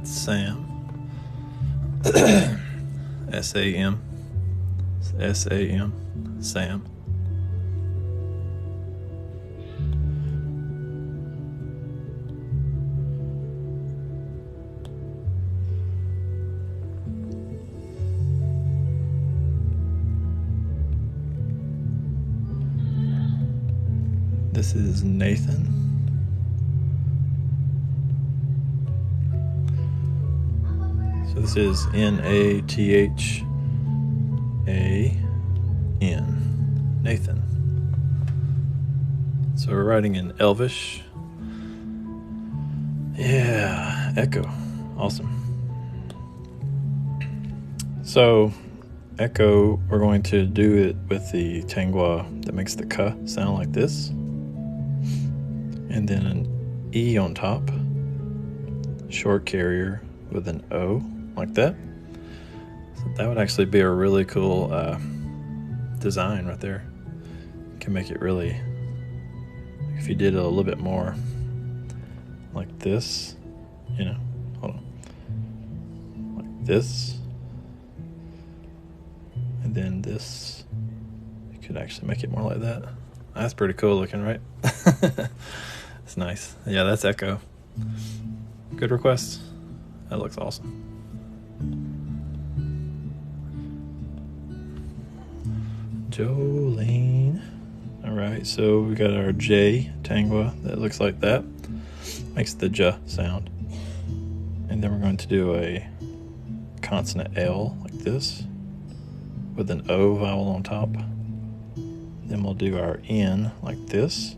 that's Sam. S-A-M. S-A-M. Sam. This is Nathan. So this is N-A-T-H-A-N. Nathan. So we're writing in Elvish. Yeah, echo. Awesome. So echo, we're going to do it with the Tengwar that makes the K sound like this. And then an E on top. Short carrier with an O like that. So that would actually be a really cool design right there. You can make it really, if you did it a little bit more like this, you know, hold on, like this, and then this, you could actually make it more like that. That's pretty cool looking, right? It's nice. Yeah, that's echo. Good request. That looks awesome. Jolene. All right, so we got our J Tengwar that looks like that. Makes the J sound. And then we're going to do a consonant L like this with an O vowel on top. Then we'll do our N like this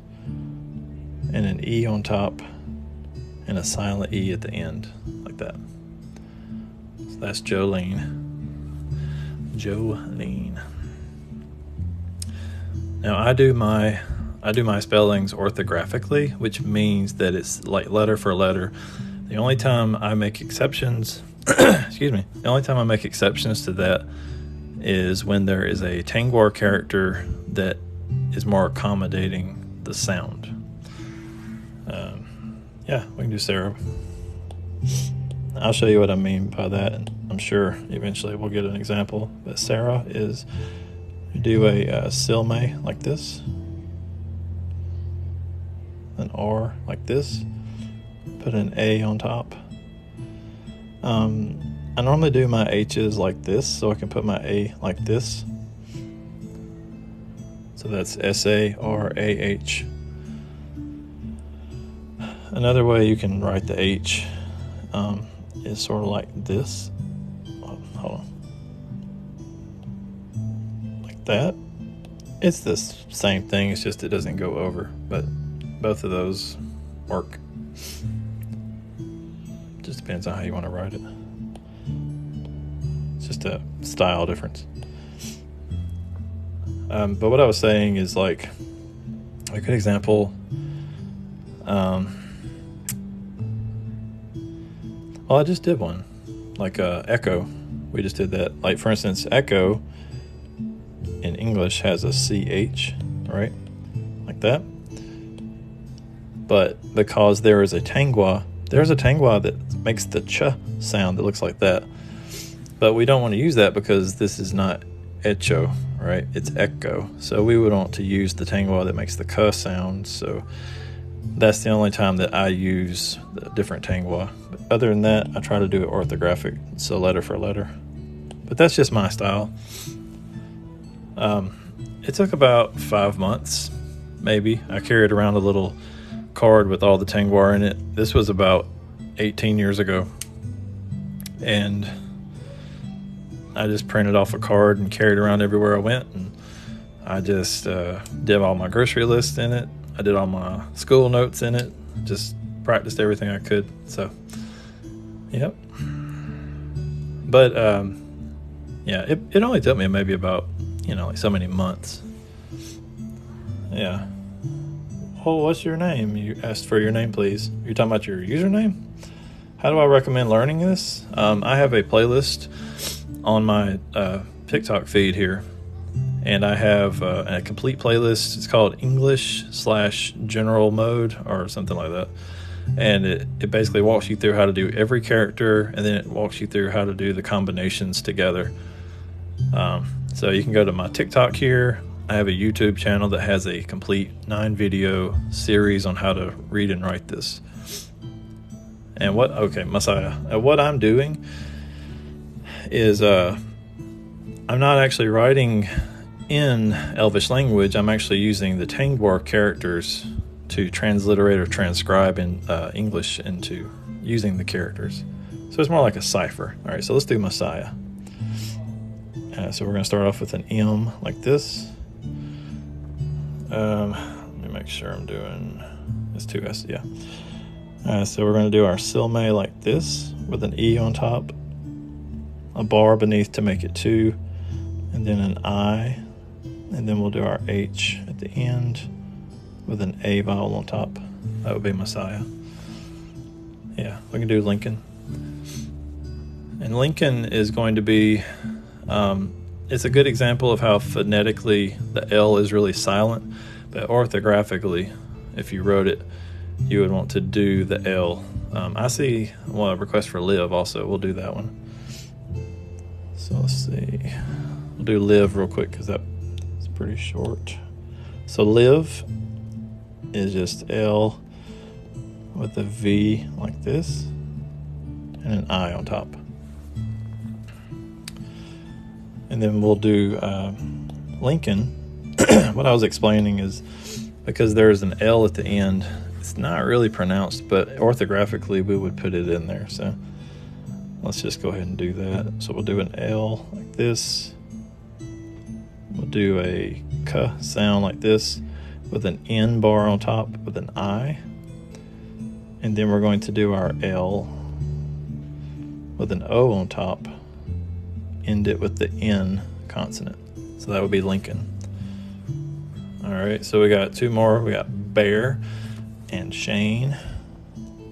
and an E on top and a silent E at the end like that. So that's Jolene. Jolene. Now I do my spellings orthographically, which means that it's like letter for letter. The only time I make exceptions, excuse me, the only time I make exceptions to that is when there is a Tengwar character that is more accommodating the sound. Yeah, we can do Sarah. I'll show you what I mean by that, and I'm sure eventually we'll get an example. But Sarah is, you do a silme like this, an R like this, put an A on top. I normally do my H's like this, so I can put my A like this. So that's S-A-R-A-H. Another way you can write the H is sort of like this. Oh, hold on. Like that. It's the same thing, it's just it doesn't go over, but both of those work. Just depends on how you want to write it. It's just a style difference. But what I was saying is, like, a good example, well, I just did one, like echo. We just did that. Like, for instance, echo in English has a CH, right? Like that. But because there is a Tengwar, there's a Tengwar that makes the ch sound that looks like that. But we don't want to use that because this is not echo, right? It's echo. So we would want to use the Tengwar that makes the k sound. So that's the only time that I use the different Tengwar. But other than that, I try to do it orthographic, so letter for letter. But that's just my style. It took about 5 months, maybe. I carried around a little card with all the Tengwar in it. This was about 18 years ago. And I just printed off a card and carried it around everywhere I went. And I just did all my grocery lists in it. I did all my school notes in it. Just practiced everything I could. So, yep. But, yeah, it only took me maybe about, like so many months. Yeah. Oh, what's your name? You asked for your name, please. You're talking about your username? How do I recommend learning this? I have a playlist on my TikTok feed here. And I have a complete playlist. It's called English/general mode or something like that. and it basically walks you through how to do every character, and then it walks you through how to do the combinations together. So you can go to my TikTok here. I have a YouTube channel that has a complete 9-video series on how to read and write this. And Messiah. What I'm doing is I'm not actually writing in Elvish language. I'm actually using the Tengwar characters to transliterate or transcribe in English into using the characters. So it's more like a cipher. All right, so let's do Messiah. So we're going to start off with an M like this. Let me make sure I'm doing, it's 2 S, yeah. So we're going to do our Silme like this with an E on top, a bar beneath to make it 2, and then an I, and then we'll do our H at the end with an A vowel on top. That would be Messiah. Yeah, we can do Lincoln. And Lincoln is going to be, it's a good example of how phonetically the L is really silent, but orthographically, if you wrote it, you would want to do the L. I see a request for live also. We'll do that one. So let's see. We'll do live real quick because that's pretty short. So live is just L with a V like this and an I on top. And then we'll do Lincoln. What I was explaining is because there's an L at the end, it's not really pronounced, but orthographically we would put it in there. So let's just go ahead and do that. So we'll do an L like this. We'll do a K sound like this with an N bar on top with an I. And then we're going to do our L with an O on top. End it with the N consonant. So that would be Lincoln. All right, so we got 2 more. We got Bear and Shane.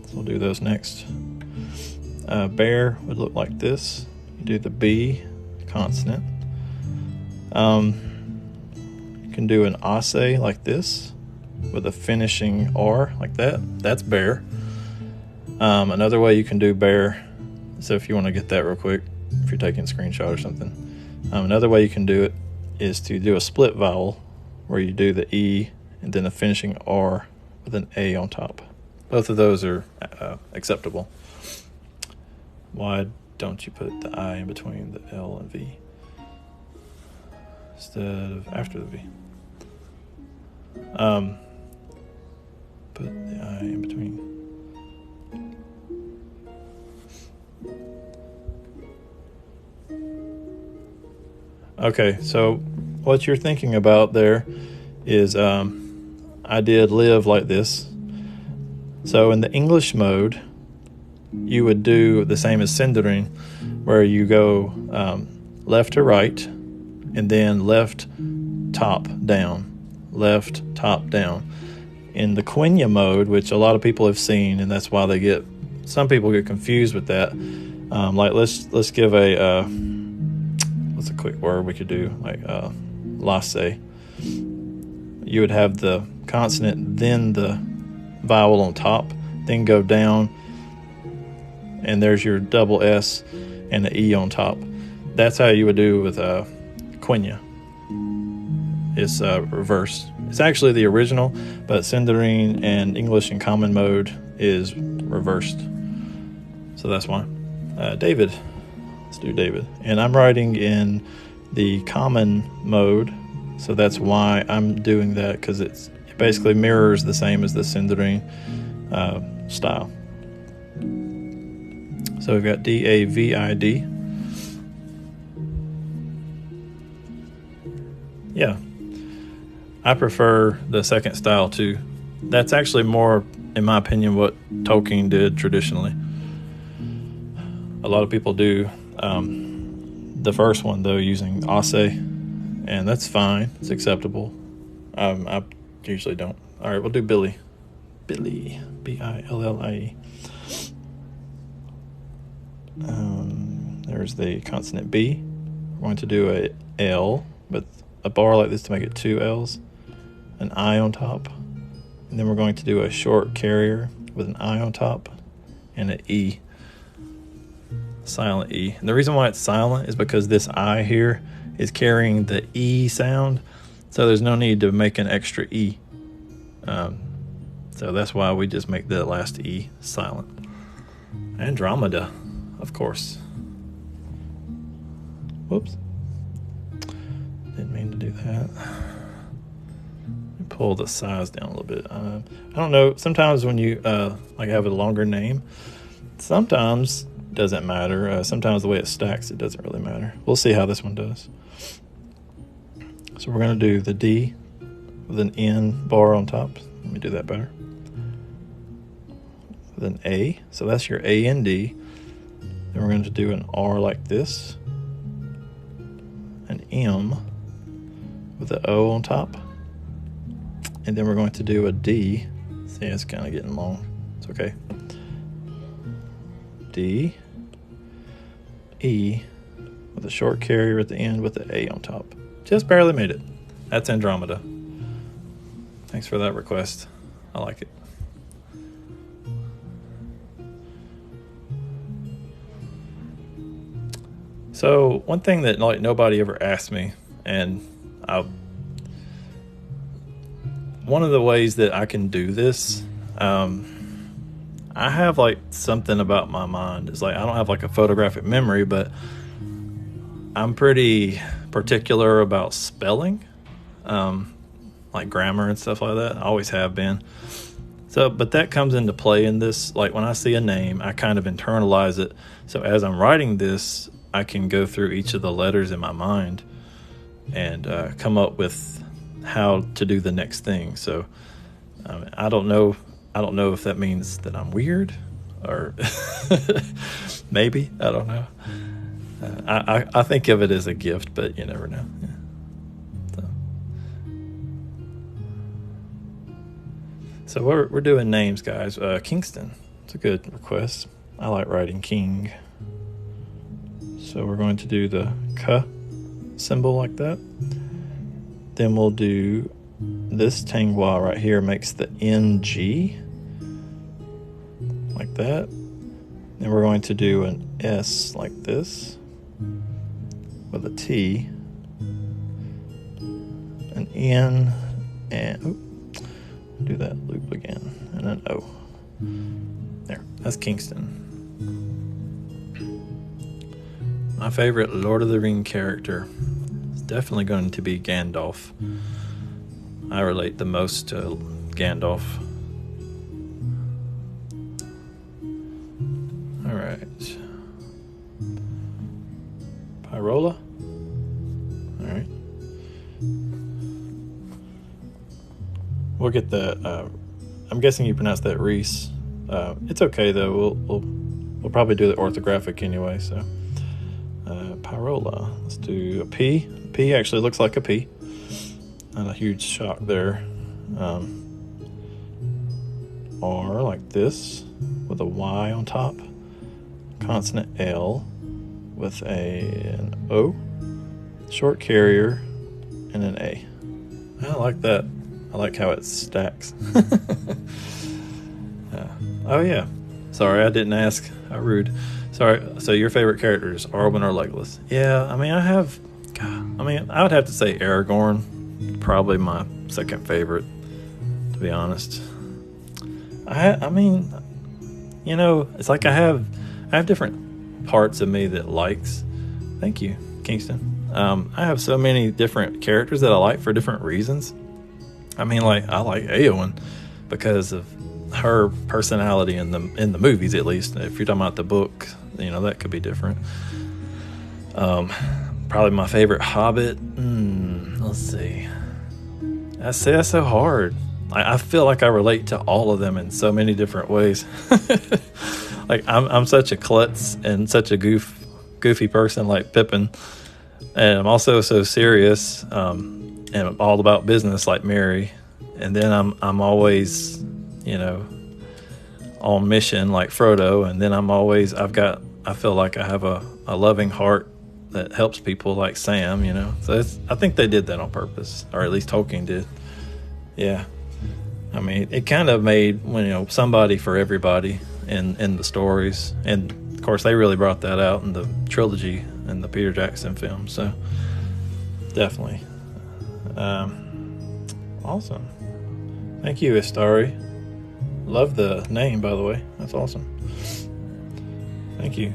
So we'll do those next. Bear would look like this. You do the B consonant. You can do an ase like this with a finishing R like that. That's bear. Another way you can do bear, so if you want to get that real quick, if you're taking a screenshot or something. Another way you can do it is to do a split vowel where you do the E and then a finishing R with an A on top. Both of those are acceptable. Why don't you put the I in between the L and V instead of after the V? Put the I in between. Okay, so what you're thinking about there is I did live like this. So in the English mode, you would do the same as Sindarin, where you go left to right, and then left, top, down, left, top, down. In the Quenya mode, which a lot of people have seen, and that's why some people get confused with that. Like let's give a what's a quick word we could do, like lasse. You would have the consonant, then the vowel on top, then go down, and there's your double S and the E on top. That's how you would do with Quenya. It's reversed. It's actually the original, but Sindarin and English in common mode is reversed. So that's why. David. Let's do David. And I'm writing in the common mode, so that's why I'm doing that, because it basically mirrors the same as the Sindarin style. So we've got D-A-V-I-D. Yeah. I prefer the second style too. That's actually more, in my opinion, what Tolkien did traditionally. A lot of people do the first one, though, using ase, and that's fine. It's acceptable. I usually don't. All right, we'll do Billy. Billy. B-I-L-L-I-E. There's the consonant B. We're going to do a L with a bar like this to make it 2 L's. An I on top. And then we're going to do a short carrier with an I on top and an E, silent E. And the reason why it's silent is because this I here is carrying the E sound, so there's no need to make an extra E. So that's why we just make the last E silent. Andromeda, of course. Whoops. Didn't mean to do that. Pull the size down a little bit. I don't know. Sometimes when you like have a longer name, sometimes it doesn't matter. Sometimes the way it stacks, it doesn't really matter. We'll see how this one does. So we're going to do the D with an N bar on top. Let me do that better. With an A. So that's your A and D. Then we're going to do an R like this. An M with an O on top. And then we're going to do a D. See, it's kind of getting long. It's okay. D, E, with a short carrier at the end with the A on top. Just barely made it. That's Andromeda. Thanks for that request. I like it. So one thing that like nobody ever asked me, and one of the ways that I can do this, I have like something about my mind. It's like I don't have like a photographic memory, but I'm pretty particular about spelling, like grammar and stuff like that. I always have been. So, but that comes into play in this. Like when I see a name, I kind of internalize it. So as I'm writing this, I can go through each of the letters in my mind and come up with how to do the next thing. So I don't know if that means that I'm weird or maybe, I don't know. I think of it as a gift, but you never know. Yeah. So we're doing names, guys. Kingston. It's a good request. I like writing King. So we're going to do the K symbol like that. Then we'll do this Tengwar right here makes the NG like that. Then we're going to do an S like this with a T, an N, and do that loop again, and an O. There, that's Kingston. My favorite Lord of the Ring character is definitely going to be Gandalf. I relate the most to Gandalf. All right. Pyrola. All right. We'll get that. I'm guessing you pronounce that Reese. It's okay though. We'll probably do the orthographic anyway. So Pyrola. Let's do a P. P actually looks like a P. Not a huge shock there. R like this with a Y on top. Consonant L with an O. Short carrier and an A. I like that. I like how it stacks. Oh yeah. Sorry, I didn't ask. How rude. Sorry. So your favorite characters, Arwen or Legolas? Yeah, I mean I would have to say Aragorn. Probably my second favorite, to be honest. I mean, you know, it's like I have different parts of me that likes. Thank you, Kingston. I have so many different characters that I like for different reasons. I mean, like I like Eowyn because of her personality in the movies, at least. If you're talking about the book, you know, that could be different. Probably my favorite Hobbit. Let's see. That's so hard. I feel like I relate to all of them in so many different ways. Like I'm such a klutz and such a goofy person like Pippin, and I'm also so serious and I'm all about business like Mary. And then I'm always, you know, on mission like Frodo. And then I feel like I have a loving heart that helps people like Sam, you know. So I think they did that on purpose, or at least Tolkien did. Yeah. I mean, it kind of made, somebody for everybody in the stories. And, of course, they really brought that out in the trilogy and the Peter Jackson film. So, definitely. Awesome. Thank you, Istari. Love the name, by the way. That's awesome. Thank you.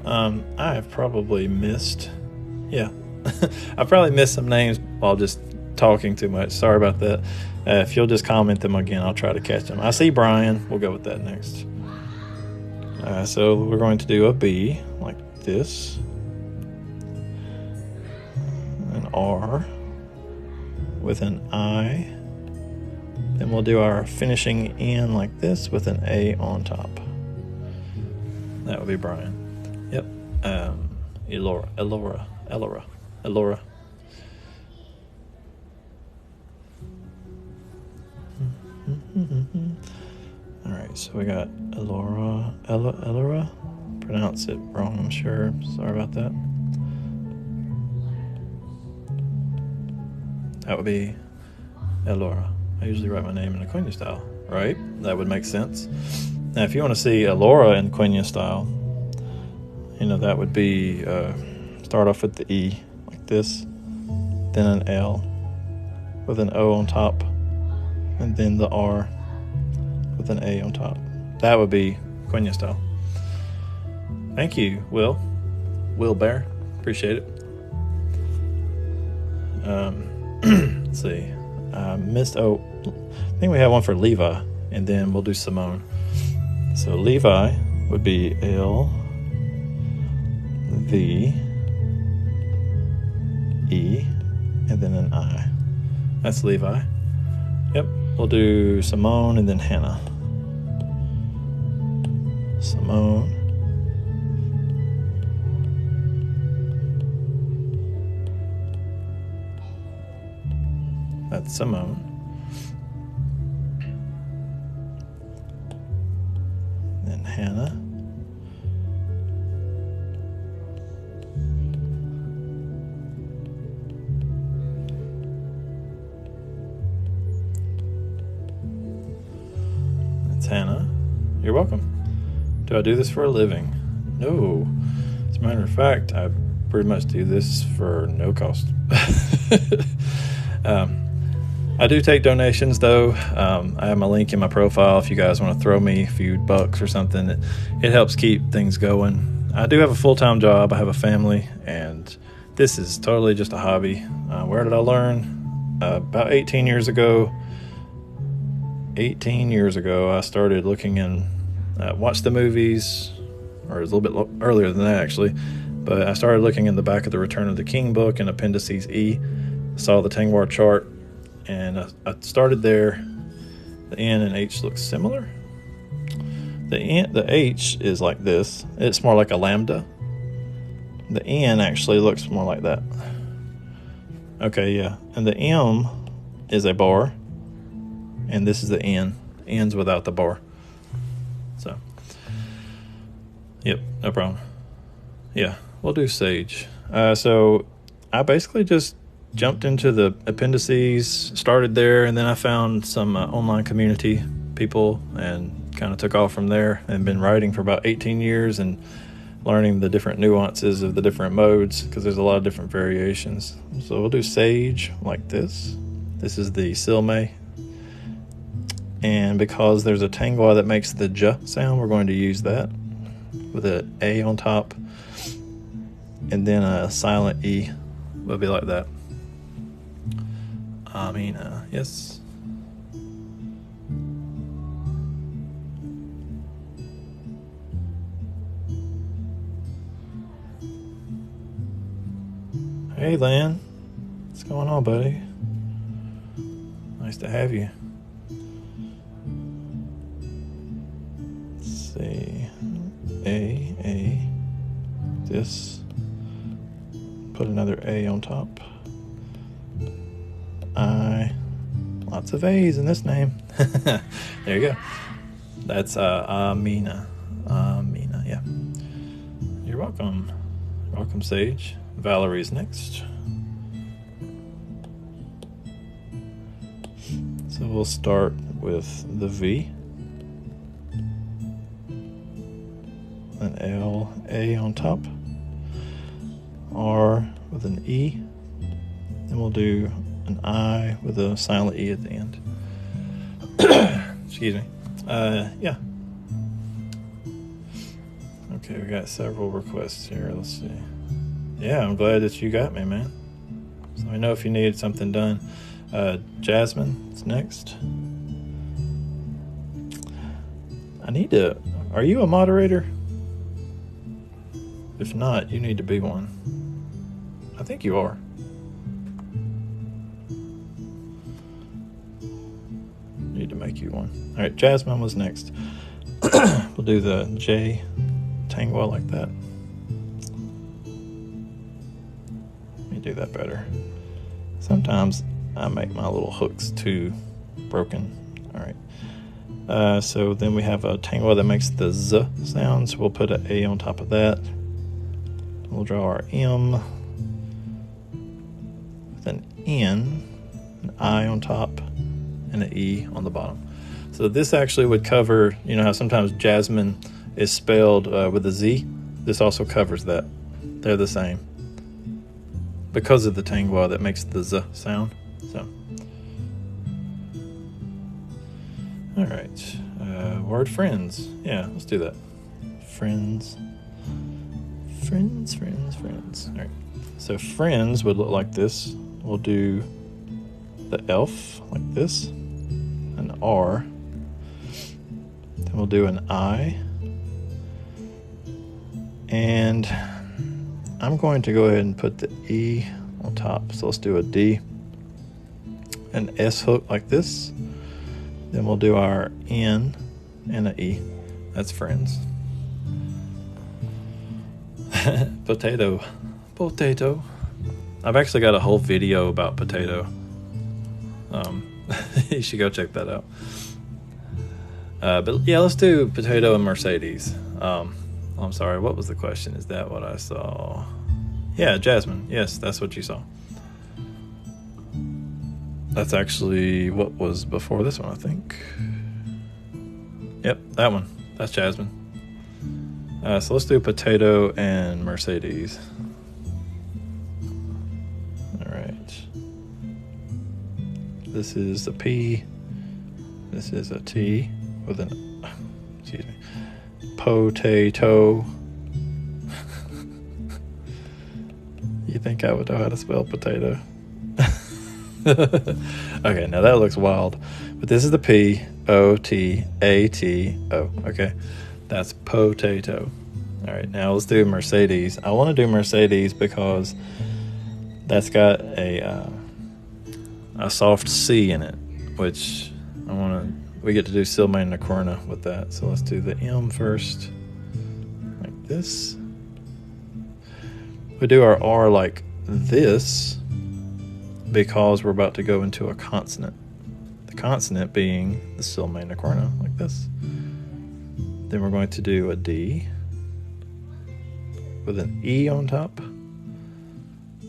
I have probably missed... Yeah. I probably missed some names while just talking too much. Sorry about that. If you'll just comment them again, I'll try to catch them. I see Brian. We'll go with that next. So we're going to do a B like this. An R with an I. Then we'll do our finishing N like this with an A on top. That would be Brian. Yep. Elora. All right, so we got Elora. Pronounce it wrong, I'm sure. Sorry about that. That would be Elora. I usually write my name in a Quenya style, right? That would make sense. Now, if you want to see Elora in Quenya style, that would be start off with the E like this, then an L with an O on top, and then the R with an A on top. That would be Quenya style. Thank you, Will Bear. Appreciate it. Let's see. I think we have one for Levi, and then we'll do Simone. So Levi would be L V E and then an I. That's Levi. Yep. We'll do Simone and then Hannah. Simone. That's Simone. Then Hannah. That's Hannah. You're welcome. Do I do this for a living? No. As a matter of fact, I pretty much do this for no cost. I do take donations, though. I have my link in my profile if you guys want to throw me a few bucks or something. It helps keep things going. I do have a full-time job. I have a family, and this is totally just a hobby. Where did I learn? About 18 years ago. 18 years ago, I started looking in, watched the movies, or it was a little bit earlier than that, actually. But I started looking in the back of the Return of the King book in Appendices E. Saw the Tengwar chart. And I started there. The N and H look similar. The H is like this. It's more like a lambda. The N actually looks more like that. Okay, yeah. And the M is a bar. And this is the N. N's without the bar. So, yep, no problem. Yeah, we'll do Sage. So I basically just jumped into the appendices, started there, and then I found some online community people and kind of took off from there, and been writing for about 18 years and learning the different nuances of the different modes, because there's a lot of different variations. So we'll do Sage like this. This is the Silme. And because there's a Tengwar that makes the J sound, we're going to use that with an A on top, and then a silent E will be like that. Amina, yes. Hey, Lan. What's going on, buddy? Nice to have you. Let's see. A. This. Put another A on top. Lots of A's in this name. There you go. That's Amina. Amina, yeah. You're welcome. Welcome, Sage. Valerie's next. So we'll start with the V, an L, A on top, R with an E, then we'll do an I with a silent E at the end. Excuse me. Yeah. Okay, we got several requests here. Let's see. Yeah, I'm glad that you got me, man. So let me know if you need something done. Jasmine is next. Are you a moderator? If not, you need to be one. I think you are. Need to make you one. All right, Jasmine was next. We'll do the J Tengwar like that. Let me do that better. Sometimes I make my little hooks too broken. All right. So then we have a Tengwar that makes the Z sound. So we'll put an A on top of that. We'll draw our M with an N, an I on top, and an E on the bottom. So this actually would cover, you know how sometimes Jasmine is spelled with a Z? This also covers that. They're the same. Because of the Tengwar that makes the Z sound. So, all right. Word friends. Yeah, let's do that. Friends. Friends. All right. So friends would look like this. We'll do the elf like this, an R. Then we'll do an I. And I'm going to go ahead and put the E on top. So let's do a D. An S hook like this. Then we'll do our N and an E. That's friends. Potato. I've actually got a whole video about potato. You should go check that out. But yeah, let's do potato and Mercedes. I'm sorry, what was the question? Is that what I saw? Yeah, Jasmine. Yes, that's what you saw. That's actually what was before this one, I think. Yep, that one. That's Jasmine. So let's do potato and Mercedes. All right. This is a P. This is a T with an, excuse me, potato. You think I would know how to spell potato? Okay, now that looks wild. But this is the P, O, T, A, T, O. Okay, that's potato. All right, now let's do Mercedes. I want to do Mercedes because that's got a soft C in it, which we get to do Silmain Nakorna with that. So let's do the M first, like this. We do our R like this because we're about to go into a consonant. The consonant being the Silmain Nakorna, like this. Then we're going to do a D with an E on top.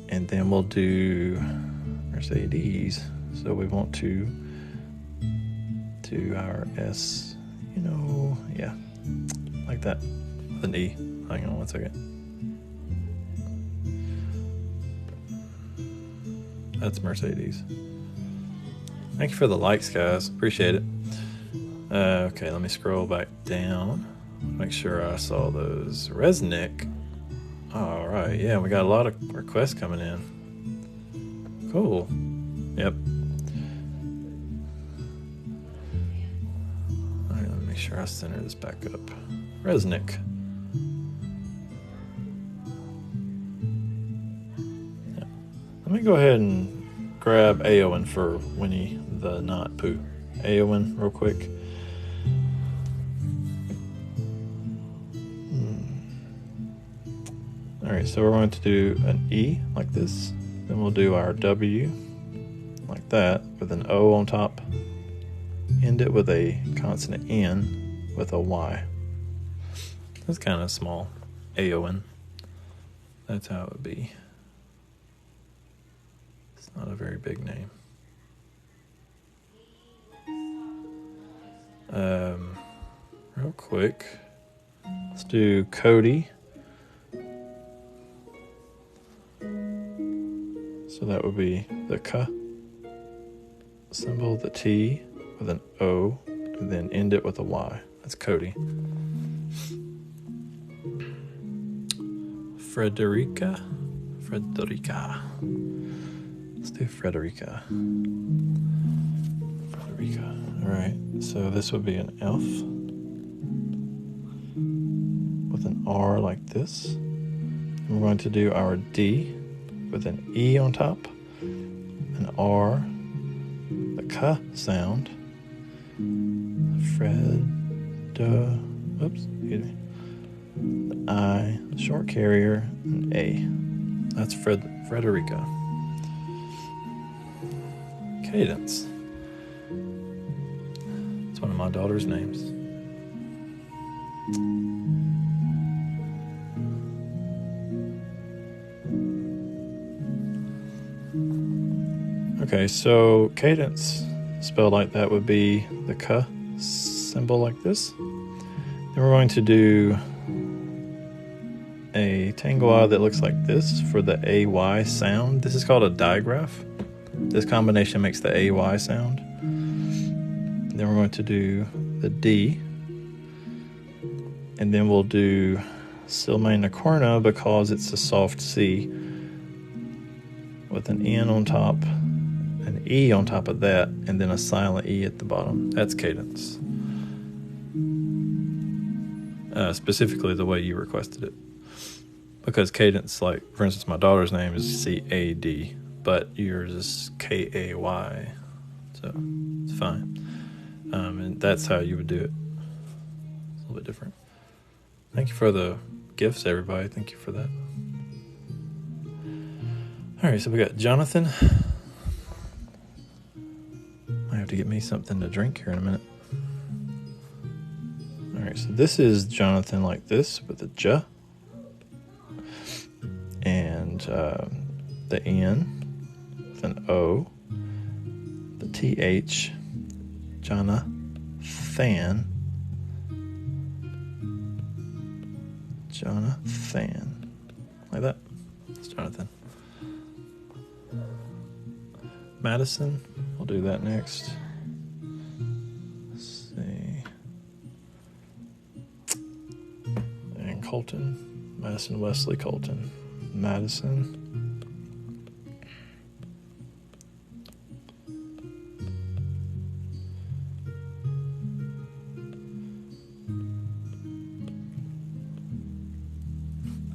And then we'll do Mercedes. So we want to do our S, yeah, like that, with an E. Hang on one second. That's Mercedes. Thank you for the likes, guys. Appreciate it. Okay, let me scroll back down. Make sure I saw those. Resnick. All right, yeah, we got a lot of requests coming in. Cool. Yep. All right, let me make sure I center this back up. Resnick. Yeah. Let me go ahead and grab Aowen for Winnie the Not Pooh. Aowen, real quick. All right, so we're going to do an E like this. Then we'll do our W like that with an O on top. End it with a consonant N with a Y. That's kind of small. Aowen. That's how it would be. It's not a very big name. Real quick, let's do Cody. So that would be the K symbol, the T with an O, and then end it with a Y. That's Cody. Frederica. Let's do Frederica. All right. So this would be an F with an R like this. And we're going to do our D with an E on top, an R, the K sound, excuse me, the I, short carrier, and A. That's Frederica. Cadence. It's one of my daughter's names. Okay, so cadence spelled like that would be the K symbol like this. Then we're going to do a Tengwar that looks like this for the AY sound. This is called a digraph. This combination makes the AY sound. Then we're going to do the D. And then we'll do Silmain Nacorna because it's a soft C with an N on top, an E on top of that, and then a silent E at the bottom. That's cadence. Specifically the way you requested it. Because cadence, like, for instance, my daughter's name is C-A-D, but yours is K-A-Y. So it's fine. And that's how you would do it. It's a little bit different. Thank you for the gifts, everybody. Thank you for that. All right, so we got Jonathan. I have to get me something to drink here in a minute. All right, so this is Jonathan like this with a J. And the N with an O. The TH. Jonathan. Like that. It's Jonathan. Madison. We'll do that next. Let's see. And Colton. Madison Wesley Colton. Madison.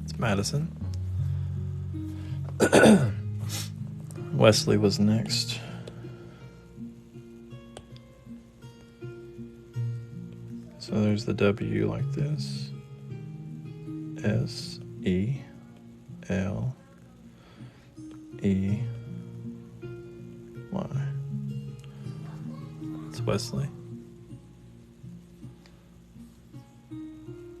That's Madison. Wesley was next. So there's the W like this. S-E-L-E-Y. It's Wesley.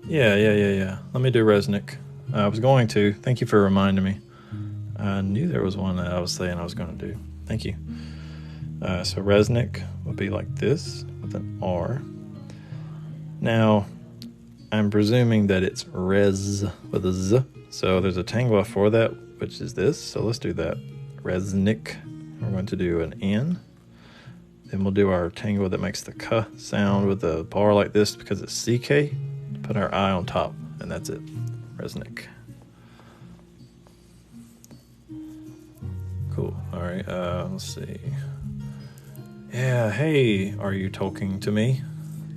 Yeah. Let me do Resnick. I was going to. Thank you for reminding me. I knew there was one that I was saying I was going to do. Thank you. So Resnick would be like this with an R. Now, I'm presuming that it's Rez with a Z. So there's a Tengwar for that, which is this. So let's do that. Resnick. We're going to do an N. Then we'll do our Tengwar that makes the K sound with a bar like this because it's CK. Put our I on top, and that's it. Resnick. Cool. All right. Let's see. Yeah. Hey, are you talking to me?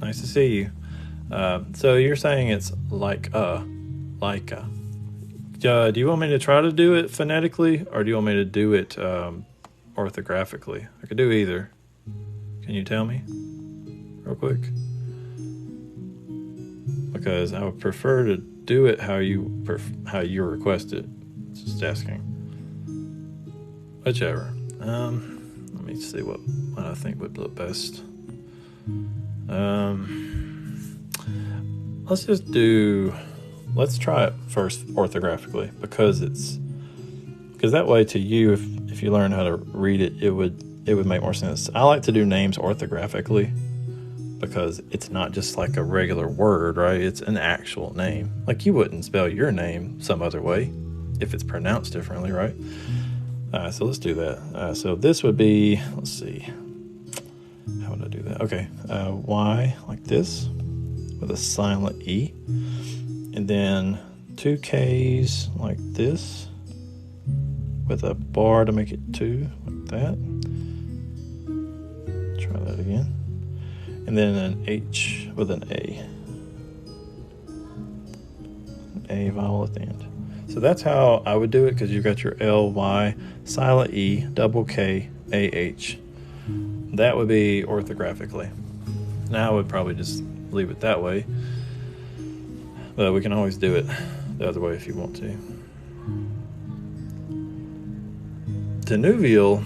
Nice to see you. So you're saying it's like a. Do you want me to try to do it phonetically, or do you want me to do it orthographically? I could do either. Can you tell me, real quick? Because I would prefer to do it how you request it. Just asking. Whichever. Let me see what I think would look best. Let's try it first orthographically because that way to you, if you learn how to read it, it would make more sense. I like to do names orthographically because it's not just like a regular word, right? It's an actual name. Like you wouldn't spell your name some other way if it's pronounced differently, right? So let's do that. So this would be, let's see, how would I do that? Okay, Y like this with a silent E, and then 2 Ks like this with a bar to make it 2, like that. Try that again. And then an H with an A. An A vowel at the end. So that's how I would do it, because you've got your L, Y, silent E, double K, A, H. That would be orthographically. Now I would probably just leave it that way. But we can always do it the other way if you want to. Tenuvial,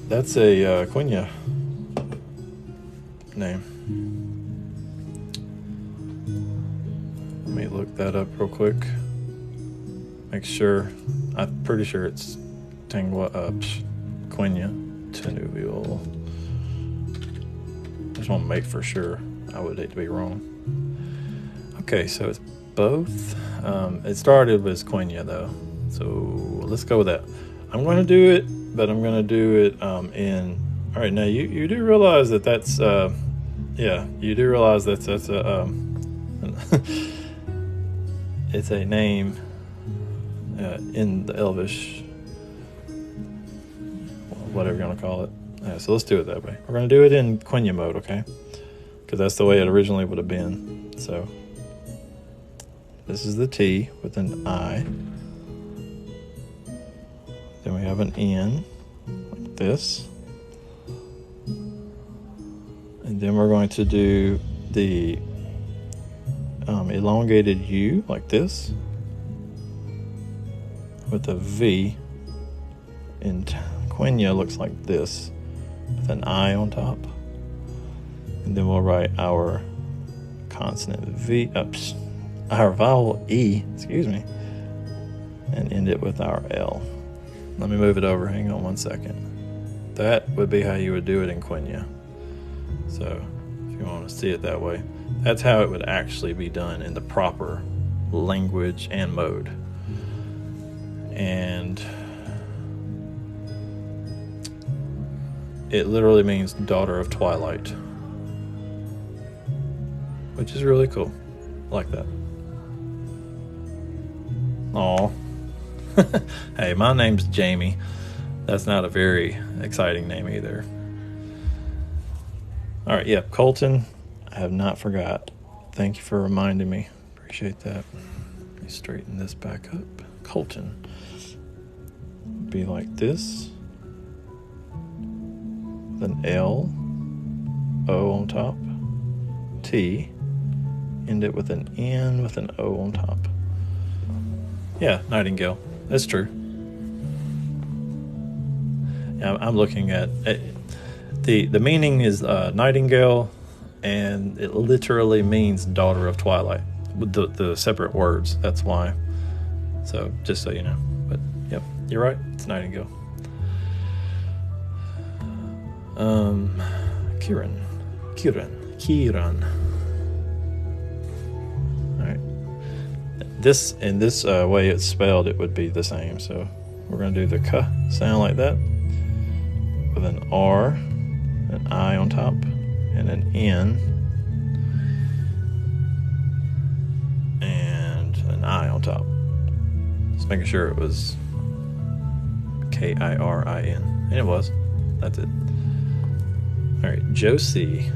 that's a Quenya name. Let me look that up real quick. Make sure. I'm pretty sure it's Tengwar, Quenya, Tenuvial. Just want to make for sure. I would hate to be wrong. Okay, so it's both. It started with Quenya though, so let's go with that. I'm going to do it, but I'm going to do it in. All right, now you do realize that that's yeah, you do realize that's a it's a name in the Elvish, whatever you want to call it. So let's do it that way. We're going to do it in Quenya mode, okay? Because that's the way it originally would have been. So this is the T with an I. Then we have an N, like this. And then we're going to do the elongated U, like this, with a V. In Quenya looks like this, with an I on top. And then we'll write our consonant V, our vowel E, excuse me, and end it with our L. Let me move it over. Hang on one second. That would be how you would do it in Quenya. So if you want to see it that way, that's how it would actually be done in the proper language and mode. And it literally means daughter of twilight, which is really cool. I like that. Aw. Hey, my name's Jamie. That's not a very exciting name either. All right, yeah, Colton, I have not forgot. Thank you for reminding me. Appreciate that. Let me straighten this back up. Colton would be like this, with an L, O on top, T, end it with an N with an O on top. Yeah, Nightingale. That's true. Yeah, I'm looking at it. The meaning is nightingale, and it literally means daughter of twilight, with the separate words. That's why. So just so you know. But yep, you're right. It's nightingale. Kiran. All right. This in this way it's spelled, it would be the same. So we're going to do the K sound like that, with an R, an I on top, and an N, and an I on top. Just making sure it was Kirin, and it was. That's it. All right, Josie.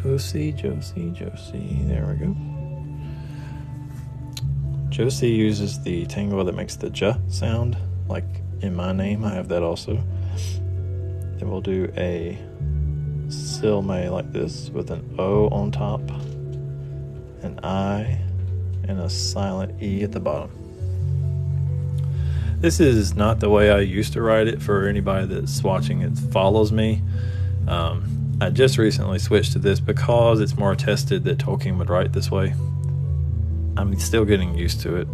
There we go. Josie uses the Tengwar that makes the J sound, like in my name. I have that also. Then we'll do a Silme like this with an O on top, an I, and a silent E at the bottom. This is not the way I used to write it. For anybody that's watching it follows me. I just recently switched to this because it's more attested that Tolkien would write this way. I'm still getting used to it.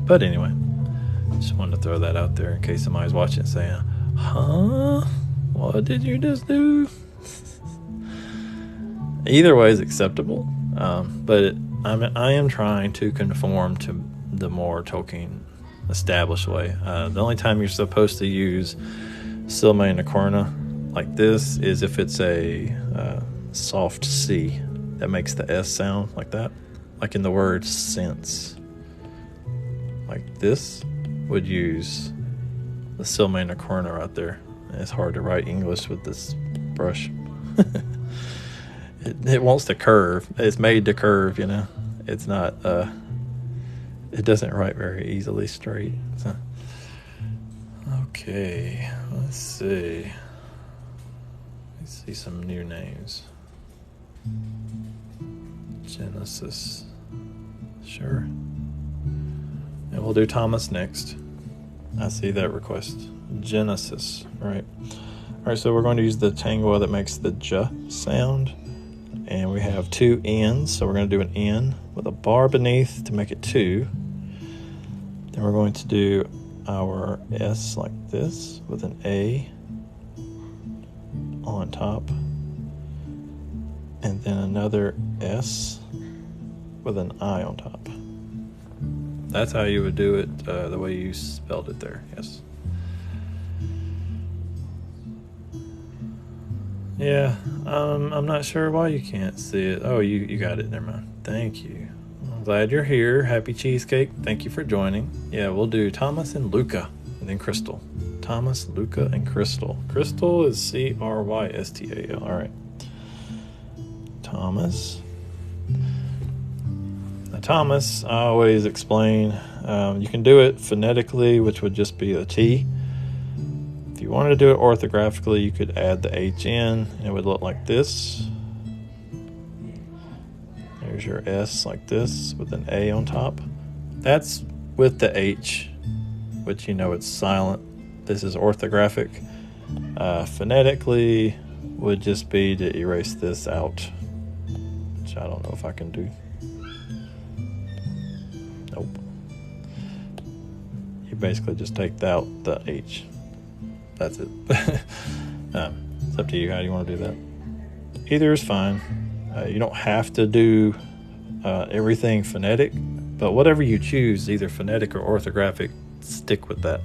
But anyway, just wanted to throw that out there in case somebody's watching and saying, huh? What did you just do? Either way is acceptable, but I am trying to conform to the more Tolkien established way. The only time you're supposed to use Silmarillion Corona like this is if it's a soft C that makes the S sound like that, like in the word sense. Like this would use the Silmarillion Corona right there. And it's hard to write English with this brush. It wants to curve. It's made to curve, you know. It's not it doesn't write very easily straight. So. Okay, let's see. Let's see some new names. Genesis. Sure. And we'll do Thomas next. I see that request. Genesis, right. Alright, so we're going to use the Tengwar that makes the J sound. And we have two N's, so we're going to do an N with a bar beneath to make it 2. Then we're going to do our S like this with an A on top. And then another S with an I on top. That's how you would do it, the way you spelled it there, yes. Yeah, I'm not sure why you can't see it. Oh, you got it. Never mind. Thank you. I'm glad you're here. Happy cheesecake. Thank you for joining. Yeah, we'll do Thomas and Luca, and then Crystal. Thomas, Luca, and Crystal. Crystal is Crystal. All right. Thomas. Now, Thomas, I always explain, you can do it phonetically, which would just be a T. If you wanted to do it orthographically, you could add the H in, and it would look like this. There's your S like this with an A on top. That's with the H, which you know it's silent. This is orthographic. Phonetically would just be to erase this out, which I don't know if I can do. Nope. You basically just take out the H. That's it. It's up to you how you want to do that. Either is fine. You don't have to do everything phonetic, but whatever you choose, either phonetic or orthographic, stick with that.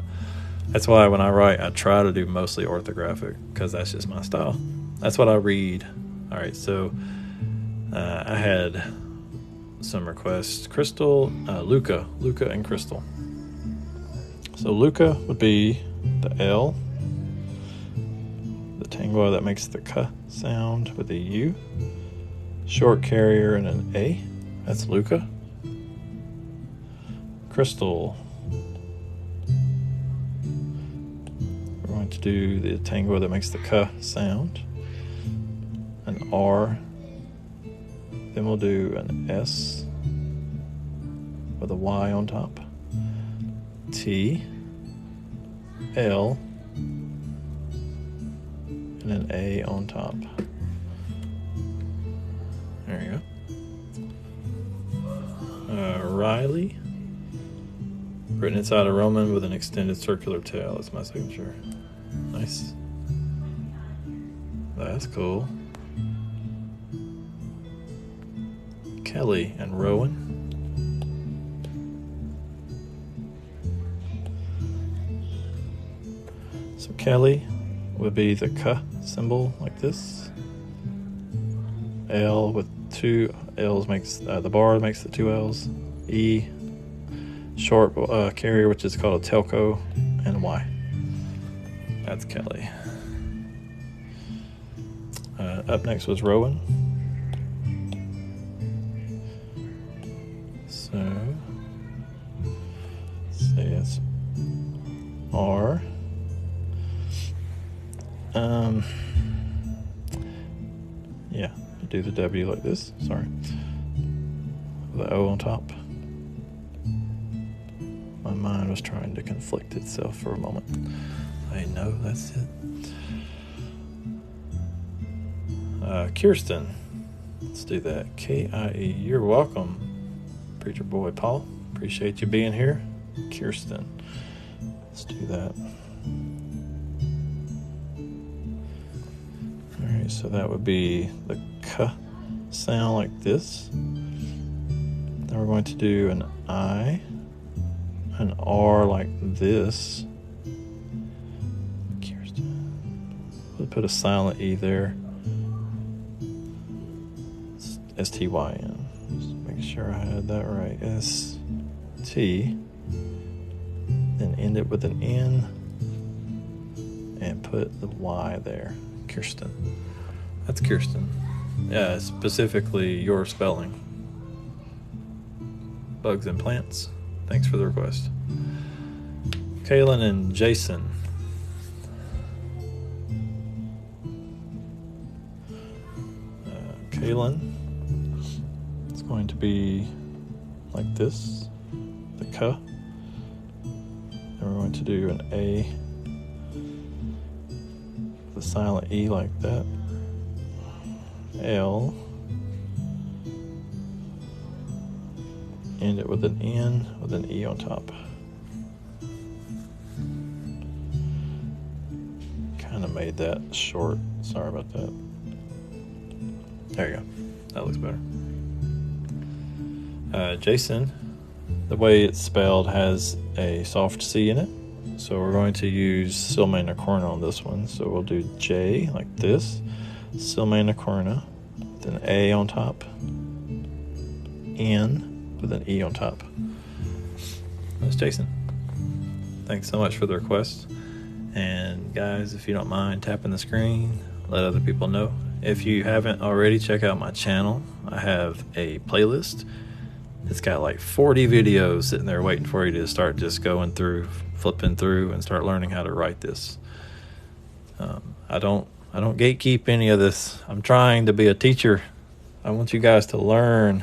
That's why when I write, I try to do mostly orthographic, because that's just my style. That's what I read. All right, so I had some requests. Crystal, Luca, and Crystal. So Luca would be the L. The Tengwar that makes the K sound with a U. Short carrier and an A. That's Luca. Crystal. We're going to do the Tengwar that makes the K sound. An R. Then we'll do an S with a Y on top. T. L. And an A on top. There you go. Riley. Written inside a Roman with an extended circular tail. That's my signature. Nice. That's cool. Kelly and Rowan. So Kelly would be the K symbol like this. L with 2 L's makes the bar makes the 2 L's. E, short carrier, which is called a telco, and Y. That's Kelly. Up next was Rowan. So say it's R. Yeah, do the W like this. Sorry. The O on top. My mind was trying to conflict itself for a moment. I know, that's it. Kirsten. Let's do that. K-I-E. You're welcome, Preacher Boy Paul. Appreciate you being here. Kirsten. Let's do that. right, so that would be the K sound like this. Then we're going to do an I, an R like this. We'll put a silent E there. S-T-Y-N. Just make sure I had that right. S-T. Then end it with an N. And put the Y there. Kirsten. That's Kirsten. Yeah, specifically your spelling. Bugs and Plants. Thanks for the request. Kaylin and Jason. Kaylin. It's going to be like this. The K. And we're going to do an A. The silent E like that. L. End it with an N with an E on top. Kind of made that short. Sorry about that. There you go. That looks better. Jason, the way it's spelled has a soft C in it. So we're going to use Silmana corna on this one. So we'll do J like this. Silmana corna with an A on top. N with an E on top. That's Jason. Thanks so much for the request. And guys, if you don't mind tapping the screen, let other people know. If you haven't already, check out my channel. I have a playlist. It's got like 40 videos sitting there waiting for you to start just going through, flipping through, and start learning how to write this. I don't gatekeep any of this. I'm trying to be a teacher. I want you guys to learn.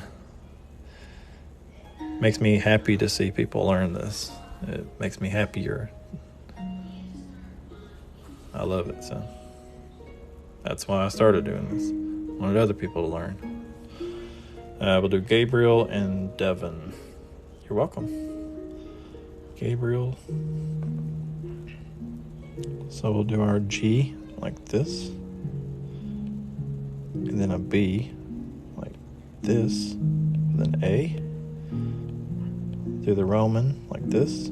Makes me happy to see people learn this. It makes me happier. I love it, so that's why I started doing this. Wanted other people to learn. We'll do Gabriel and Devin. You're welcome. Gabriel. So we'll do our G like this. And then a B like this with an A. Do the Roman like this.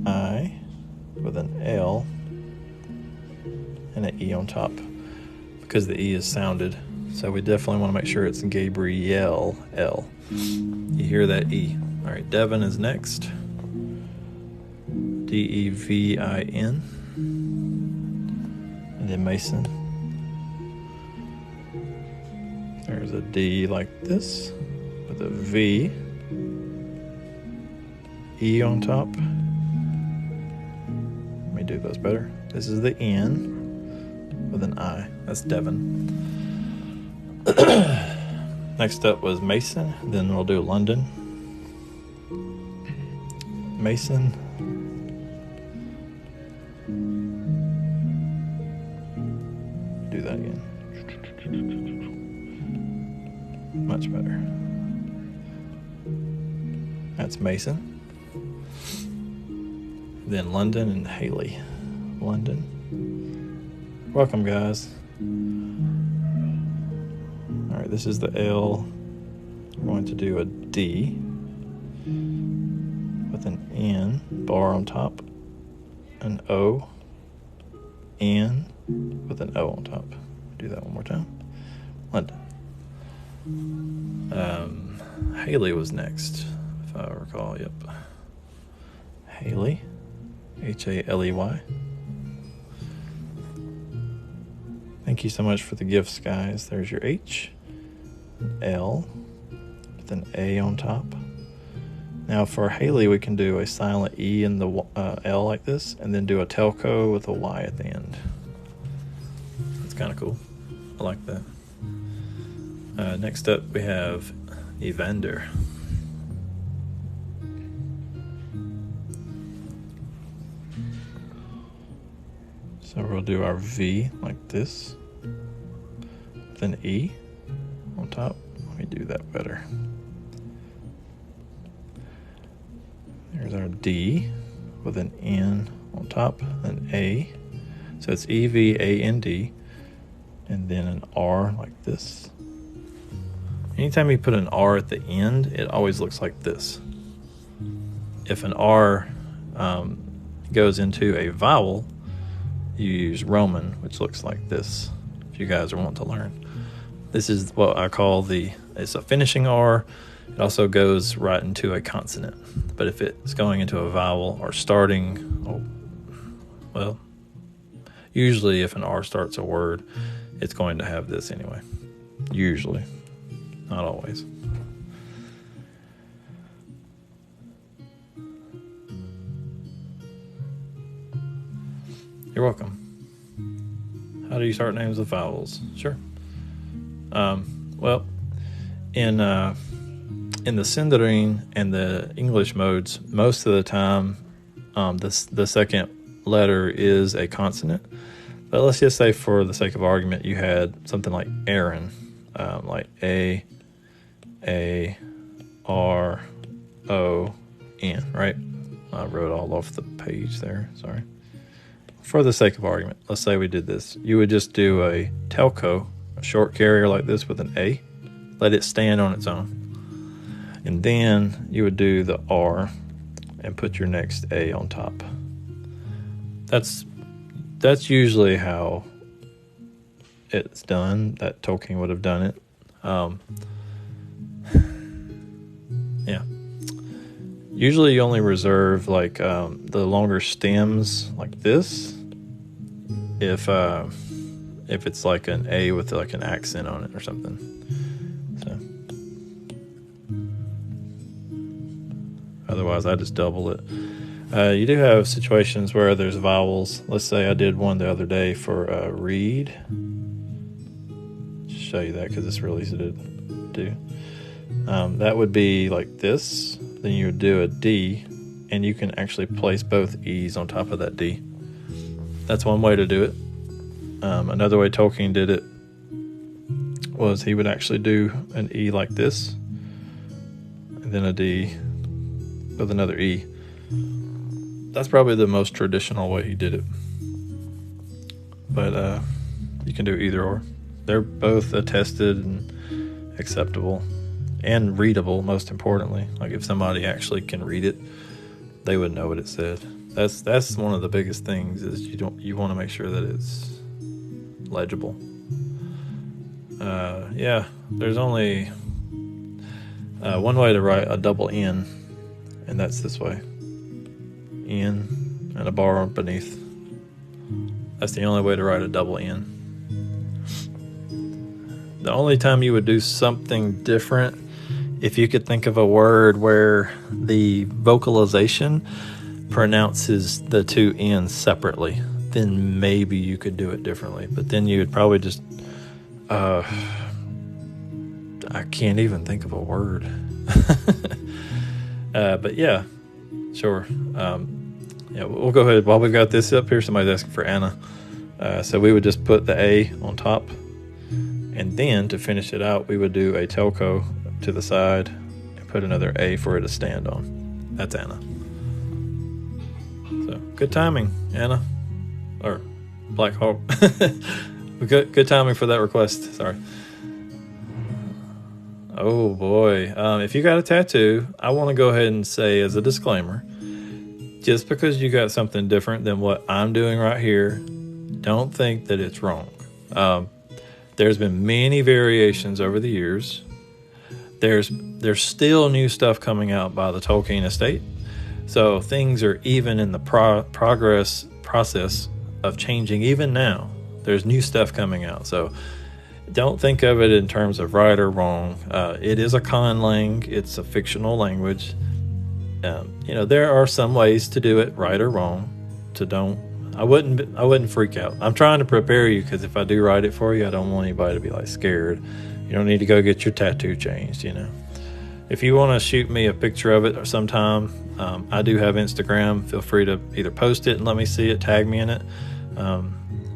I with an L and an E on top because the E is sounded. So we definitely want to make sure it's Gabriel L. You hear that E. All right, Devin is next. D-E-V-I-N. And then Mason. There's a D like this with a V. E on top. Let me do those better. This is the N with an I. That's Devin. Next up was Mason. Then we'll do London. Mason. Do that again. Much better. That's Mason. Then London and Haley. London. Welcome, guys. All right, this is the L. We're going to do a D with an N bar on top, an O, N with an O on top. Do that one more time. London. Haley was next, if I recall. Yep. Haley. H-A-L-E-Y. Thank you so much for the gifts, guys. There's your H. L with an A on top. Now for Haley, we can do a silent E in the L like this, and then do a telco with a Y at the end. It's kind of cool. I like that. Next up, we have Evander. So we'll do our V like this, with an E on top. Let me do that better. There's our D with an N on top, an A. So So it's EVAND, and then an R like this. Anytime you put an R at the end, it always looks like this. If an R goes into a vowel, you use Roman, which looks like this, if you guys are wanting to learn. This is what I call it's a finishing R. It also goes right into a consonant. But if it's going into a vowel or usually if an R starts a word, it's going to have this anyway. Usually. Not always. You're welcome. How do you start names with vowels? Sure. In the Sindarin and the English modes, most of the time, the second letter is a consonant. But let's just say, for the sake of argument, you had something like Aaron, like A, R, O, N, right? I wrote all off the page there, sorry. For the sake of argument, let's say we did this. You would just do a telco, a short carrier like this with an A, let it stand on its own. And then you would do the R and put your next A on top. That's usually how it's done, that Tolkien would have done it. Yeah. Usually you only reserve the longer stems like this if it's like an A with like an accent on it or something. So otherwise I just double it. You do have situations where there's vowels. Let's say I did one the other day for read. Just show you that because it's real easy to do. That would be like this. Then you would do a D, and you can actually place both E's on top of that D. That's one way to do it. Another way Tolkien did it was he would actually do an E like this, and then a D with another E. That's probably the most traditional way he did it. But you can do either or. They're both attested and acceptable and readable, most importantly. Like if somebody actually can read it, they would know what it said. That's one of the biggest things, is you want to make sure that it's legible. There's only one way to write a double N, and that's this way. N and a bar beneath. That's the only way to write a double N. The only time you would do something different, if you could think of a word where the vocalization pronounces the two N's separately, then maybe you could do it differently. But then you would probably just I can't even think of a word. But yeah, sure. We'll go ahead. While we've got this up here, somebody's asking for Anna. So we would just put the A on top, and then to finish it out, we would do a telco to the side and put another A for it to stand on. That's Anna. So good timing, Anna, or Black Hawk. Good timing for that request. Sorry. Oh boy. If you got a tattoo, I want to go ahead and say as a disclaimer, just because you got something different than what I'm doing right here, don't think that it's wrong. There's been many variations over the years. There's still new stuff coming out by the Tolkien estate. So things are even in the process of changing even now. There's new stuff coming out. So don't think of it in terms of right or wrong. It is a conlang. It's a fictional language. There are some ways to do it right or wrong. I wouldn't freak out. I'm trying to prepare you, because if I do write it for you, I don't want anybody to be like scared. You don't need to go get your tattoo changed, If you want to shoot me a picture of it or sometime, I do have Instagram. Feel free to either post it and let me see it, tag me in it.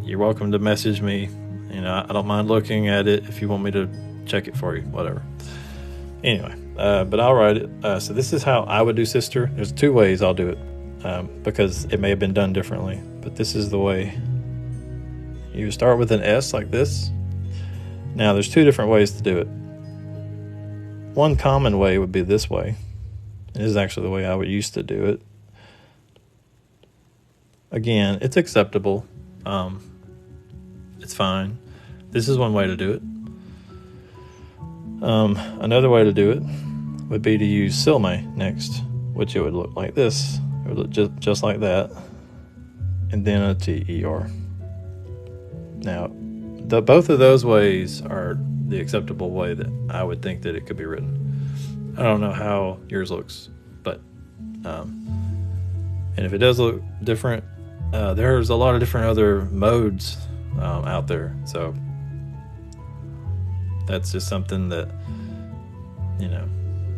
You're welcome to message me. I don't mind looking at it if you want me to check it for you, whatever. Anyway, but I'll write it. So this is how I would do sister. There's two ways I'll do it, because it may have been done differently, but this is the way You start with an S like this. Now, there's two different ways to do it. One common way would be this way. This is actually the way I would used to do it. Again, it's acceptable. It's fine. This is one way to do it. Another way to do it would be to use Silme next, which it would look like this. It would look just like that. And then a TER. Now, both of those ways are the acceptable way that I would think that it could be written. I don't know how yours looks, but and if it does look different, there's a lot of different other modes out there. So that's just something that, you know,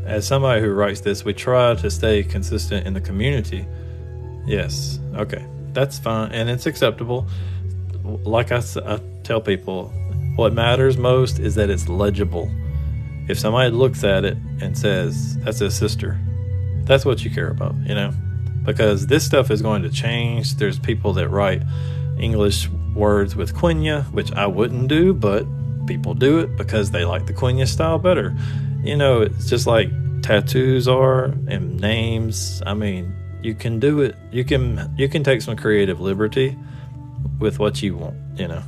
as somebody who writes this, we try to stay consistent in the community. Yes, okay, that's fine, and it's acceptable. Like I tell people, what matters most is that it's legible. If somebody looks at it and says, that's a sister, that's what you care about, you know? Because this stuff is going to change. There's people that write English words with Quenya, which I wouldn't do, but people do it because they like the Quenya style better. You know, it's just like tattoos are and names. I mean, you can do it. You can take some creative liberty with what you want, you know.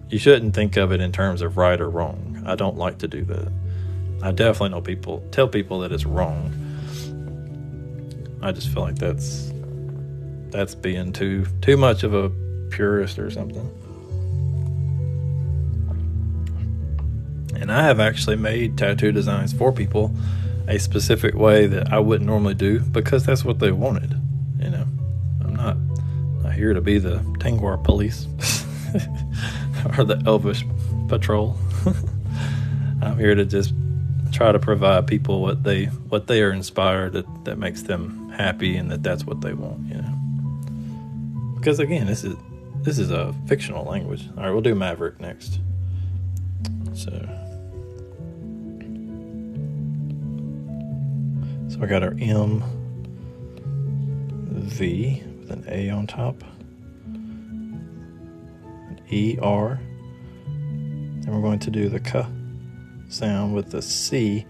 You shouldn't think of it in terms of right or wrong. I don't like to do that. I definitely know tell people that it's wrong. I just feel like that's being too much of a purist or something. And I have actually made tattoo designs for people a specific way that I wouldn't normally do because that's what they wanted, you know. I'm not here to be the Tengwar police or the Elvish patrol. I'm here to just try to provide people what they are inspired that makes them happy, and that's what they want, you know. Because again, this is a fictional language. All right, we'll do Maverick next. So I got our M, V with an A on top, an ER, and we're going to do the K sound with the C.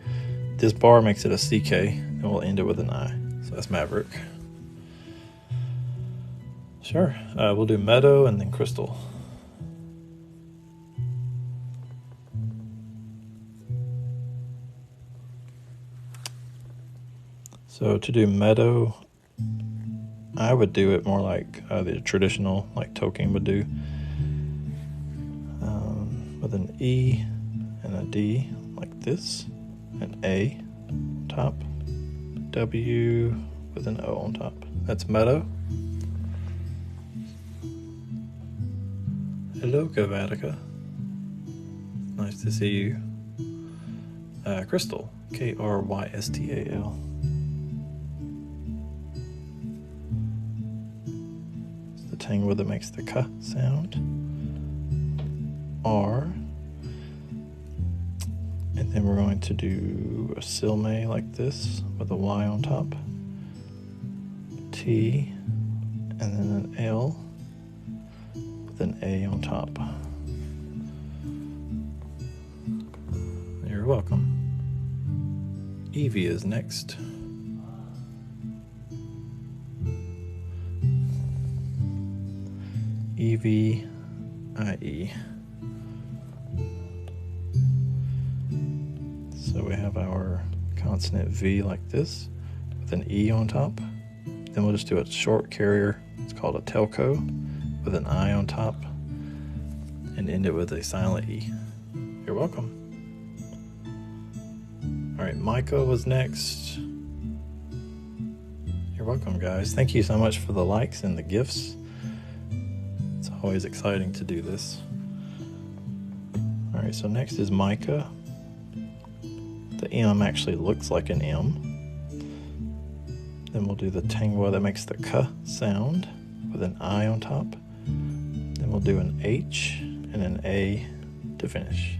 This bar makes it a CK, and we'll end it with an I. So that's Maverick. Sure. We'll do Meadow and then Crystal. So to do Meadow, I would do it more like the traditional, like Tolkien would do, with an E and a D like this, an A on top, W with an O on top. That's Meadow. Hello, Kavatica. Nice to see you. Crystal, Krystal. It's the Tengwar that makes the K sound. R. And then we're going to do a Silme like this with a Y on top. T. And then an L with an A on top. You're welcome. Evie is next. EVIE. So we have our consonant V like this with an E on top. Then we'll just do a short carrier. It's called a telco with an I on top and end it with a silent E. You're welcome. All right, Micah was next. You're welcome, guys. Thank you so much for the likes and the gifts. It's always exciting to do this. All right, so next is Micah. The M actually looks like an M. Then we'll do the Tengwar that makes the K sound with an I on top. Then we'll do an H and an A to finish.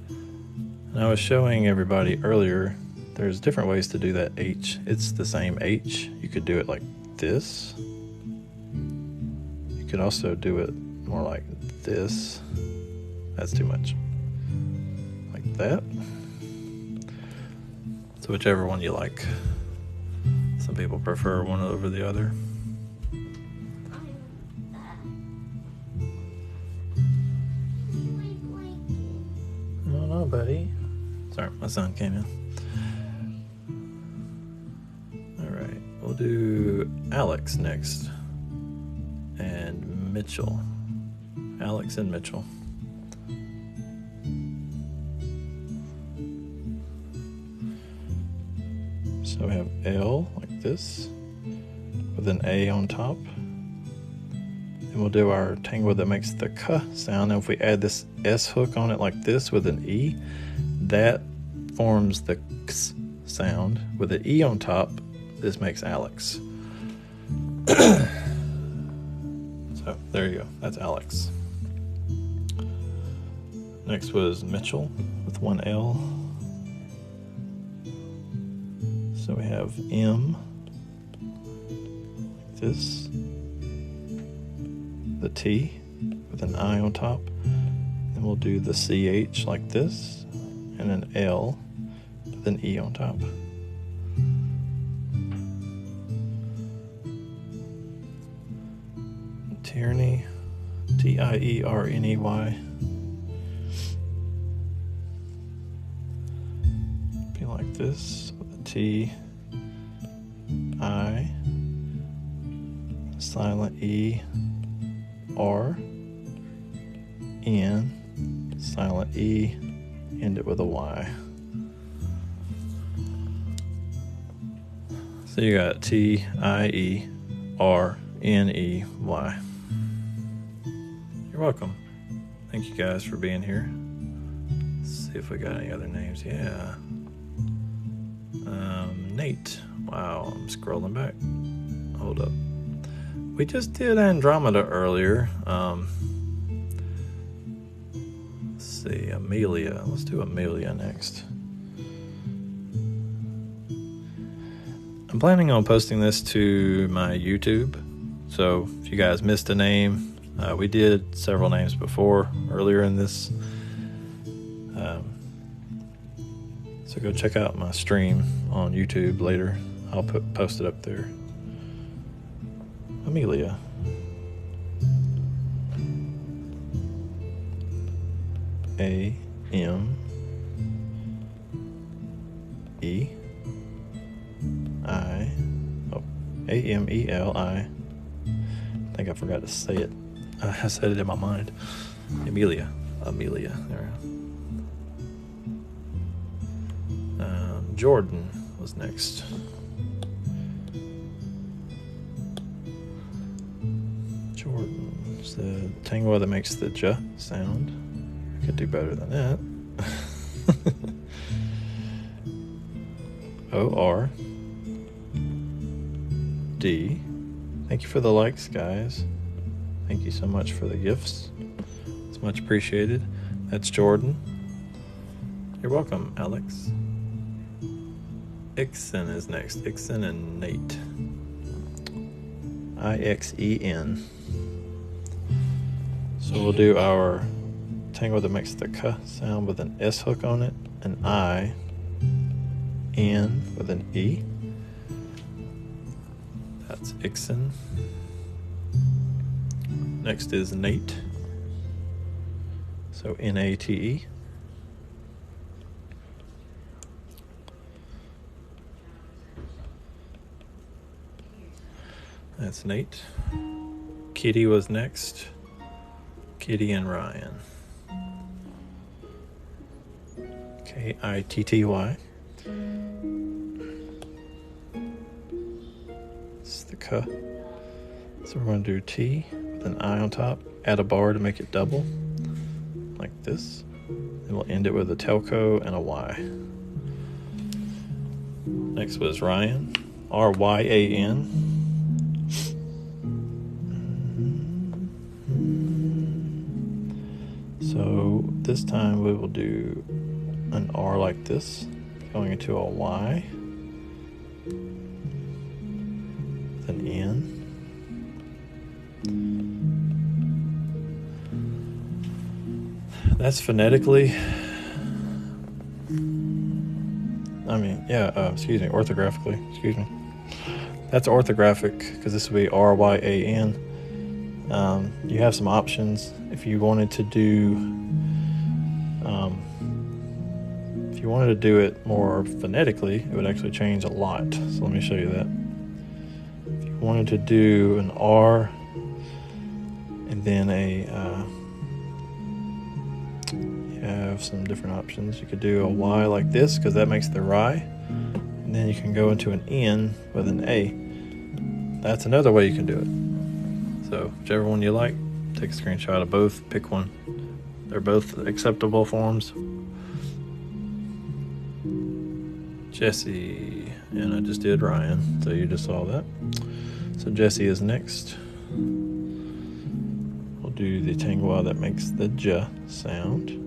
And I was showing everybody earlier, there's different ways to do that H. It's the same H. You could do it like this. You could also do it more like this. That's too much. Like that. So whichever one you like. Some people prefer one over the other. No, buddy. Sorry, my son came in. Alright, we'll do Alex next. And Mitchell. Alex and Mitchell. So we have L like this with an A on top. And we'll do our Tengwar that makes the K sound. And if we add this S hook on it like this with an E, that forms the X sound. With the E on top, this makes Alex. So there you go. That's Alex. Next was Mitchell with one L. So we have M like this. The T with an I on top. Then we'll do the CH like this. And an L with an E on top. Tierney, Tierney. Be like this with a T, I, silent E, R, N, silent E, end it with a Y. So you got Tierney. You're welcome. Thank you guys for being here. Let's see if we got any other names. Yeah. Nate. Wow, I'm scrolling back. Hold up. We just did Andromeda earlier. Let's see, Amelia. Let's do Amelia next. I'm planning on posting this to my YouTube. So if you guys missed a name, we did several names before earlier in this. So go check out my stream on YouTube later. I'll post it up there. Amelia. A-M-E-I. Oh, A-M-E-L-I. I think I forgot to say it. I said it in my mind. Amelia. There. Jordan was next. Jordan's the Tengwar that makes the J sound. I could do better than that. O-R-D. Thank you for the likes, guys. Thank you so much for the gifts. It's much appreciated. That's Jordan. You're welcome, Alex. Ixen is next. Ixen and Nate. I-X-E-N. So we'll do our Tengwar that makes the K sound with an S hook on it, an I, N with an E. That's Ixen. Next is Nate. So N-A-T-E. That's Nate. Kitty was next. Kitty and Ryan. K-I-T-T-Y. It's the K. So we're going to do T with an I on top. Add a bar to make it double. Like this. Then we'll end it with a telco and a Y. Next was Ryan. R-Y-A-N. So this time we will do an R like this, going into a Y, with an N, That's phonetically. Excuse me, orthographically. Excuse me. That's orthographic because this would be R-Y-A-N. You have some options if you wanted to do. If you wanted to do it more phonetically, it would actually change a lot. So let me show you that. If you wanted to do an R and then you have some different options. You could do a Y like this because that makes the rye, and then you can go into an N with an A. That's another way you can do it. So whichever one you like, take a screenshot of both, pick one. They're both acceptable forms. Jesse, and I just did Ryan, so you just saw that. So Jesse is next. We'll do the Tengwar that makes the J sound.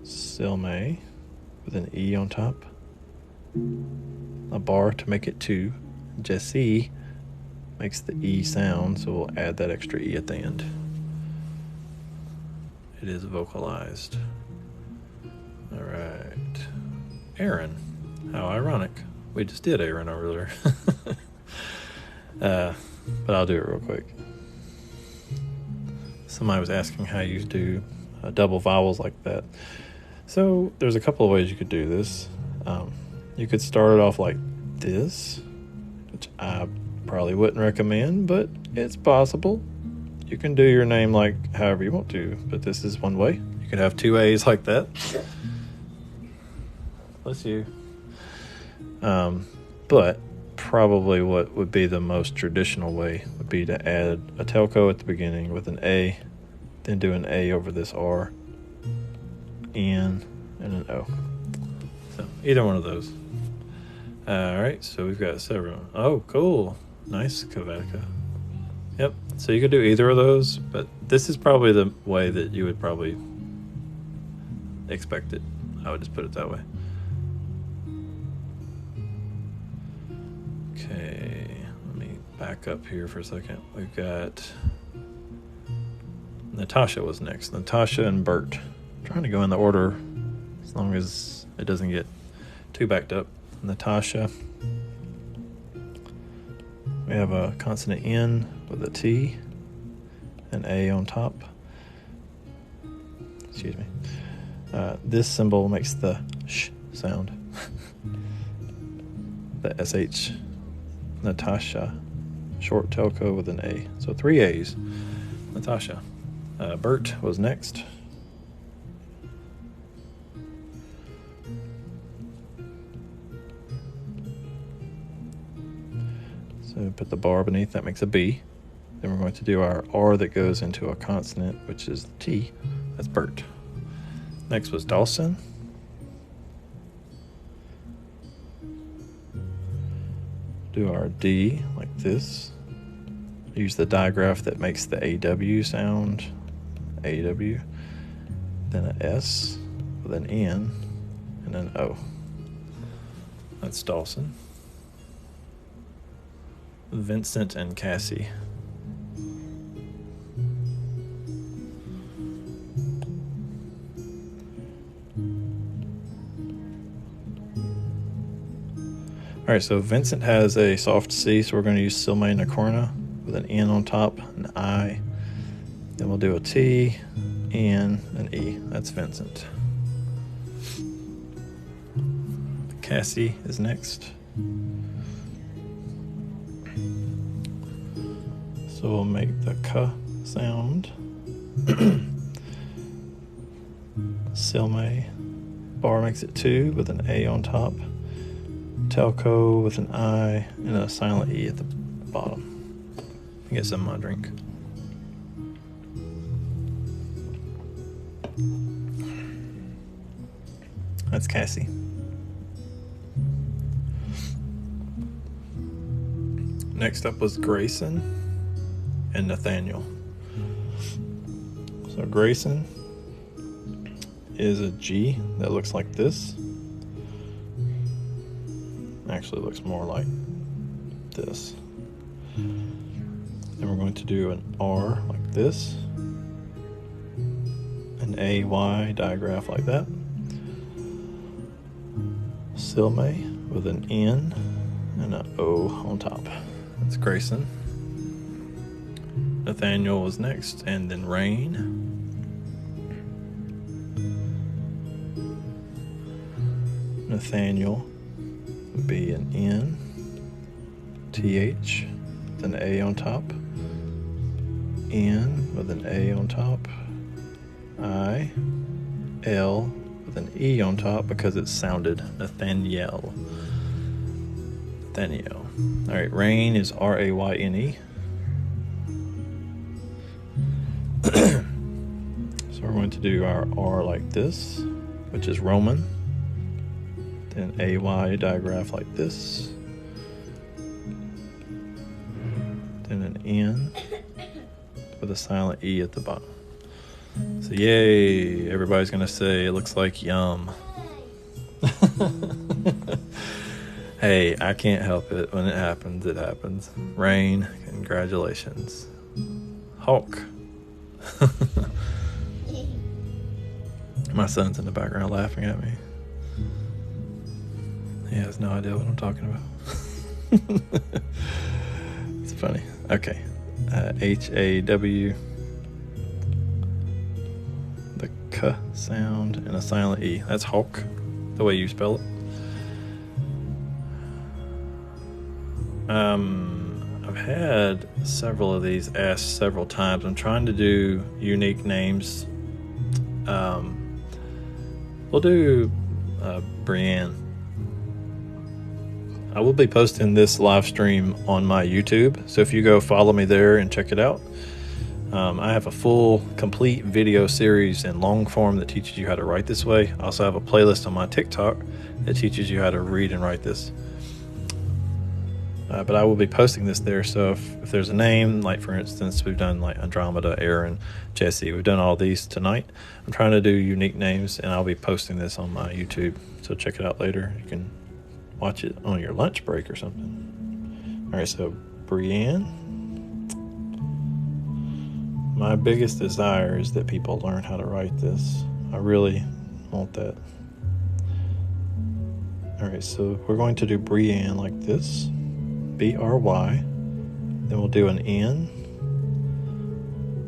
Silme with an E on top. A bar to make it 2. Jesse makes the E sound, so we'll add that extra E at the end. It is vocalized. All right. Aaron. How ironic. We just did Aaron earlier. But I'll do it real quick. Somebody was asking how you do double vowels like that. So there's a couple of ways you could do this. You could start it off like this, which I probably wouldn't recommend, but it's possible. You can do your name like however you want to, but this is one way. You could have 2 A's like that. Bless you. But probably what would be the most traditional way would be to add a telco at the beginning with an A, then do an A over this R, N, and an O. So either one of those. All right, so we've got several. Oh, cool. Nice, Kavatka. Yep, so you could do either of those, but this is probably the way that you would probably expect it. I would just put it that way. Okay, let me back up here for a second. We've got Natasha was next. Natasha and Bert. I'm trying to go in the order as long as it doesn't get too backed up. Natasha. We have a consonant N with a T, an A on top. Excuse me. This symbol makes the sh sound. The SH. Natasha. Short telco with an A. So 3 A's. Natasha. Bert was next. So put the bar beneath, that makes a B. Then we're going to do our R that goes into a consonant, which is T. That's Bert. Next was Dawson. Do our D like this. Use the digraph that makes the AW sound. AW. Then an S with an N and an O. That's Dawson. Vincent and Cassie. All right, so Vincent has a soft C, so we're going to use Silme Nakorna with an N on top, an I. Then we'll do a T, N, and E. That's Vincent. Cassie is next. So we'll make the K sound. Silme. Bar makes it 2 with an A on top. Telco with an I and a silent E at the bottom. Get some of my drink. That's Cassie. Next up was Grayson and Nathaniel. So Grayson is a G that looks like this. Actually looks more like this. Then we're going to do an R like this. And an AY digraph like that. Silme with an N and an O on top. That's Grayson. Nathaniel was next, and then Rain. Nathaniel would be an N, TH, with an A on top, N with an A on top, I, L with an E on top because it sounded Nathaniel. Nathaniel. All right, Rain is R-A-Y-N-E. So we're going to do our R like this, which is Roman. Then AY digraph like this. Then an N with a silent E at the bottom. So yay, everybody's gonna say it looks like yum. Hey, I can't help it. When it happens, it happens. Rain, congratulations. Hulk. My son's in the background laughing at me. He has no idea what I'm talking about. It's funny. Okay. H-A-W. The K sound and a silent E. That's Hulk, the way you spell it. I've had several of these asked several times. I'm trying to do unique names. We'll do Brienne. I will be posting this live stream on my YouTube, so if you go follow me there and check it out. I have a full, complete video series in long form that teaches you how to write this way. I also have a playlist on my TikTok that teaches you how to read and write this. But I will be posting this there, so if there's a name, like for instance, we've done like Andromeda, Aaron, Jesse, we've done all these tonight. I'm trying to do unique names, and I'll be posting this on my YouTube, so check it out later. You can watch it on your lunch break or something. All right, so Brienne. My biggest desire is that people learn how to write this. I really want that. All right, so we're going to do Brienne like this. B-R-Y. Then we'll do an N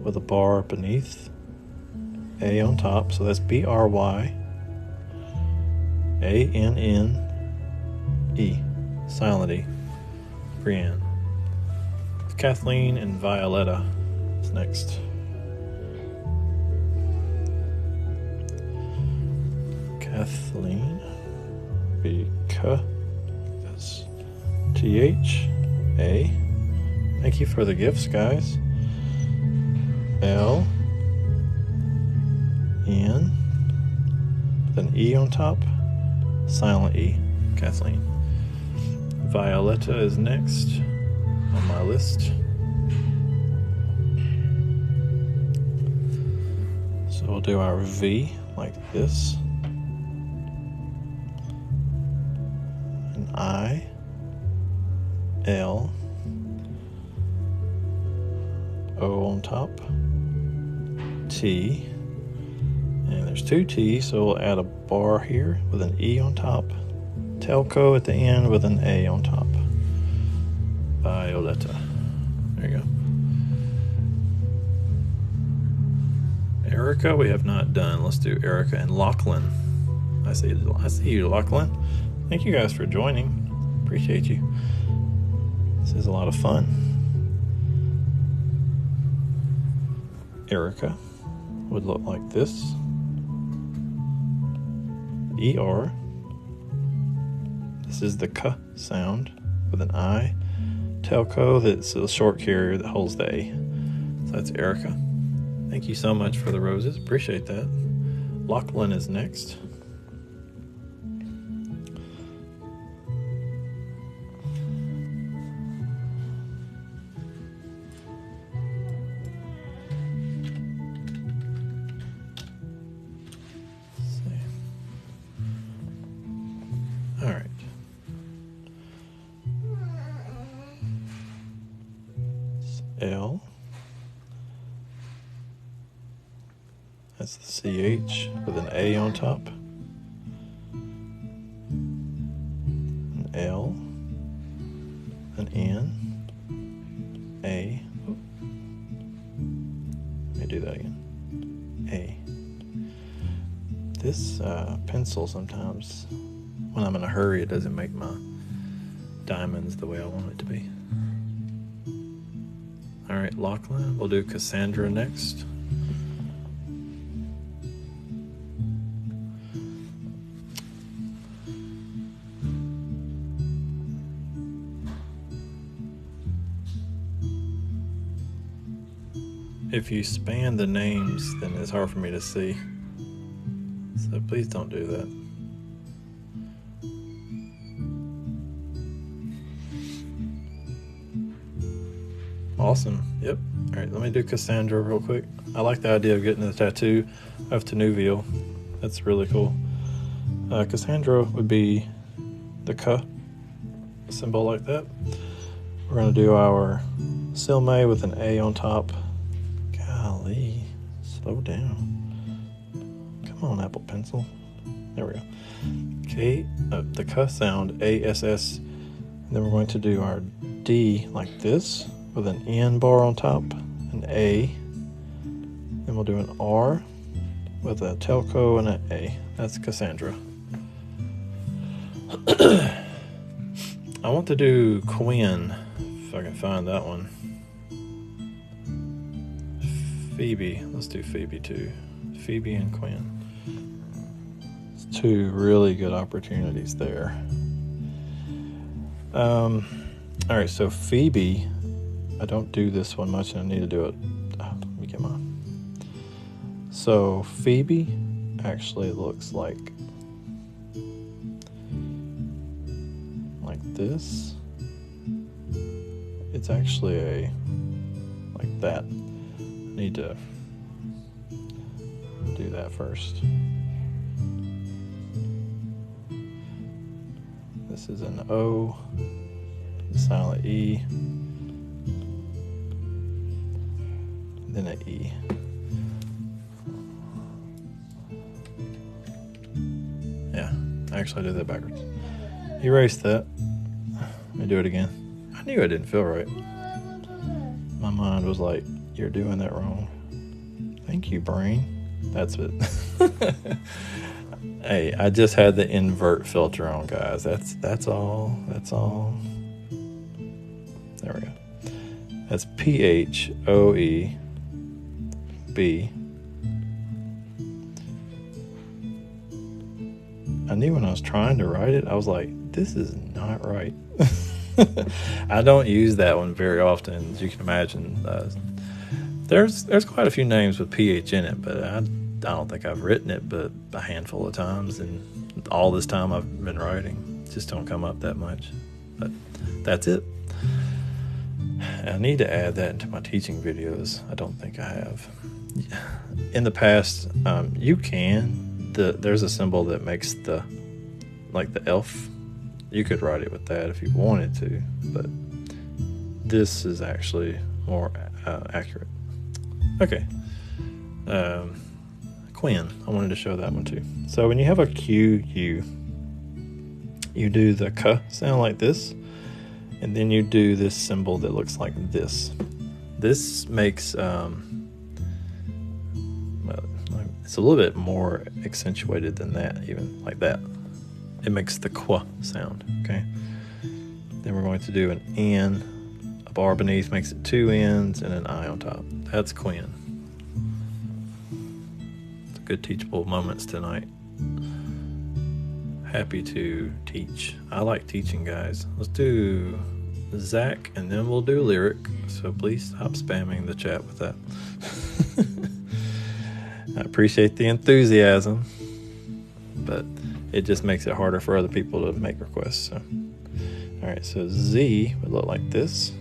with a bar beneath, A on top. So that's B-R-Y, A-N-N-E, silent E, Brienne. Kathleen and Violetta is next. Kathleen, B-K, that's T-H-A. Thank you for the gifts, guys. L N with an E on top, silent E, Kathleen. Violetta is next on my list. So we'll do our V like this. An I, L, O on top, T, and there's two T's, so we'll add a bar here with an E on top, Telco at the end with an A on top. Violetta. There you go. Erica, we have not done. Let's do Erica and Lachlan. I see you, Lachlan. Thank you guys for joining. Appreciate you. This is a lot of fun. Erica would look like this. E-R. This is the K sound with an I. Telco, that's a short carrier that holds the A. So that's Erica. Thank you so much for the roses. Appreciate that. Lachlan is next. That's the CH with an A on top. An L. An N. A. Let me do that again. A. This pencil sometimes, when I'm in a hurry, it doesn't make my diamonds the way I want it to be. All right, Lachlan. We'll do Cassandra next. If you span the names, then it's hard for me to see. So please don't do that. Awesome. Yep. All right, let me do Cassandra real quick. I like the idea of getting the tattoo of Tenuvial. That's really cool. Cassandra would be the K symbol like that. We're going to do our Silme with an A on top. Golly, slow down. Come on, Apple Pencil. There we go. K, the K sound, ASS. And then we're going to do our D like this with an N bar on top, an A. Then we'll do an R with a telco and an A. That's Cassandra. I want to do Quinn, if I can find that one. Phoebe, let's do Phoebe too. Phoebe and Quinn. It's two really good opportunities there. All right, so Phoebe, I don't do this one much and I need to do it. Let me get mine. So Phoebe actually looks like this. It's actually like that. I need to do that first. This is an O, silent E, then an E. Yeah, I actually did that backwards. Erase that. Let me do it again. I knew it didn't feel right. My mind was like, you're doing that wrong. Thank you, brain. That's it. Hey, I just had the invert filter on, guys. That's all. That's all. There we go. That's PHOEB. I knew when I was trying to write it, I was like, this is not right. I don't use that one very often, as you can imagine. There's quite a few names with PH in it, but I don't think I've written it but a handful of times, and all this time I've been writing. It just don't come up that much. But that's it. I need to add that into my teaching videos. I don't think I have. In the past, you can. There's a symbol that makes the elf. You could write it with that if you wanted to, but this is actually more accurate. Okay. Quinn, I wanted to show that one too. So when you have a Q-U, you do the K sound like this, and then you do this symbol that looks like this. This makes, it's a little bit more accentuated than that, even like that. It makes the Qu sound, okay? Then we're going to do an N. A bar beneath makes it two N's and an I on top. That's Quinn. It's good teachable moments tonight. Happy to teach. I like teaching, guys. Let's do Zach, and then we'll do Lyric. So please stop spamming the chat with that. I appreciate the enthusiasm, but it just makes it harder for other people to make requests. So, all right, so Z would look like this.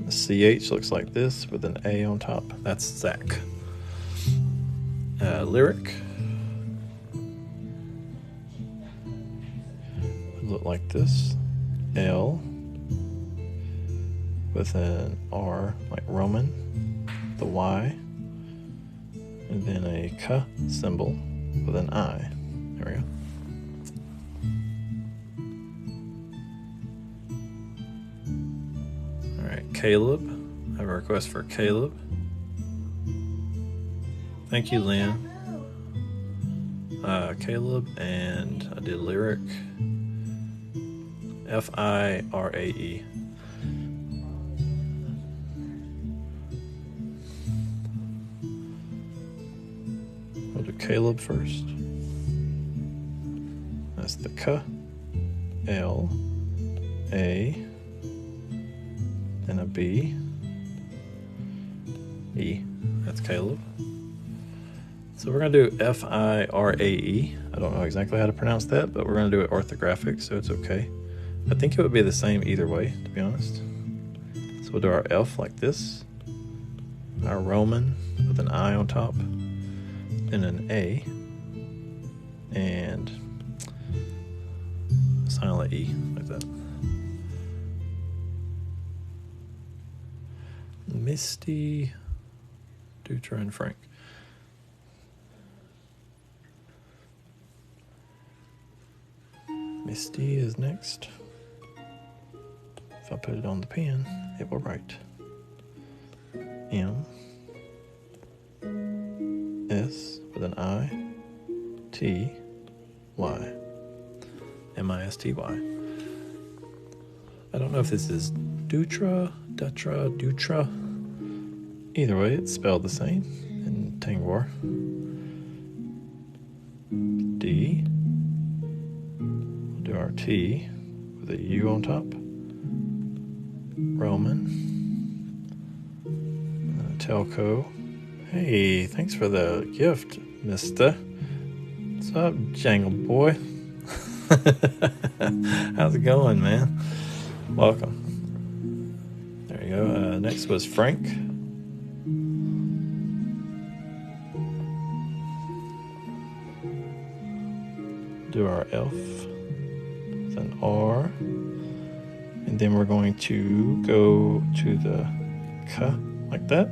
The CH looks like this with an A on top. That's Zach. Lyric would look like this. L with an R like Roman. The Y. and then a K symbol with an I. There we go. All right, Caleb. I have a request for Caleb. Thank you, Lynn. Caleb, and I did lyric Firae. We'll do Caleb first. That's the K, L, A, and a B, E. That's Caleb. So we're going to do Firae. I don't know exactly how to pronounce that, but we're going to do it orthographic, so it's okay. I think it would be the same either way, to be honest. So we'll do our F like this, our Roman with an I on top, then an A, and a silent E, like that. Misty, Dutra, and Frank. Misty is next. If I put it on the pen, it will write M S with an I T Y Misty. I don't know if this is Dutra, Dutra. Either way, it's spelled the same in Tengwar. D. We'll do our T with a U on top. Roman. Telco. Hey, thanks for the gift, mister. What's up, Jangle Boy? How's it going, man? Welcome. There you go. Next was Frank. Do our F with an R. And then we're going to go to the K like that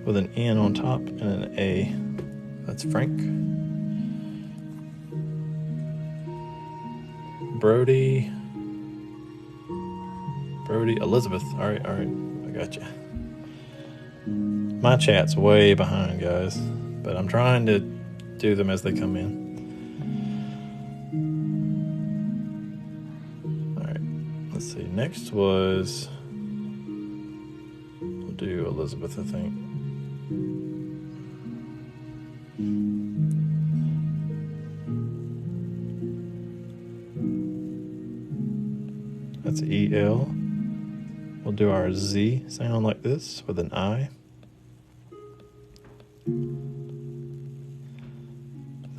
with an N on top and an A. That's Frank. Brody, Elizabeth. All right, I got you. My chat's way behind, guys, but I'm trying to do them as they come in. All right, let's see. Next was, we'll do Elizabeth, I think. That's E-L. We'll do our Z sound like this with an I. With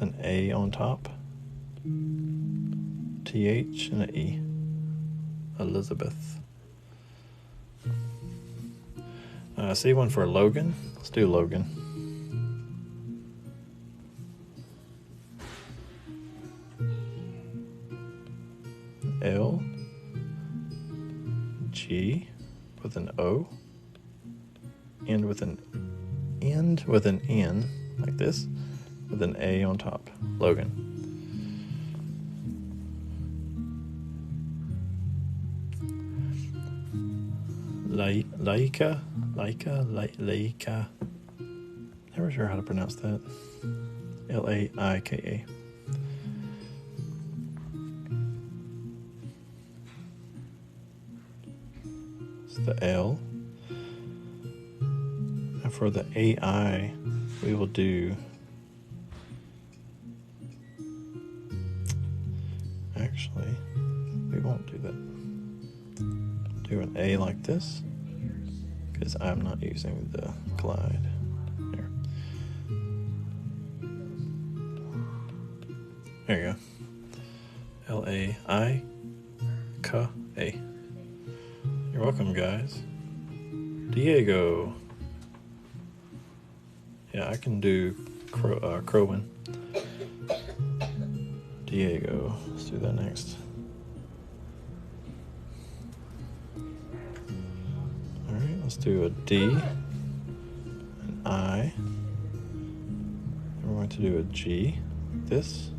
an A on top. T-H and an E. Elizabeth. I see one for Logan. Let's do Logan. L. G with an O, end with an N like this, with an A on top. Logan. Laika. Never sure how to pronounce that. Laika. The L. And for the AI, we will do, actually, we won't do that. Do an A like this, because I'm not using the glide. There. There you go. Laika. You're welcome, guys. Diego. Yeah, I can do Crowin. Diego. Let's do that next. Alright, let's do a D, an I, to do a G, this,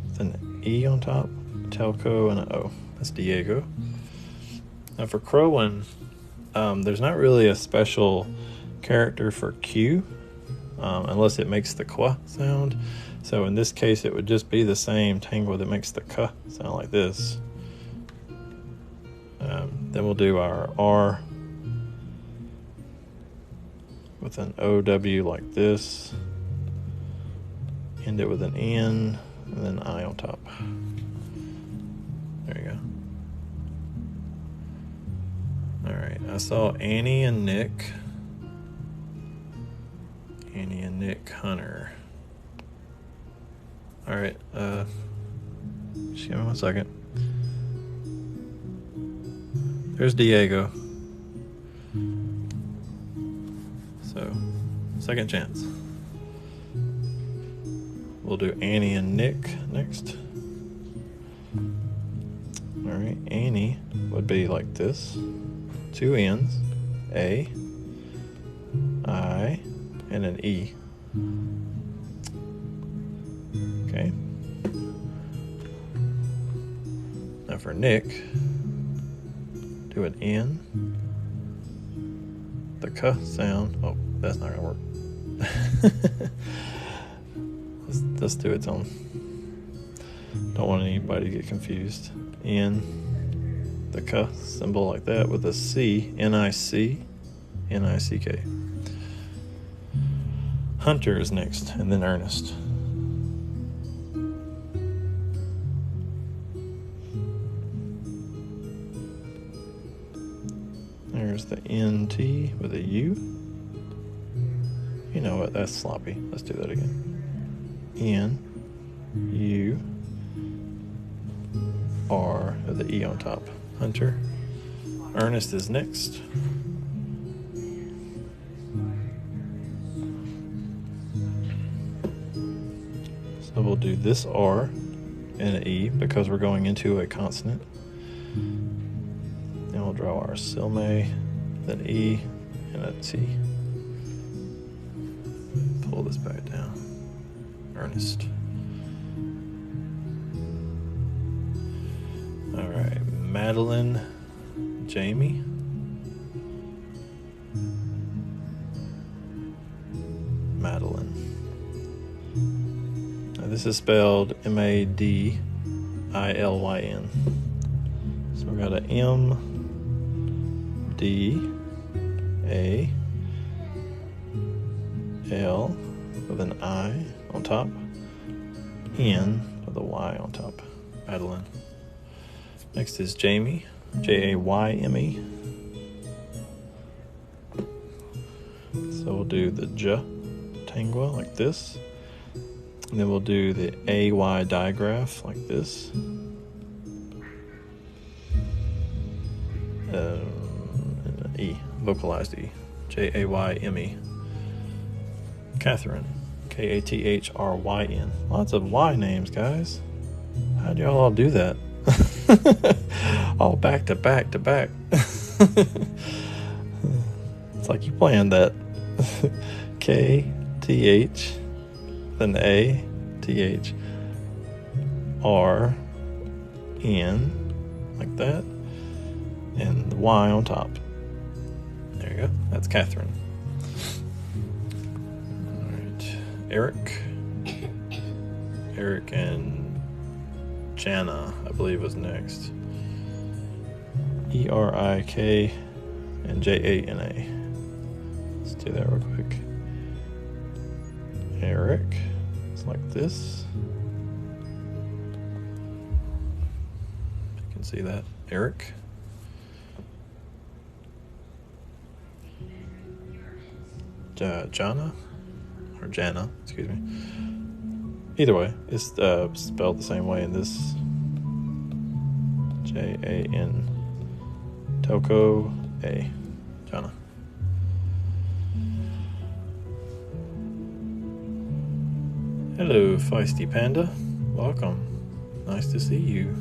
with an E on top, Telco, and an O. That's Diego. Now for Crowan, there's not really a special character for Q, unless it makes the Kwa sound. So in this case, it would just be the same Tengwar that makes the K sound like this. Then we'll do our R with an OW like this. End it with an N, and then I on top. There you go. Alright, I saw Annie and Nick. Annie and Nick Hunter. Alright, just give me 1 second. There's Diego. So, second chance. We'll do Annie and Nick next. Alright, Annie would be like this. 2 N's, A, I, and an E. Okay. Now for Nick, do an N, the K sound. Oh, that's not gonna work. let's do its own. Don't want anybody to get confused. N, the K symbol like that with a C, N-I-C, N-I-C-K. Hunter is next, and then Ernest. There's the NT with a U. You know what? That's sloppy. Let's do that again. N, U, R with the E on top. Hunter. Ernest is next. So we'll do this R and an E because we're going into a consonant. Then we'll draw our Silme, then E, and a T. Pull this back down. Ernest. Alright, Madeline, Jamie. Madeline. Now this is spelled M-A-D-I-L-Y-N. So we got a M, D, A, L with an I on top, N with a Y on top. Madeline. Next is Jamie, J-A-Y-M-E. So we'll do the J Tengwar like this. And then we'll do the A-Y digraph like this. And E, vocalized E, J-A-Y-M-E. Catherine, K-A-T-H-R-Y-N. Lots of Y names, guys. How'd y'all all do that? All back to back to back. It's like you planned that. K-T-H, then A-T-H-R-N, like that. And the Y on top. There you go. That's Catherine. All right. Eric. Eric and Jana, I believe, was next. E-R-I-K and J-A-N-A. Let's do that real quick. Eric. It's like this. You can see that. Eric. Jana, or Jana, excuse me. Either way, it's spelled the same way in this. J-A-N. Toko A. Jana. Hello, Feisty Panda. Welcome. Nice to see you.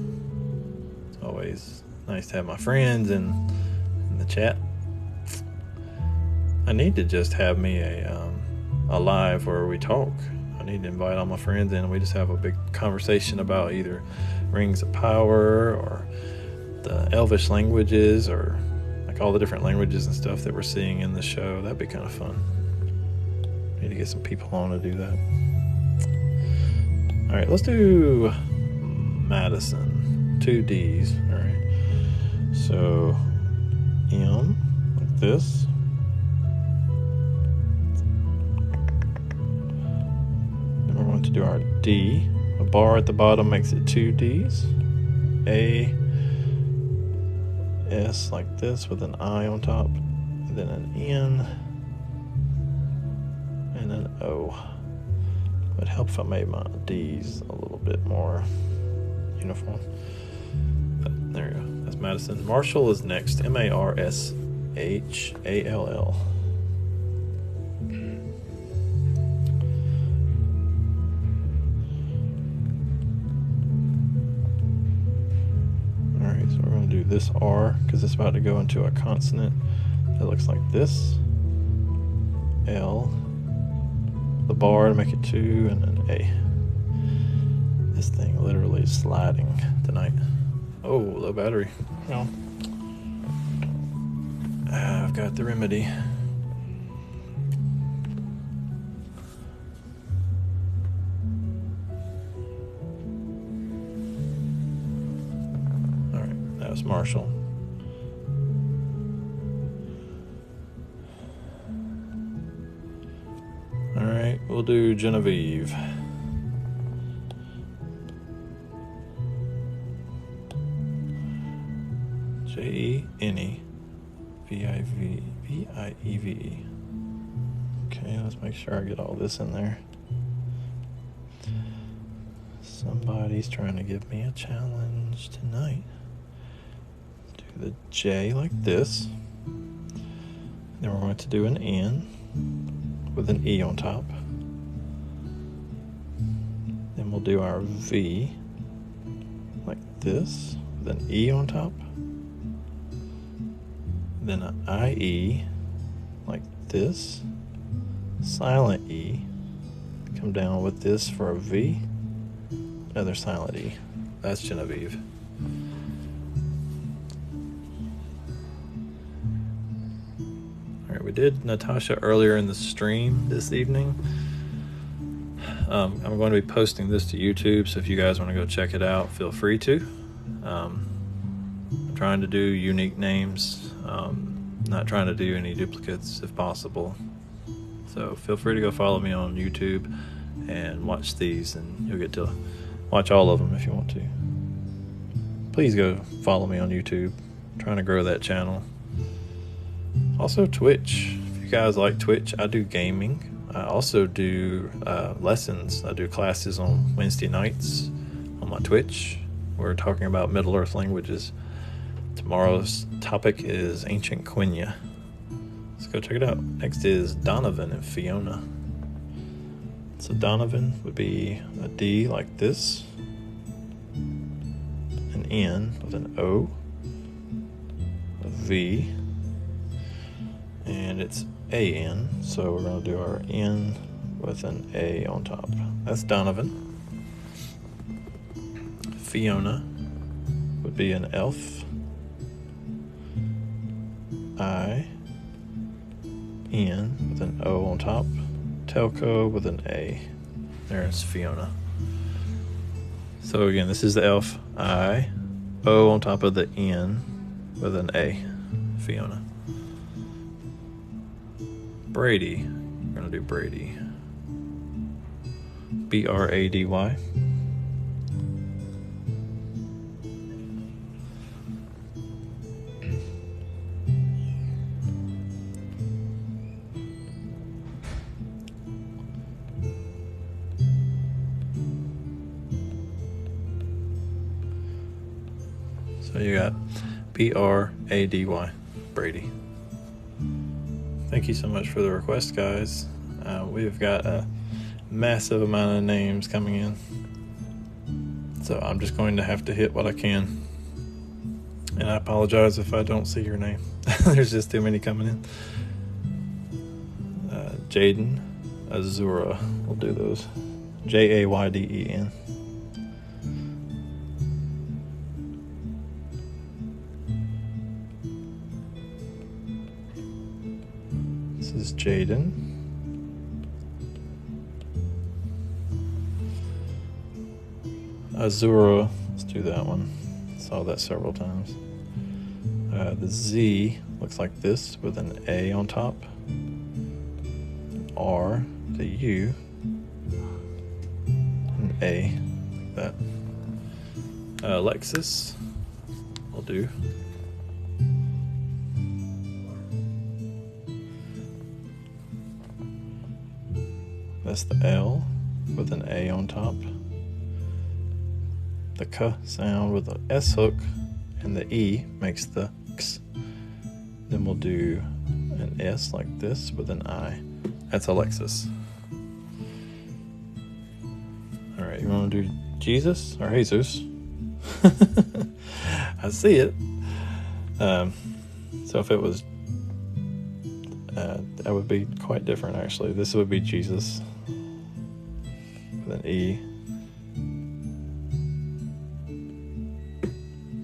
It's always nice to have my friends in the chat. I need to just have me a live where we talk. need to invite all my friends in and we just have a big conversation about either Rings of Power or the Elvish languages, or like all the different languages and stuff that we're seeing in the show. That'd be kind of fun. Need to get some people on to do that. All right, let's do Madison. 2 D's. All right. So M, like this. Then we're going to do our D. A bar at the bottom makes it 2 D's. A, S like this with an I on top, and then an N, and an O. It would help if I made my D's a little bit more uniform. But there you go. That's Madison. Marshall is next. Marshall. Alright, so we're going to do this R because it's about to go into a consonant that looks like this. L. The bar to make it 2, and an A. This thing literally is sliding tonight. Oh, low battery. Well, I've got the remedy. Alright, that was Marshall. Alright, we'll do Genevieve. Genevieve. Okay, let's make sure I get all this in there. Somebody's trying to give me a challenge tonight. Do the J like this. Then we're going to do an N with an E on top. Then we'll do our V like this with an E on top. Then an IE like this, silent E, come down with this for a V, another silent E. That's Genevieve. Alright, we did Natasha earlier in the stream this evening. I'm going to be posting this to YouTube, so if you guys want to go check it out, feel free to. I'm trying to do unique names. Not trying to do any duplicates if possible. So feel free to go follow me on YouTube and watch these, and you'll get to watch all of them if you want to. Please go follow me on YouTube. I'm trying to grow that channel. Also Twitch. If you guys like Twitch, I do gaming. I also do lessons. I do classes on Wednesday nights on my Twitch. We're talking about Middle Earth languages. Tomorrow's topic is Ancient Quenya. Let's go check it out. Next is Donovan and Fiona. So Donovan would be a D like this, an N with an O, a V, and it's A-N, so we're going to do our N with an A on top. That's Donovan. Fiona would be an elf. I-N with an O on top. Telco with an A. There's Fiona. So again, this is the elf. I-O on top of the N with an A. Fiona. Brady. We're going to do Brady. B-R-A-D-Y. So you got B-R-A-D-Y, Brady. Thank you so much for the request, guys. We've got a massive amount of names coming in. So I'm just going to have to hit what I can. And I apologize if I don't see your name. There's just too many coming in. Jaden, Azura, we'll do those. Jayden. This is Jaden. Azura, let's do that one. Saw that several times. The Z looks like this with an A on top. R, the U, an A, like that. Lexus will do. That's the L with an A on top. The K sound with the S hook, and the E makes the X. Then we'll do an S like this with an I. That's Alexis. All right, you want to do Jesus or Jesus? I see it. So if it was, that would be quite different actually. This would be Jesus with an E.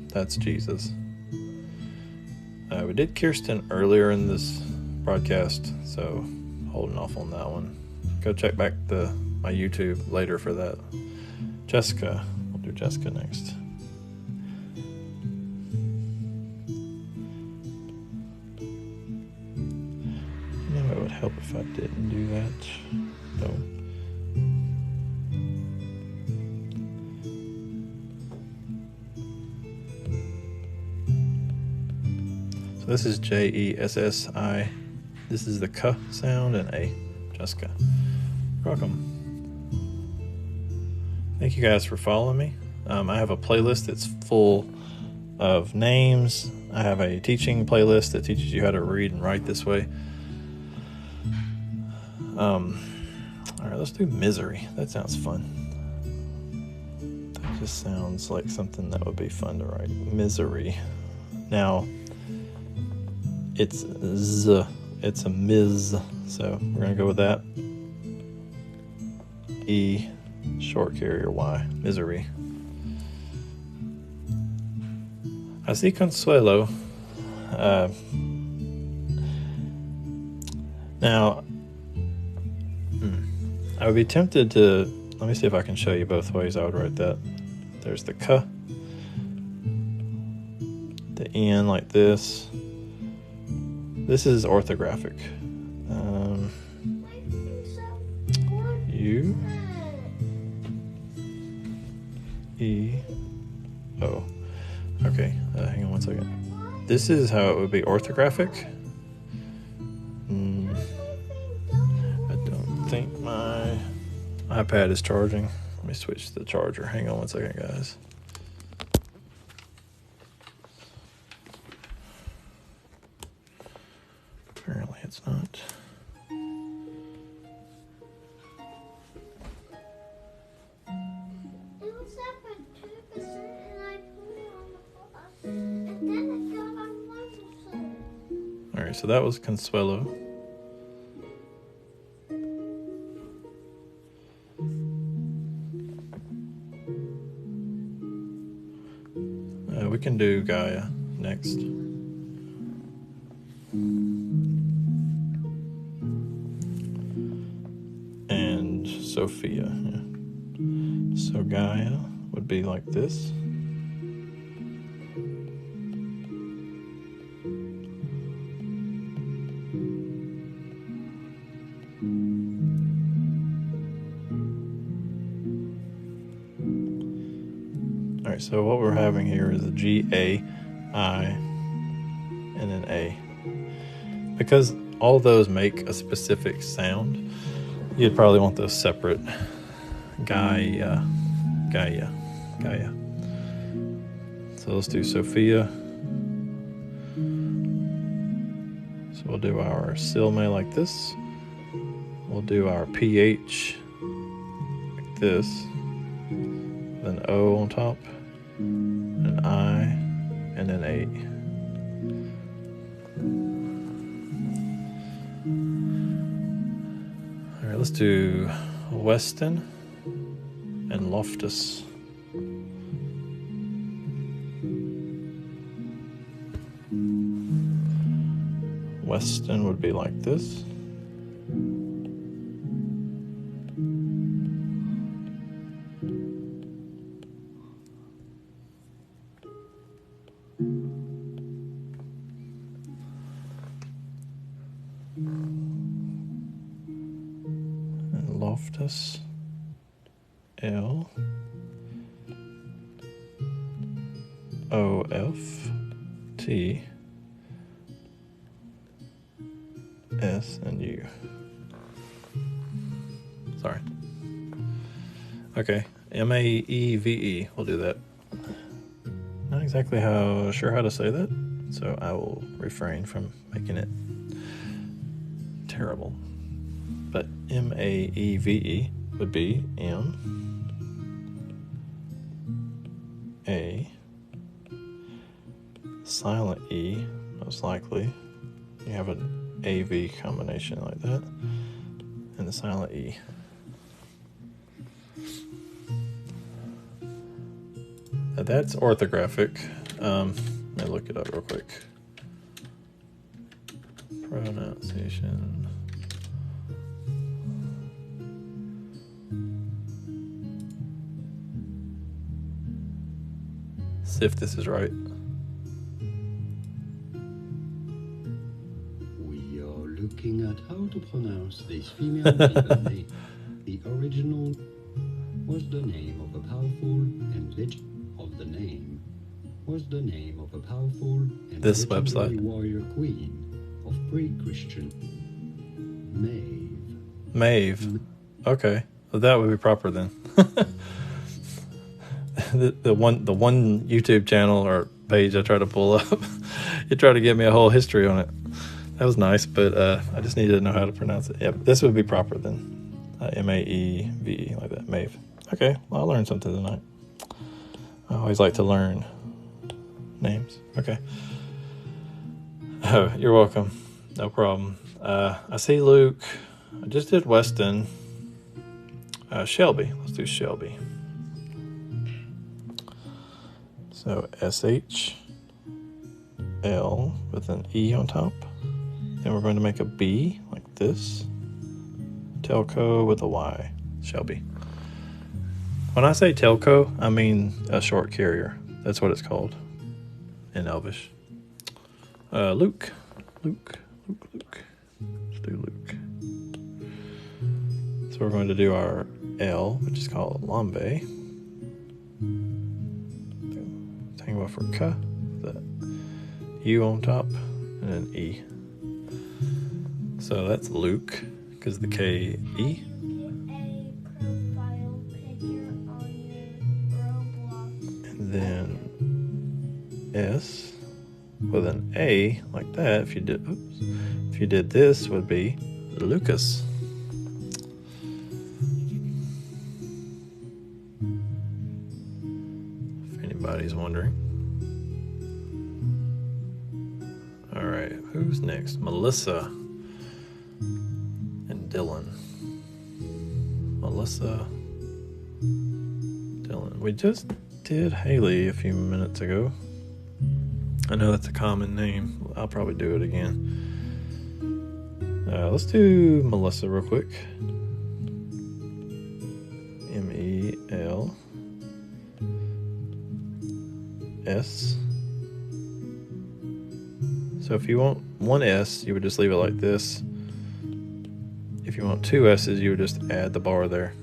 That's Jesus. We did Kirsten earlier in this broadcast, so holding off on that one. Go check back my YouTube later for that. Jessica, we'll do Jessica next. You know, it would help if I didn't do that. No. So this is Jessi. This is the K sound and A. Jessica. Welcome. Thank you guys for following me. I have a playlist that's full of names. I have a teaching playlist that teaches you how to read and write this way. All right, let's do Misery. That sounds fun. That just sounds like something that would be fun to write. Misery. Now, it's Z. It's a Ms. So we're going to go with that. E, short carrier Y. Misery. I see Consuelo. Now, I would be tempted to, let me see if I can show you both ways I would write that. There's the K, the N like this. This is orthographic. U, E, O. Okay, hang on one second. This is how it would be orthographic. I don't think my iPad is charging. Let me switch the charger. Hang on one second, guys. Apparently it's not. It was up at 2% and I put it on the bus. And then it got on 1%. Alright, so that was Consuelo. We can do Gaia next. And Sophia. Yeah. So Gaia would be like this. Alright, so what we're having here is a G, A, I, and an A. Because all those make a specific sound, you'd probably want those separate. Gaia. So let's do Sophia. So we'll do our Silme like this. We'll do our PH like this. Then O on top. An I, and an A. All right, let's do Weston. and Loftus. Weston would be like this. And Loftus, L, O, F, T, S, and U. Sorry. Okay, M-A-E-V-E. We'll do that. Not exactly sure how to say that, so I will refrain from making it terrible. But M-A-E-V-E would be M-A, silent E, most likely. You have an A-V combination like that, and the silent E. Now that's orthographic. Let me look it up real quick. Pronunciation. See if this is right. We are looking at how to pronounce this female middle name. The original was the name of a powerful and this legendary website warrior queen of pre-Christian Maeve. Maeve. Okay, well, that would be proper then. the one YouTube channel or page I tried to pull up, it tried to give me a whole history on it. That was nice, but I just needed to know how to pronounce it. Yeah, this would be proper then. M-A-E-V-E, like that. Maeve. Okay, well, I learned something tonight. I always like to learn names. Okay. Oh, you're welcome. No problem. I see Luke. I just did Weston. Shelby. Let's do Shelby. So S-H-L with an E on top. Then we're going to make a B like this. Telco with a Y. Shelby. When I say telco, I mean a short carrier. That's what it's called in Elvish. Luke. Let's do Luke. So we're going to do our L, which is called Lambe. Tengwar for K. The U on top, and an E. So that's Luke, because the K-E. And then S with an A like that. If you did this, would be Lucas. If anybody's wondering. All right, who's next? Melissa and Dylan. Melissa, Dylan. We just did Haley a few minutes ago. I know that's a common name. I'll probably do it again. Let's do Melissa real quick. M-E-L-S. So if you want one S, you would just leave it like this. If you want two S's, you would just add the bar there.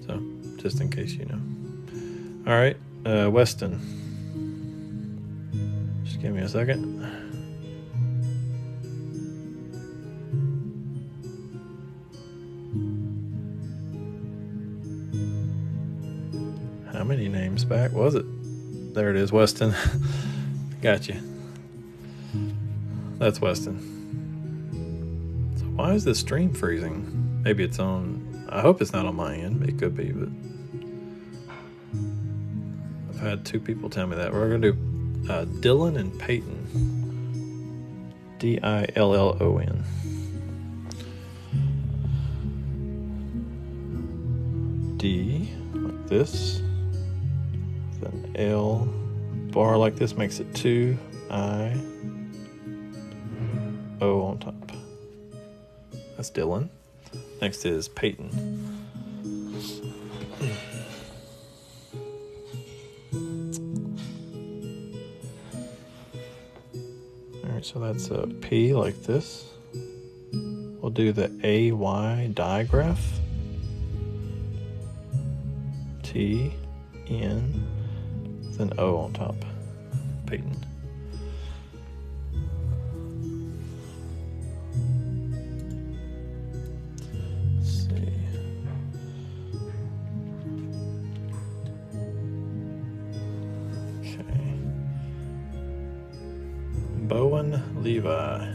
So, just in case you know. All right, Weston. Just give me a second. How many names back was it? There it is, Weston. Got you. That's Weston. So why is this stream freezing? Maybe it's on... I hope it's not on my end. It could be, but... I've had two people tell me that. We're going to do Dylan and Peyton. D-I-L-L-O-N. D like this. With an L bar like this makes it 2 I O on top. That's Dylan. Next is Peyton. Alright, so that's a P like this. We'll do the AY digraph. T, N, with an O on top. Peyton. Let's see. Okay. Bowen Levi.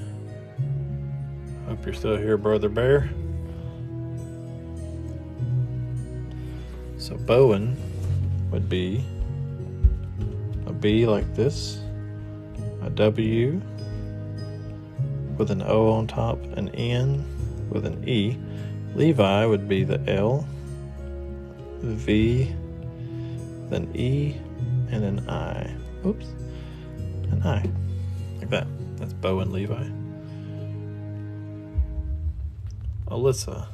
Hope you're still here, Brother Bear. So Bowen would be a B like this, a W with an O on top, an N with an E. Levi would be the L, V, then E, and an I. Oops, an I, like that. That's Bowen Levi. Alyssa.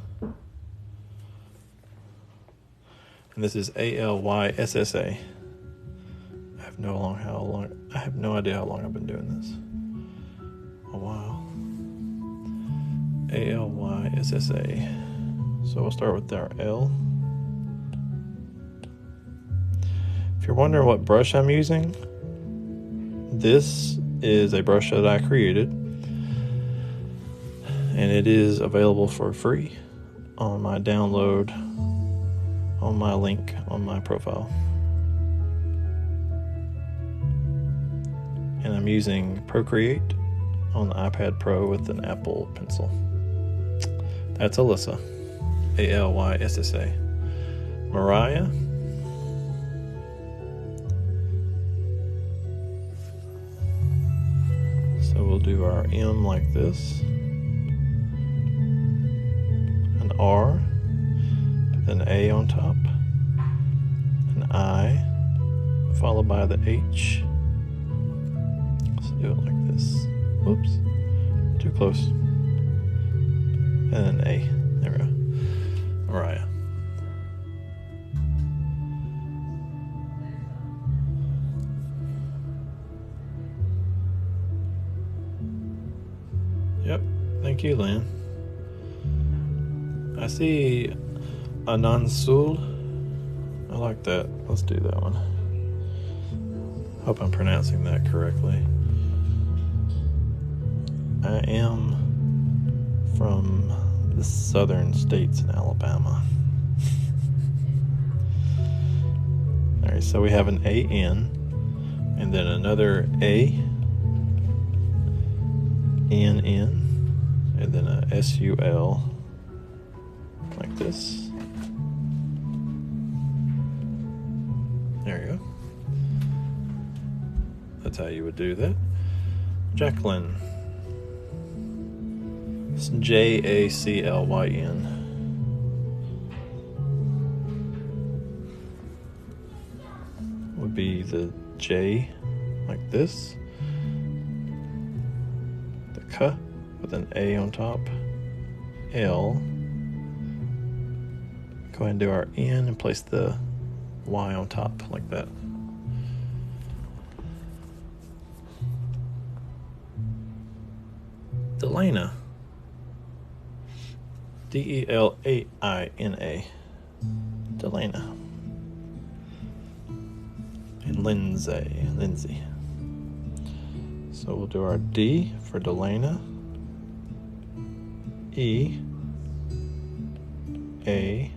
And this is ALYSSA. I have no idea how long I've been doing this. A while. ALYSSA. So we'll start with our L. If you're wondering what brush I'm using, this is a brush that I created, and it is available for free on my download, on my link on my profile. And I'm using Procreate on the iPad Pro with an Apple Pencil. That's Alyssa. ALYSSA. Mariah. So we'll do our M like this. An R. Then A on top, an I, followed by the H. Let's do it like this. Whoops, too close. And an A. There we go. Mariah. Yep, thank you, Lynn. I see Anansul. I like that. Let's do that one. Hope I'm pronouncing that correctly. I am from the southern states in Alabama. Alright, so we have an AN, and then another A, NN, and then a SUL, like this. There you go. That's how you would do that. Jacqueline. It's JACLYN. Would be the J like this. The K with an A on top. L. Go ahead and do our N and place the Y on top like that. Delana. DELAINA. Delana. And Lindsay. So we'll do our D for Delana. E. A.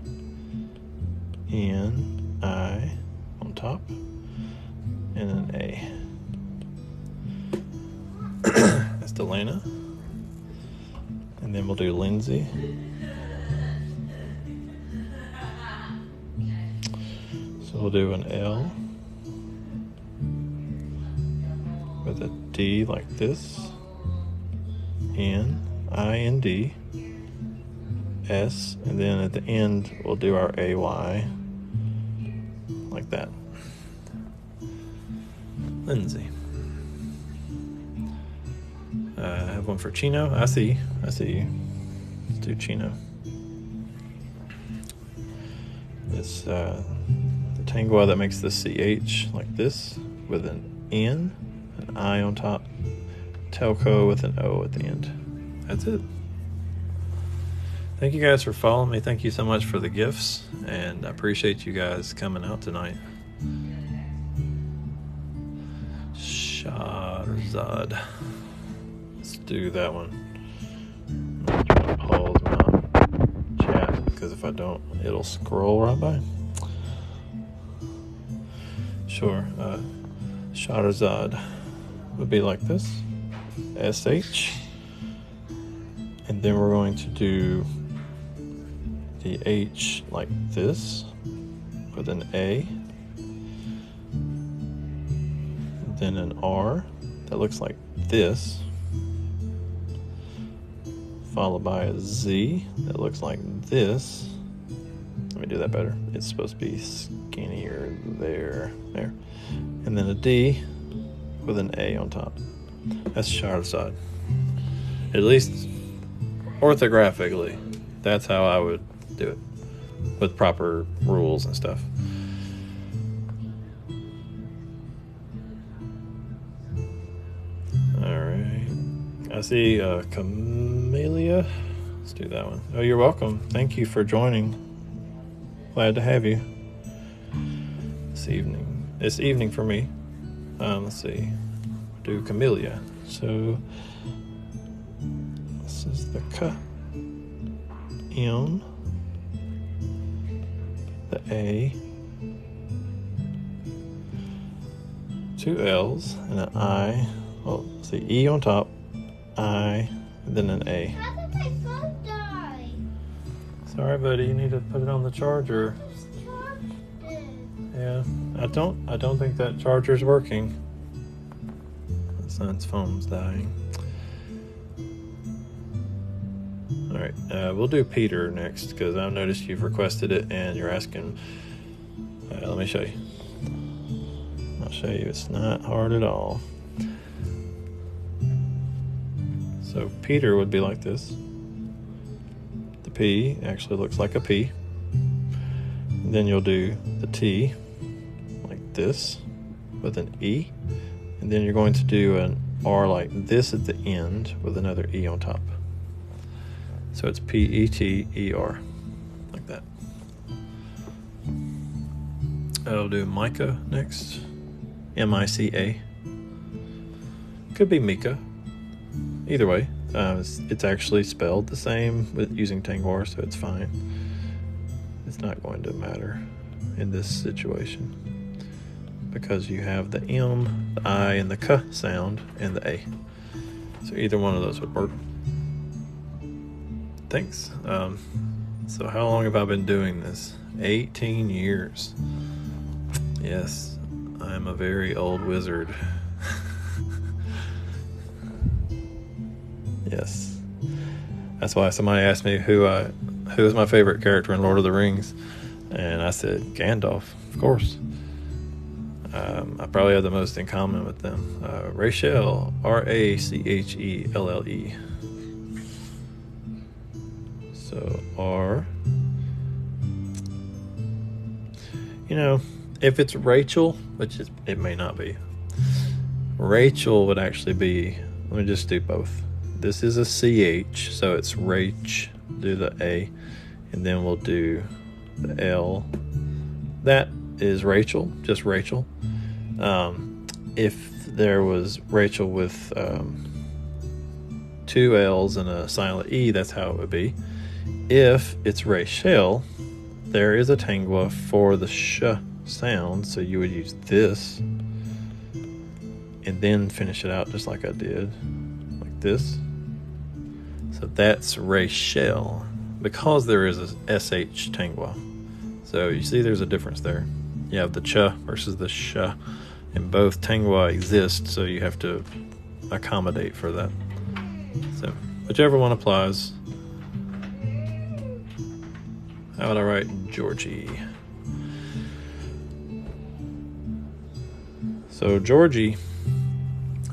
N. I on top. And an A. That's Delana. And then we'll do Lindsay. So we'll do an L with a D like this. N, I, N, D, S, and then at the end we'll do our AY like that. Lindsay. I have one for Chino. I see you. Let's do Chino. It's the Tengwar that makes the CH like this with an N, an I on top, Telco with an O at the end. That's it. Thank you guys for following me. Thank you so much for the gifts, and I appreciate you guys coming out tonight. Shahrazad. Let's do that one. I'm gonna pause my chat because if I don't, it'll scroll right by. Sure. Shahrazad would be like this. SH. And then we're going to do the H like this with an A. Then an R that looks like this, followed by a Z that looks like this. Let me do that better. It's supposed to be skinnier there. And then a D with an A on top. That's Shahrazad. At least orthographically, that's how I would do it, with proper rules and stuff. Alright. I see Camellia. Let's do that one. Oh, you're welcome. Thank you for joining. Glad to have you. This evening. It's evening for me. Let's see. Do Camellia. So this is the K, M, the A, 2 L's, and an I. Oh, see, E on top, I, and then an A. How did my phone die? Sorry, buddy, you need to put it on the charger. Just charged it. Yeah, I don't think that charger's working. My son's phone's dying. Alright, we'll do Peter next, because I've noticed you've requested it and you're asking. Let me show you. I'll show you. It's not hard at all. So Peter would be like this. The P actually looks like a P. And then you'll do the T like this with an E. And then you're going to do an R like this at the end with another E on top. So it's P-E-T-E-R, like that. I'll do Micah next. M-I-C-A. Could be Mika. Either way, it's actually spelled the same with using Tengwar, so it's fine. It's not going to matter in this situation because you have the M, the I, and the K sound, and the A. So either one of those would work. Thanks. So how long have I been doing this? 18 years. Yes, I am a very old wizard. Yes. That's why somebody asked me who is my favorite character in Lord of the Rings, and I said Gandalf, of course. I probably have the most in common with them. Rachel, R-A-C-H-E-L-L-E. So R. You know, if it's Rachel, which it may not be, Rachel would actually be, let me just do both. This is a CH, so it's Rach, do the A, and then we'll do the L. That is Rachel, just Rachel. If there was Rachel with 2 L's and a silent E, that's how it would be. If it's Rachel, there is a Tengwar for the sh sound, so you would use this and then finish it out just like I did, like this. So that's Rachel, because there is a SH Tengwar. So you see there's a difference there. You have the ch versus the sh, and both Tengwar exist, so you have to accommodate for that. So whichever one applies. How would I write Georgie? So Georgie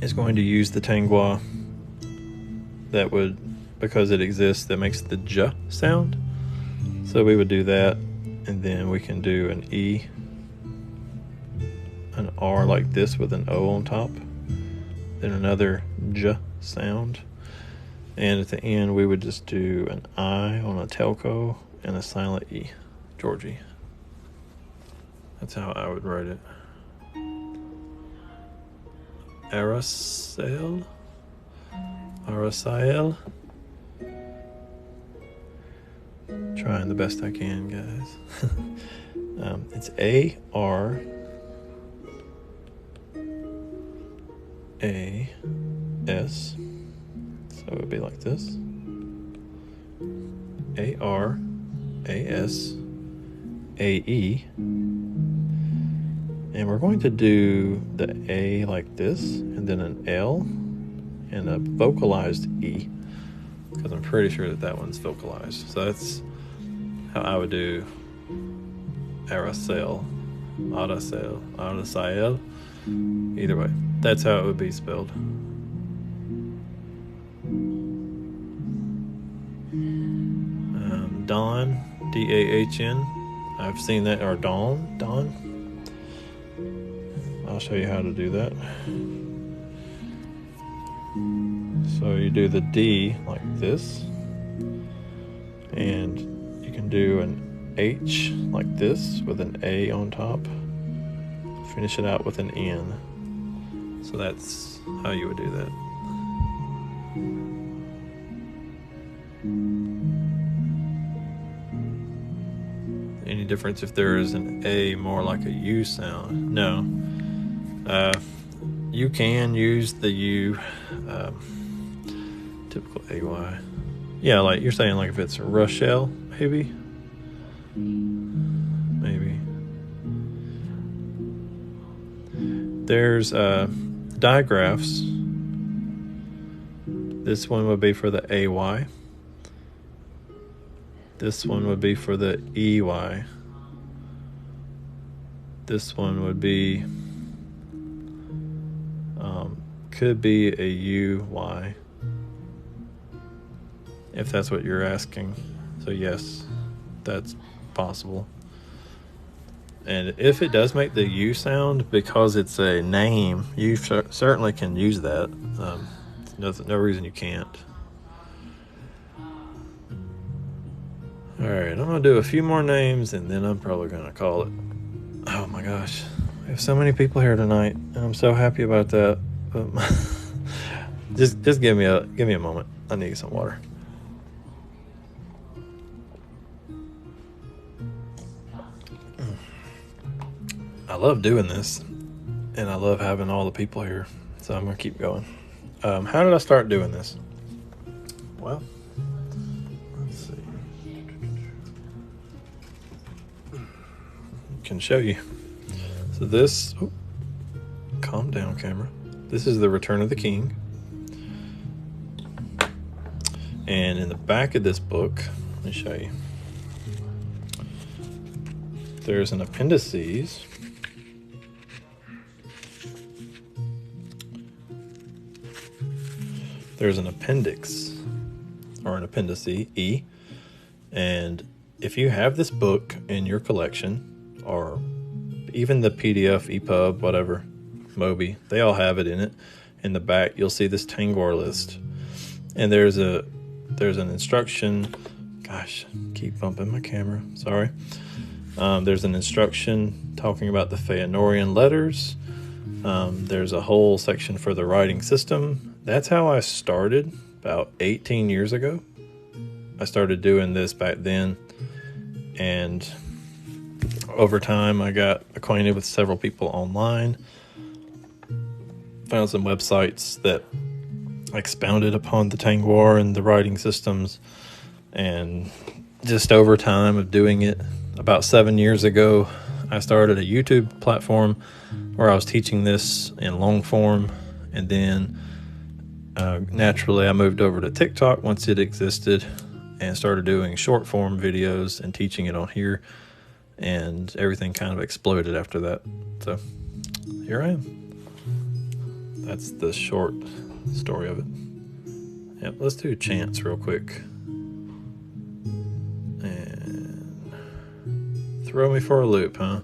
is going to use the Tengwar that would, because it exists, that makes the J sound. So we would do that, and then we can do an E, an R like this with an O on top, then another J sound, and at the end we would just do an I on a telco and a silent E. Georgie. That's how I would write it. Arasael. Trying the best I can, guys. It's A-R-A-S. So it would be like this. A-R-A-S-A-E. And we're going to do the A like this, and then an L, and a vocalized E, because I'm pretty sure that one's vocalized. So that's how I would do Arasael, either way. That's how it would be spelled. Don, D-A-H-N. I've seen that, or Don. I'll show you how to do that. So you do the D like this, and you can do an H like this with an A on top. Finish it out with an N. So that's how you would do that. Any difference if there is an A more like a U sound? No. You can use the U, typical AY. Yeah, like you're saying, like if it's Rochelle, maybe. There's digraphs. This one would be for the AY. This one would be for the EY. This one would be, could be a UY, if that's what you're asking. So yes, that's possible. And if it does make the U sound because it's a name, you certainly can use that. No reason you can't. Alright, I'm going to do a few more names and then I'm probably going to call it. Oh my gosh. We have so many people here tonight and I'm so happy about that. But just give me a moment. I need some water. I love doing this and I love having all the people here. So I'm going to keep going. How did I start doing this? Well, let's see. Can show you. So this, calm down, camera. This is the Return of the King. And in the back of this book, let me show you. There's an appendices. There's an appendix, or an appendice, E. And if you have this book in your collection, or even the PDF, EPUB, whatever, Mobi, they all have it in it. In the back, you'll see this Tengwar list. And there's an instruction. Gosh, keep bumping my camera. Sorry. There's an instruction talking about the Feanorian letters. There's a whole section for the writing system. That's how I started about 18 years ago. I started doing this back then. And over time, I got acquainted with several people online. Found some websites that expounded upon the Tengwar and the writing systems. And just over time of doing it, about 7 years ago, I started a YouTube platform where I was teaching this in long form. And then naturally, I moved over to TikTok once it existed. and started doing short form videos and teaching it on here, and everything kind of exploded after that. So here I am. That's the short story of it. Yep, let's do chants real quick. And throw me for a loop, huh?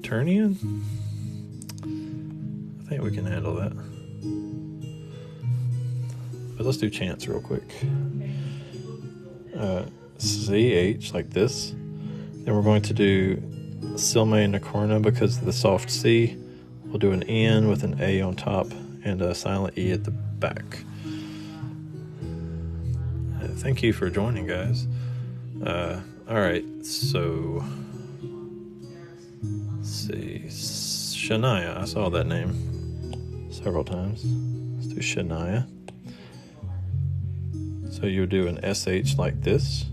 Turnian? I think we can handle that. But let's do chants real quick. CH like this. Then we're going to do Silme Nakorna because of the soft C. We'll do an N with an A on top and a silent E at the back. Thank you for joining, guys. Alright, so let's see. Shania, I saw that name several times. Let's do Shania. So you do an SH like this,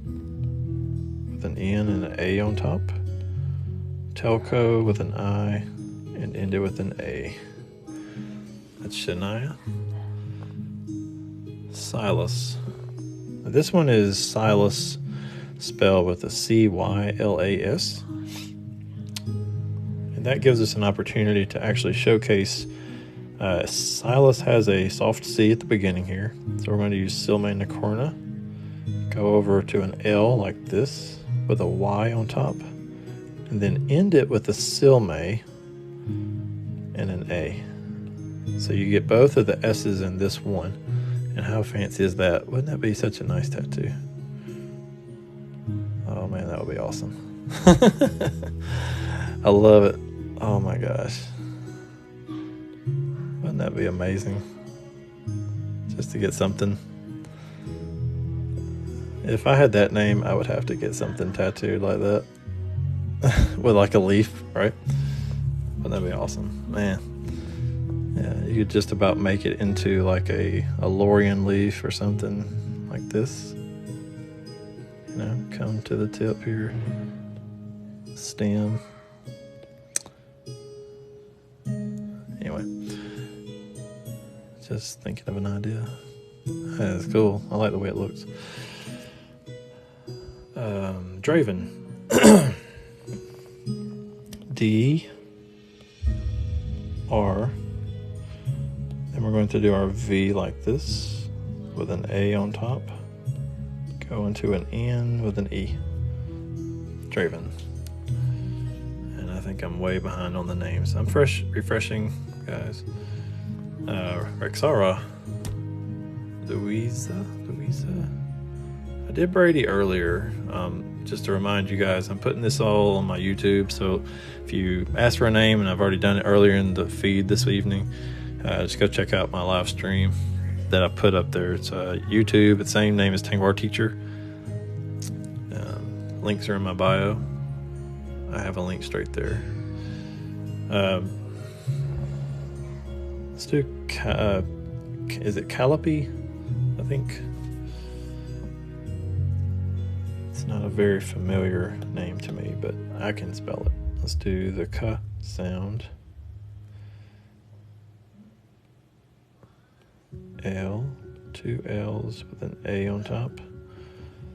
with an N and an A on top. Telco with an I, and end it with an A. That's Shania. Silas. Now this one is Silas spelled with a C-Y-L-A-S. And that gives us an opportunity to actually showcase Silas has a soft C at the beginning here. So we're going to use Silme Nakorna. Go over to an L like this with a Y on top. And then end it with a Silme and an A. So you get both of the S's in this one. And how fancy is that? Wouldn't that be such a nice tattoo? Oh man, that would be awesome. I love it. Oh my gosh. Wouldn't that be amazing? Just to get something. If I had that name, I would have to get something tattooed like that. With like a leaf, right? Wouldn't that be awesome? Man. Yeah, you could just about make it into like a Lorian leaf or something like this. You know, come to the tip here. Stem. Anyway. Just thinking of an idea. That's cool. I like the way it looks. Draven. D R. Then we're going to do our V like this with an A on top. Go into an N with an E. Draven. And I think I'm way behind on the names. I'm refreshing, guys. Rexara. Louisa. I did Brady earlier. Just to remind you guys, I'm putting this all on my YouTube. So if you ask for a name, and I've already done it earlier in the feed this evening, just go check out my live stream that I put up there. It's YouTube. It's the same name as Tengwar Teacher. Links are in my bio. I have a link straight there. Let's do, is it Calliope? I think. It's not a very familiar name to me, but I can spell it. Let's do the K sound. L, two L's with an A on top.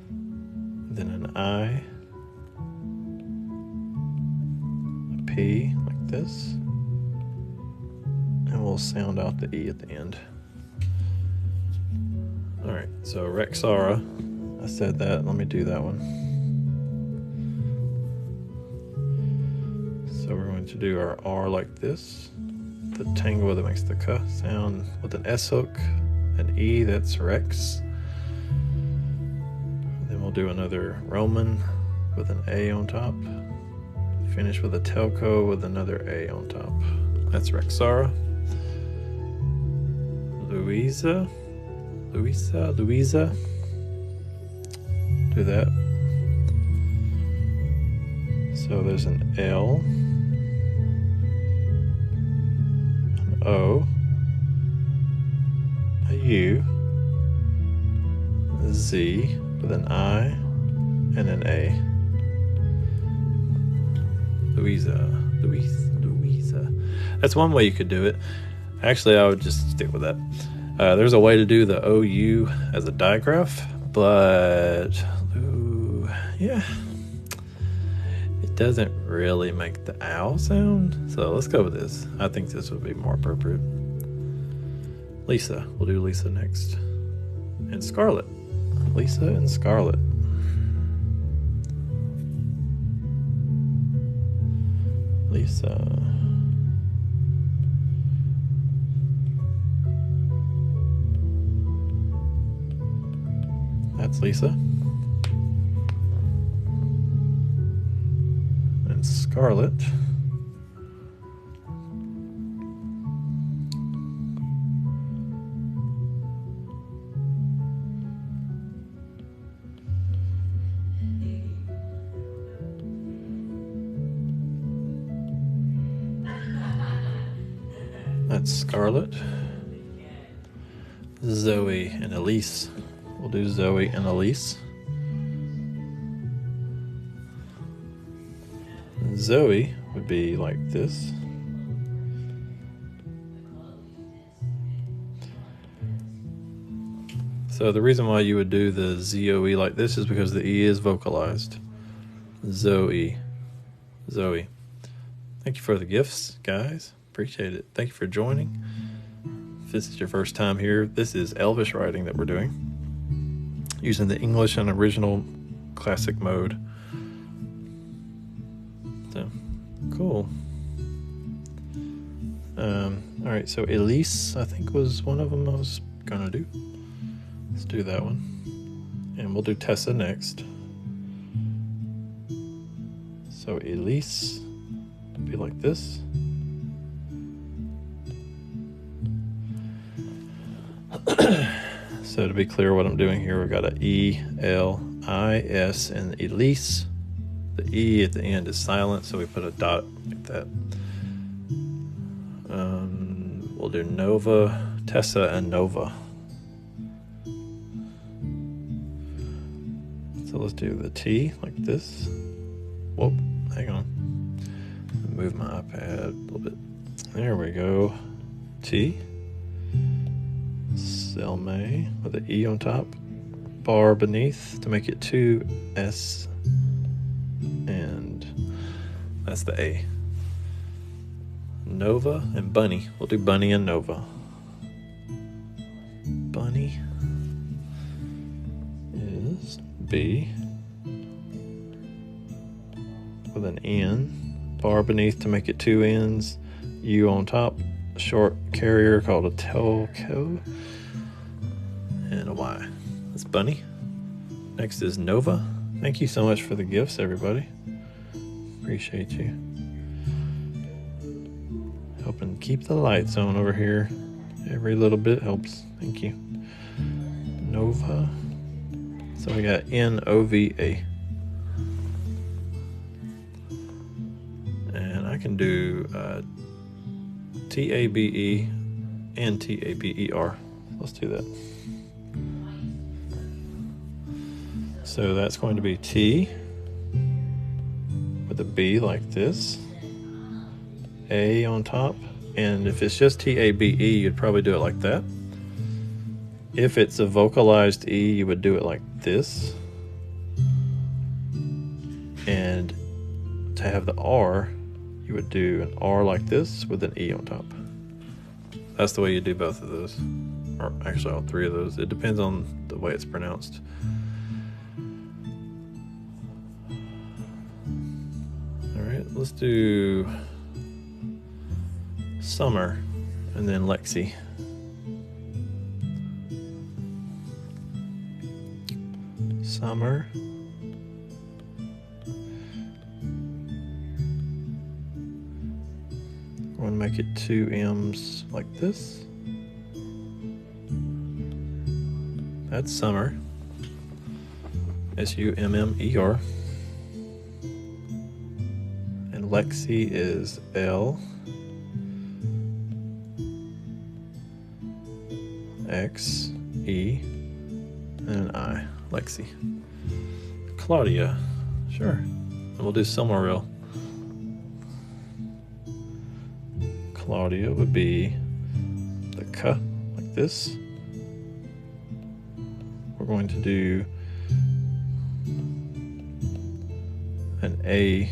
Then an I. A P, like this. And we'll sound out the E at the end. Alright, so Rexara. I said that. Let me do that one. So we're going to do our R like this. The Tengwar that makes the K sound with an S hook. An E, that's Rex. Then we'll do another Roman with an A on top. Finish with a Telco with another A on top. That's Rexara. Louisa. Do that. So there's an L, an O, a U, a Z with an I, and an A. Louisa. That's one way you could do it. Actually, I would just stick with that. There's a way to do the OU as a digraph, but yeah, it doesn't really make the owl sound. So let's go with this. I think this would be more appropriate. Lisa. We'll do Lisa next. And Scarlet. Lisa and Scarlet. Lisa. That's Lisa. And Scarlet. That's Scarlet. Zoe and Elise. We'll do Zoe and Elise. Zoe would be like this. So the reason why you would do the ZOE like this is because the E is vocalized. Zoe. Zoe. Thank you for the gifts, guys. Appreciate it. Thank you for joining. If this is your first time here, this is Elvish writing that we're doing, using the English and original classic mode. So, cool. All right, so Elise, I think, was one of them I was gonna do. Let's do that one. And we'll do Tessa next. So Elise would be like this. So to be clear what I'm doing here, we've got a E-L-I-S and Elise. The E at the end is silent, so we put a dot like that. We'll do Nova, Tessa, and Nova. So let's do the T like this. Whoop, hang on. Move my iPad a little bit. There we go. T. Selme with an E on top, bar beneath to make it 2 S, and that's the A. Nova and Bunny. We'll do Bunny and Nova. Bunny is B with an N, bar beneath to make it 2 N's, U on top, short carrier called a telco, and a Y. That's Bunny. Next is Nova. Thank you so much for the gifts, everybody. Appreciate you. Helping keep the lights on over here. Every little bit helps. Thank you. Nova. So we got N-O-V-A. And I can do T-A-B-E and T-A-B-E-R. Let's do that. So that's going to be T with a B like this, A on top, and if it's just T-A-B-E, you'd probably do it like that. If it's a vocalized E, you would do it like this. And to have the R, you would do an R like this with an E on top. That's the way you do both of those, or actually all three of those. It depends on the way it's pronounced. Let's do Summer and then Lexi. Summer. I'm going to make it 2 M's like this. That's Summer. S-U-M-M-E-R. Lexi is L X E and an I. Lexi. Claudia. Sure. And we'll do Silmaril. Claudia would be the K like this. we're going to do an A.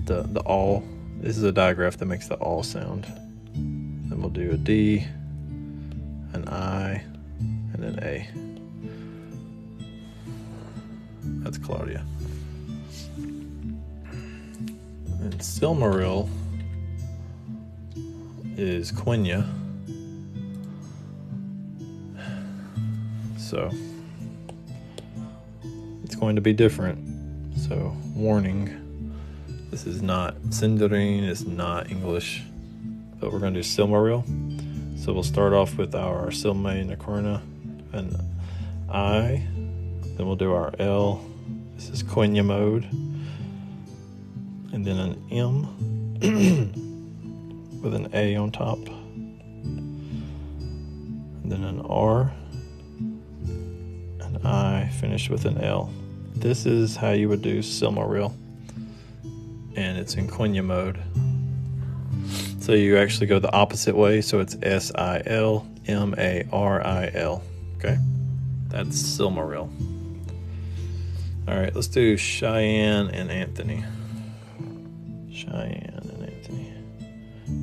The all. This is a digraph that makes the all sound. Then we'll do a D, an I, and an A. That's Claudia. And Silmaril is Quenya. So it's going to be different. So warning, this is not Sindarin, it's not English, but we're going to do Silmaril. So we'll start off with our Silme Nakorna, an I, then we'll do our L. This is Quenya mode, and then an M with an A on top, and then an R, an I finished with an L. This is how you would do Silmaril, and it's in Quenya mode. So you actually go the opposite way, so it's Silmaril. Okay, that's Silmaril. All right, let's do Cheyenne and Anthony. Cheyenne and Anthony.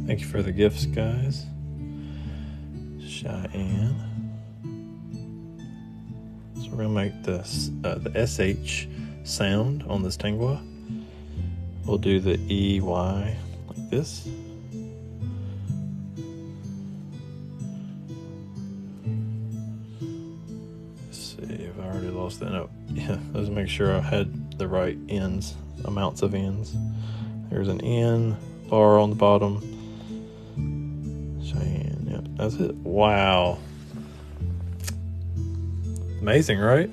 Thank you for the gifts, guys. Cheyenne. So we're gonna make the SH sound on this Tengwar. We'll do the EY like this. Let's see if I already lost that. No, yeah, let's make sure I had the right ends, amounts of ends. There's an N bar on the bottom. Cheyenne, yeah, that's it. Wow. Amazing, right?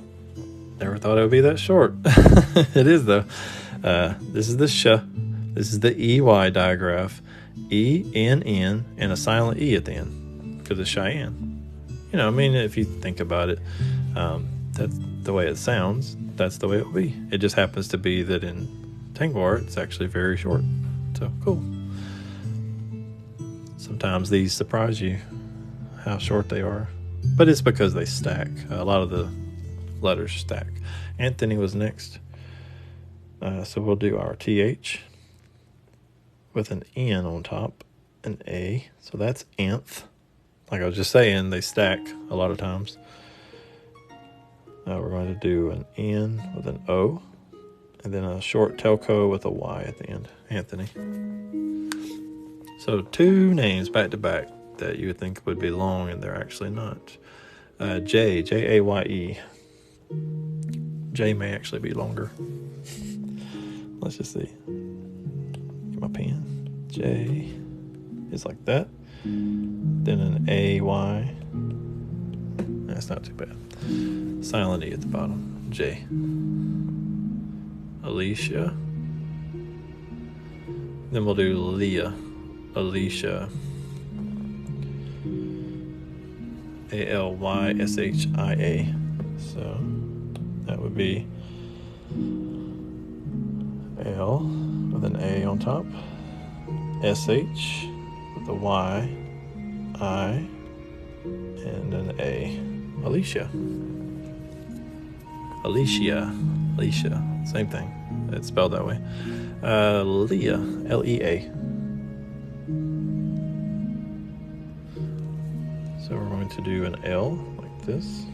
Never thought it would be that short. It is, though. This is the sh. This is the EY digraph. E-N-N and a silent E at the end because it's Cheyenne. You know, I mean, if you think about it, that's the way it sounds. That's the way it will be. It just happens to be that in Tengwar, it's actually very short. So, cool. Sometimes these surprise you how short they are. But it's because they stack. A lot of the letters stack. Anthony was next. So we'll do our TH with an N on top, an A. So that's nth. Like I was just saying, they stack a lot of times. We're going to do an N with an O, and then a short telco with a Y at the end. Anthony. So 2 names back to back that you would think would be long, and they're actually not. J, J-A-Y-E. J may actually be longer. Let's just see. Get my pen. J is like that. Then an A-Y. That's not too bad. Silent E at the bottom. J. Alicia. Then we'll do Leah. Alicia. A-L-Y-S-H-I-A. So that would be L with an A on top, S-H with a Y, I, and an A. Alicia. Alicia. Same thing. It's spelled that way. Leah. L-E-A. So we're going to do an L like this.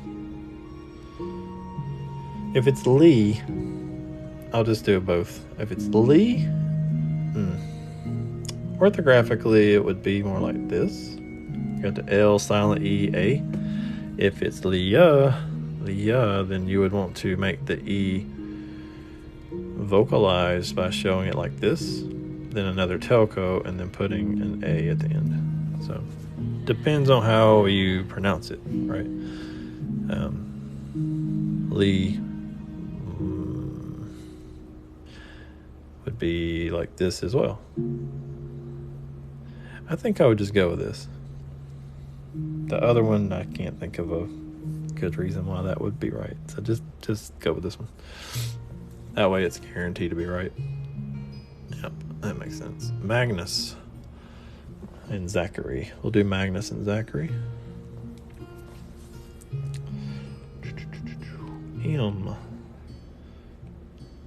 If it's Lee, I'll just do both. If it's Lee, orthographically it would be more like this. You got the L, silent E, A. If it's Leah, then you would want to make the E vocalized by showing it like this, then another telco, and then putting an A at the end. So depends on how you pronounce it, right? Lee would be like this as well. I think I would just go with this. The other one, I can't think of a good reason why that would be right. So just go with this one. That way it's guaranteed to be right. Yep, that makes sense. Magnus and Zachary. We'll do Magnus and Zachary. M.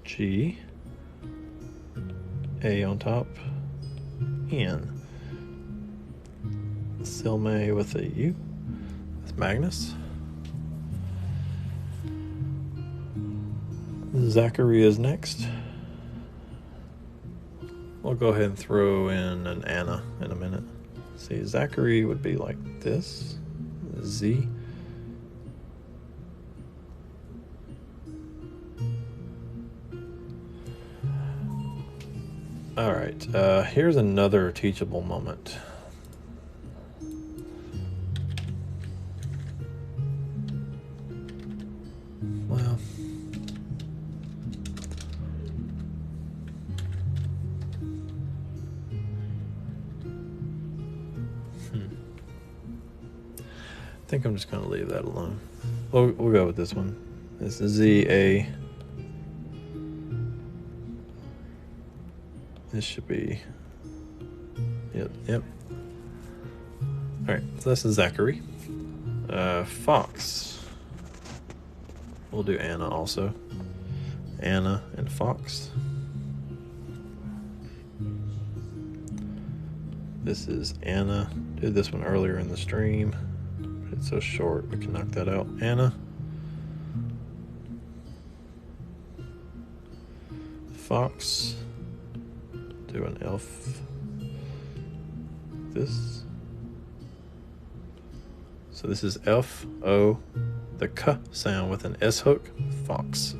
G. A on top. N. Silme with a U. That's Magnus. Zachary is next. We'll go ahead and throw in an Anna in a minute. See, Zachary would be like this. Z. All right, here's another teachable moment. Well, I think I'm just going to leave that alone. We'll go with this one. This is Z-A. This should be, yep. All right, so this is Zachary. Fox. We'll do Anna also. Anna and Fox. This is Anna. Did this one earlier in the stream, but it's so short we can knock that out. Anna. Fox. Do an elf. This. So this is F O, the K sound with an S hook. Fox.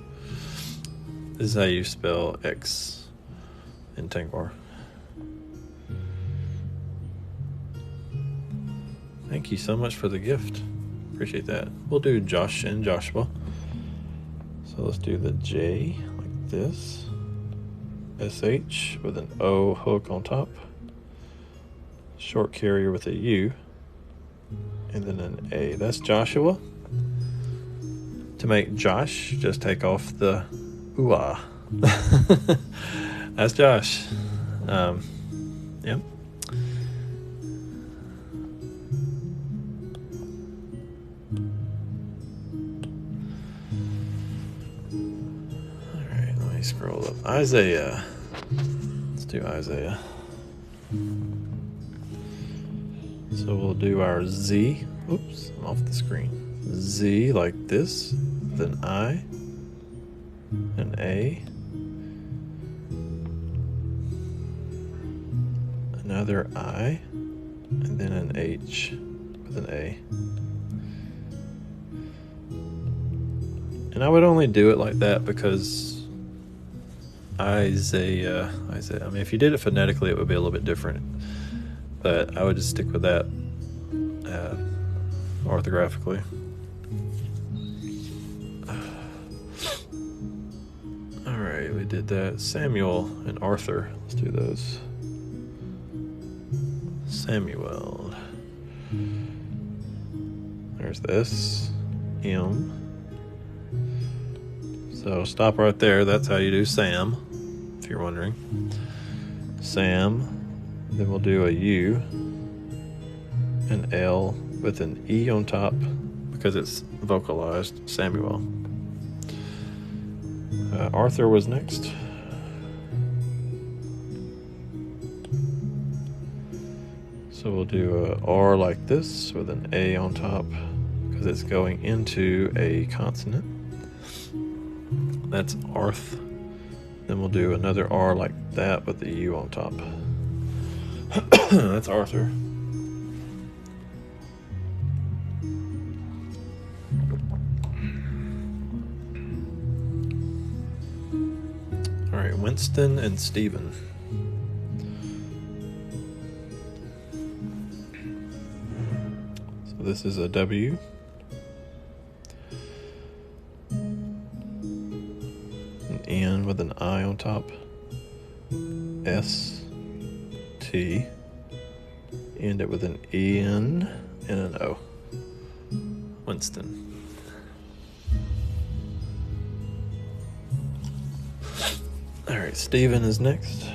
This is how you spell X in Tengwar. Thank you so much for the gift. Appreciate that. We'll do Josh and Joshua. So let's do the J like this. SH with an O hook on top. Short carrier with a U. And then an A. That's Joshua. To make Josh, just take off the ooh-ah. That's Josh. Yep. Alright, let me scroll up. Isaiah. Let's do Isaiah. So we'll do our Z. Oops, I'm off the screen. Z like this, then I, an A, another I, and then an H with an A. And I would only do it like that because Isaiah, I mean, if you did it phonetically, it would be a little bit different. But I would just stick with that orthographically. Alright, we did that. Samuel and Arthur. Let's do those. Samuel. There's this. M. So stop right there. That's how you do Sam, if you're wondering. Sam. Then we'll do a U, an L with an E on top because it's vocalized. Samuel. Arthur was next. So we'll do a R like this with an A on top because it's going into a consonant. That's Arth. Then we'll do another R like that with the U on top. That's Arthur. All right, Winston and Stephen. So this is a W. An N with an I on top. S. T. End it with an E-N and an O. Winston. Alright, Stephen is next.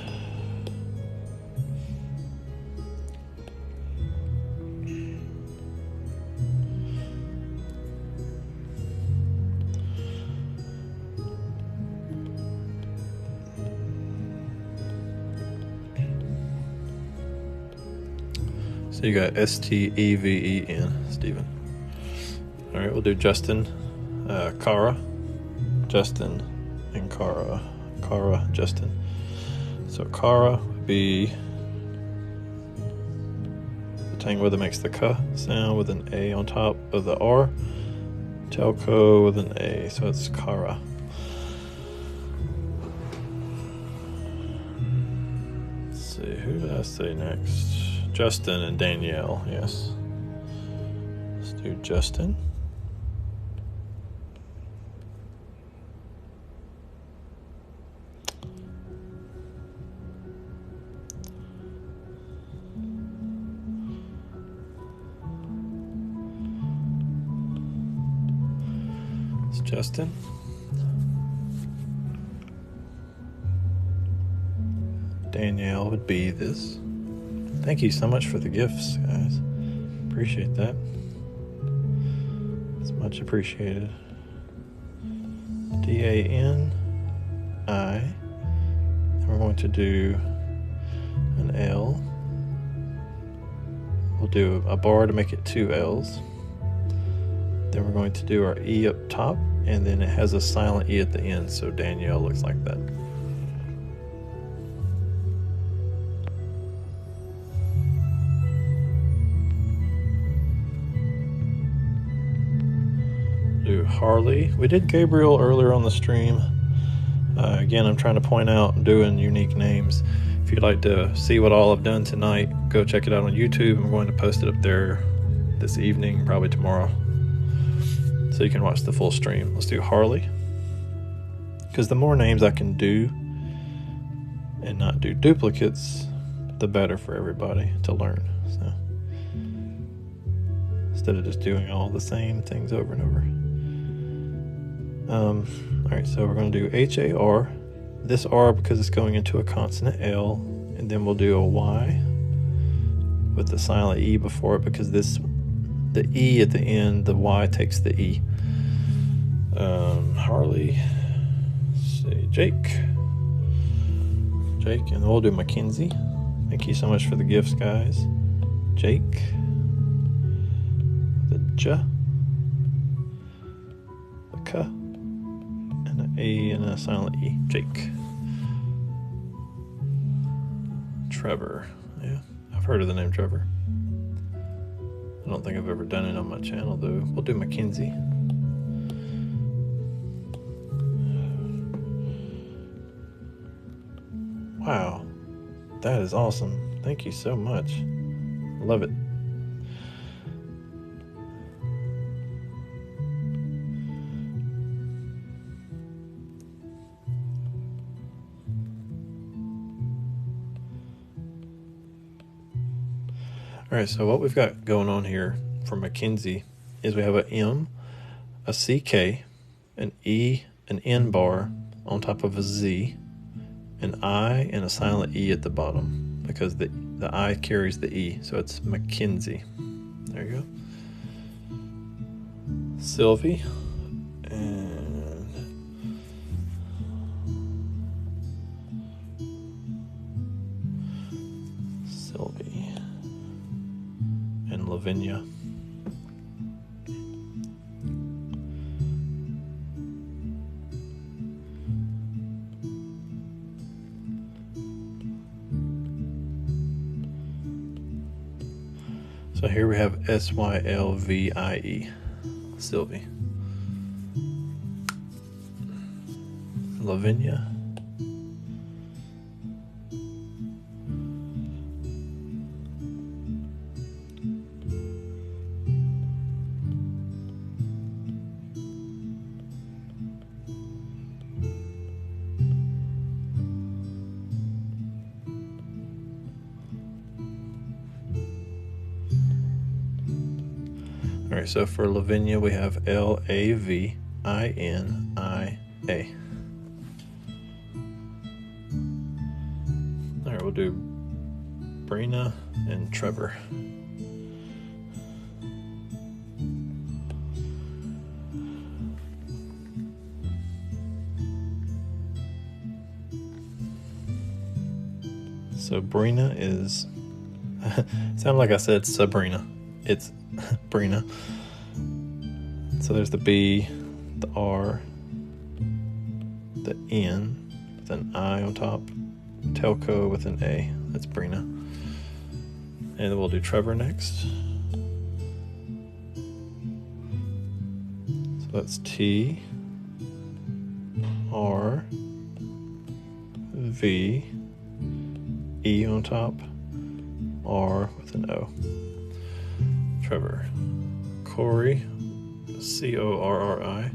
So you got Steven, Steven. All right, we'll do Justin, Cara, Justin, and Cara, Justin. So Cara would be the Tengwar that makes the K sound with an A on top of the R. Telco with an A, so it's Cara. Let's see, who did I say next? Justin and Danielle, yes. Let's do Justin. It's Justin. Danielle would be this. Thank you so much for the gifts, guys. Appreciate that. It's much appreciated. DANI. And we're going to do an L. We'll do a bar to make it 2 L's. Then we're going to do our E up top, and then it has a silent E at the end, so Danielle looks like that. Do Harley. We did Gabriel earlier on the stream. Again, I'm trying to point out I'm doing unique names. If you'd like to see what all I've done tonight, go check it out on YouTube. I'm going to post it up there this evening, probably tomorrow, so you can watch the full stream. Let's do Harley, because the more names I can do and not do duplicates, the better for everybody to learn. So instead of just doing all the same things over and over. All right, so we're going to do H-A-R. This R because it's going into a consonant L, and then we'll do a Y with the silent E before it, because the E at the end, the Y takes the E. Harley, let's see, Jake, and we'll do Mackenzie. Thank you so much for the gifts, guys. Jake, the J, the K, and an A and a silent E. Jake. Trevor, yeah, I've heard of the name Trevor. I don't think I've ever done it on my channel though. We'll do Mackenzie. Wow, that is awesome. Thank you so much. Love it. All right, so what we've got going on here for Mackenzie is we have an M, a CK, an E, an N bar on top of a Z, an I, and a silent E at the bottom, because the I carries the E, so it's Mackenzie. There you go. Sylvie, and Sylvie, and Lavinia. So here we have Sylvie, Sylvie. Lavinia. All right, so for Lavinia, we have Lavinia. All right, we'll do Brina and Trevor. So Brina is Sounded like I said Sabrina. It's Brina. So there's the B, the R, the N with an I on top, Telco with an A. That's Brina. And then we'll do Trevor next. So that's T, R, V, E on top, R with an O. Trevor. Corey, Corri.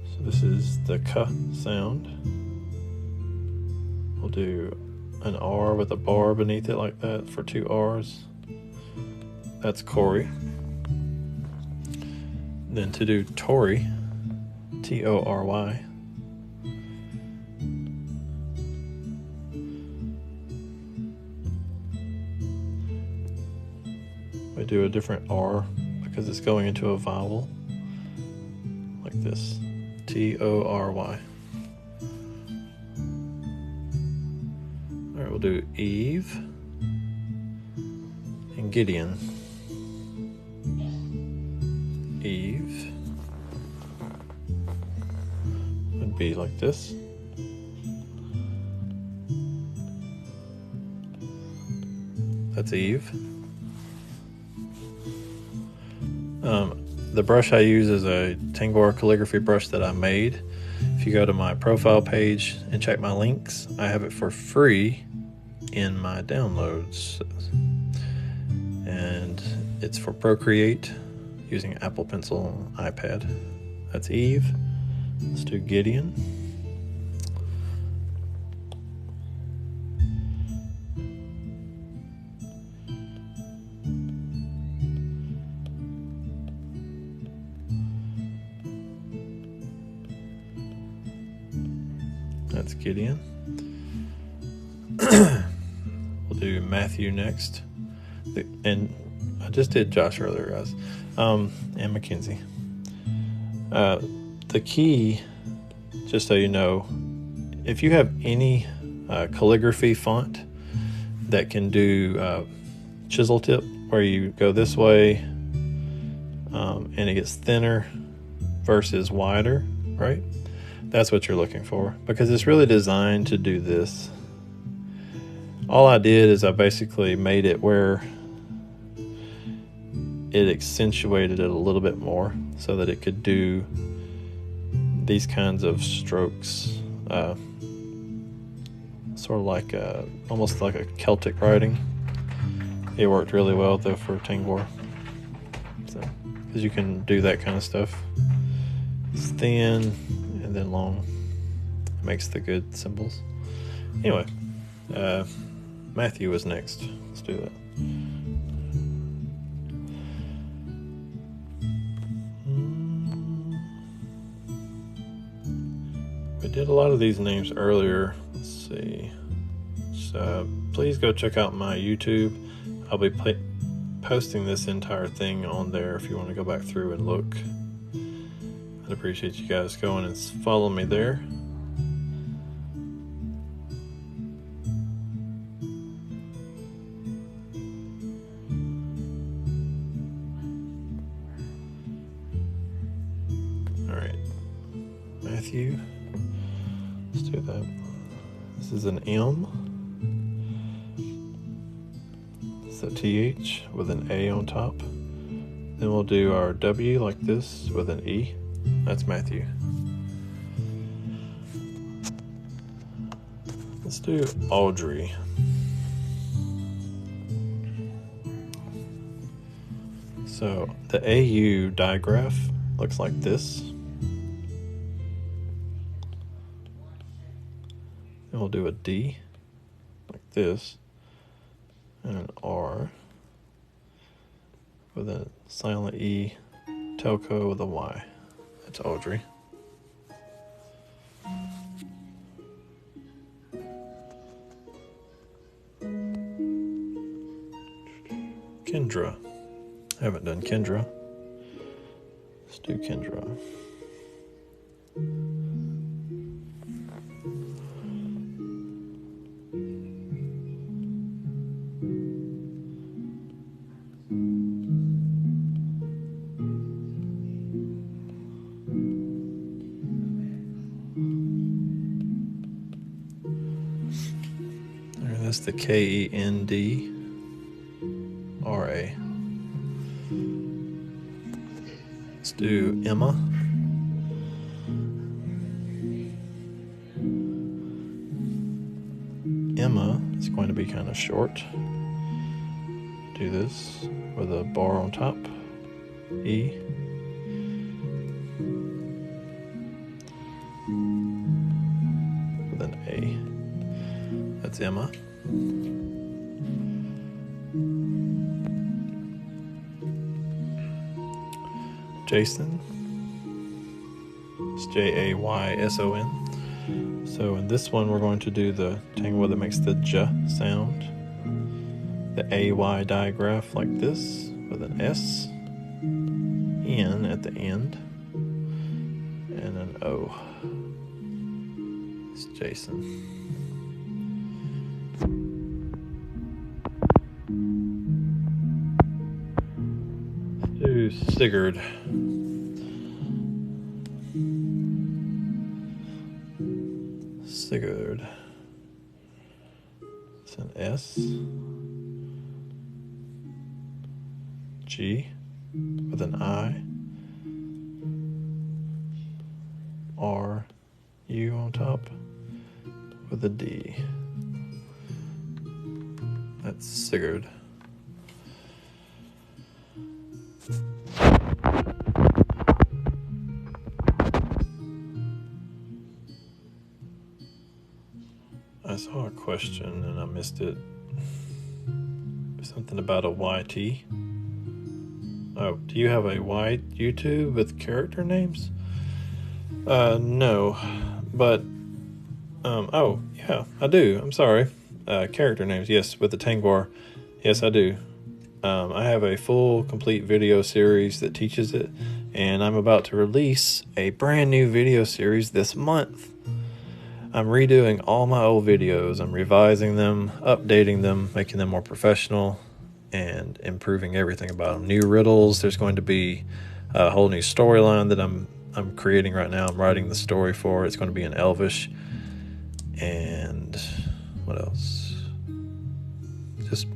So this is the K sound. We'll do an R with a bar beneath it like that for 2 R's. That's Corey. Then to do Tory, Tory, we do a different R because it's going into a vowel like this, Tory. Alright, we'll do Eve and Gideon. Eve would be like this. That's Eve. The brush I use is a Tengwar calligraphy brush that I made. If you go to my profile page and check my links, I have it for free in my downloads. And it's for Procreate using Apple Pencil iPad. That's Eve. Let's do Gideon. That's Gideon. We'll do Matthew next. And I just did Josh earlier, guys. And Mackenzie. The key, just so you know, if you have any calligraphy font that can do chisel tip, where you go this way and it gets thinner versus wider, right? That's what you're looking for, because it's really designed to do this. All I did is I basically made it where it accentuated it a little bit more so that it could do these kinds of strokes, sort of like almost like a Celtic writing. It worked really well though for Tengwar, so because you can do that kind of stuff. It's thin and then long. It makes the good symbols. Anyway, Matthew was next. Let's do that. We did a lot of these names earlier. Let's see. So please go check out my YouTube. I'll be posting this entire thing on there if you want to go back through and look. I'd appreciate you guys going and following me there. Alright, Matthew. Let's do that. This is an M. It's a TH with an A on top. Then we'll do our W like this with an E. That's Matthew. Let's do Audrey. So the AU digraph looks like this. Then we'll do a D like this, and an R with a silent E, Telco with a Y. That's Audrey. Kendra. I haven't done Kendra. Let's do Kendra. That's the Kendra. Let's do Emma. Emma is going to be kind of short. Do this with a bar on top. E. With an A. That's Emma. Jason. It's Jayson. So in this one, we're going to do the Tengwar that makes the J sound. The AY digraph like this with an S, N at the end, and an O. It's Jason. Let's do Sigurd. Sigurd. It's an S, G with an I, R, U on top with a D. That's Sigurd. I saw a question and I missed it. Something about a YT. Oh, do you have a YouTube with character names? No, but oh yeah, I do. I'm sorry. Character names, yes, with the Tengwar. Yes, I do. I have a full, complete video series that teaches it, and I'm about to release a brand new video series this month. I'm redoing all my old videos. I'm revising them, updating them, making them more professional, and improving everything about them. New riddles. There's going to be a whole new storyline that I'm creating right now. I'm writing the story for. It's going to be in Elvish. And what else? Just,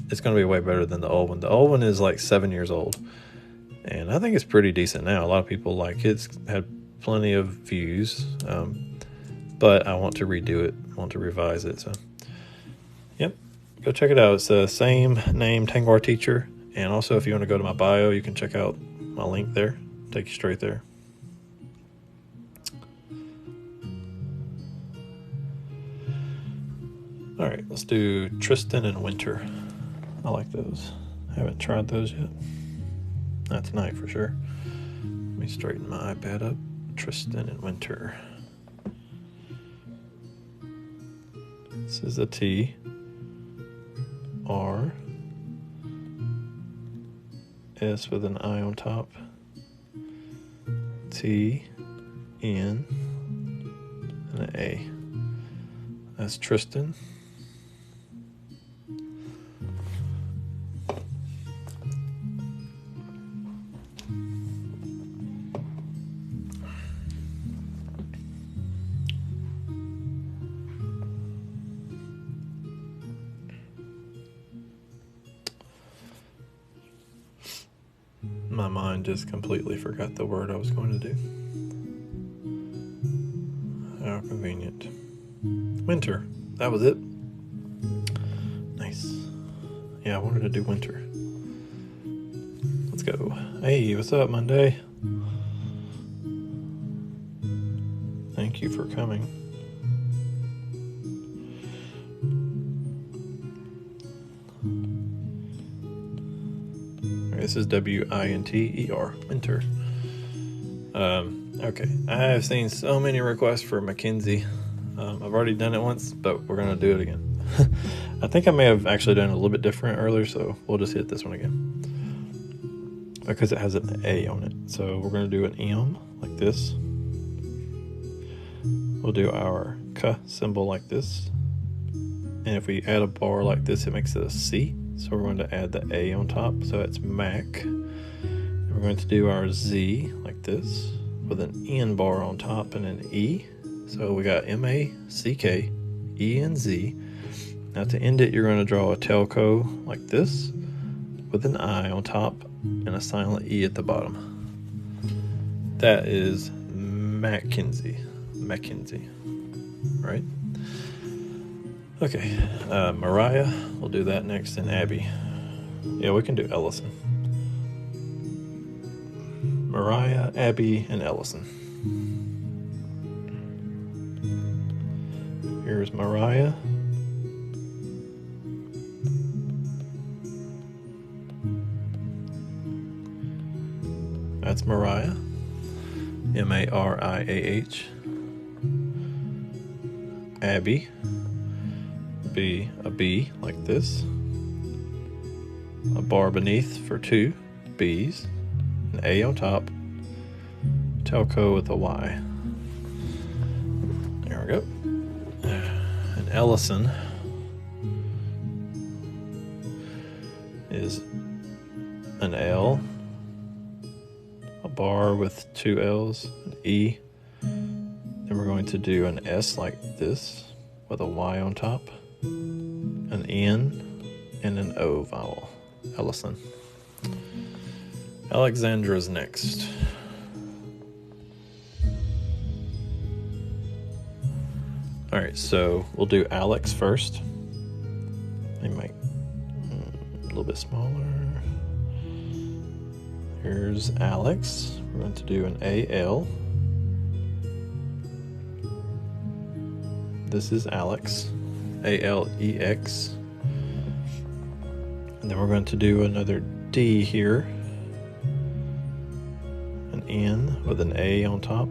it's going to be way better than the old one. The old one is like 7 years old, and I think it's pretty decent now. A lot of people like it. It's had plenty of views. But I want to redo it, want to revise it. So, yep, go check it out. It's the same name, Tengwar Teacher. And also, if you want to go to my bio, you can check out my link there. Take you straight there. All right, let's do Tristan and Winter. I like those. I haven't tried those yet. Not tonight for sure. Let me straighten my iPad up. Tristan and Winter. This is a T, R, S with an I on top, T, N, and an A. That's Tristan. My mind just completely forgot the word I was going to do. How convenient. Winter. That was it. Nice. Yeah, I wanted to do winter. Let's go. Hey, what's up, Monday? Thank you for coming. This is WINTER, winter. Okay, I have seen so many requests for Mackenzie. I've already done it once, but we're going to do it again. I think I may have actually done it a little bit different earlier, so we'll just hit this one again. Because it has an A on it. So we're going to do an M like this. We'll do our K symbol like this. And if we add a bar like this, it makes it a C. So we're going to add the A on top, so that's Mac. And we're going to do our Z like this with an N bar on top and an E. So we got M-A-C-K, E and Z. Now to end it, you're going to draw a tailco like this with an I on top and a silent E at the bottom. That is Mackenzie, right? Okay, Mariah, we'll do that next, and Abby. Yeah, we can do Ellison. Mariah, Abby, and Ellison. Here's Mariah. That's Mariah. Mariah. Abby. Be a B like this. A bar beneath for 2 B's. An A on top. Telco with a Y. There we go. And Ellison is an L. A bar with 2 L's, an E. Then we're going to do an S like this with a Y on top, an N, and an O vowel. Ellison. Alexandra's next. Alright, so we'll do Alex first. Let me make a little bit smaller. Here's Alex. We're going to do an AL. This is Alex. ALEX. And then we're going to do another D here. An N with an A on top.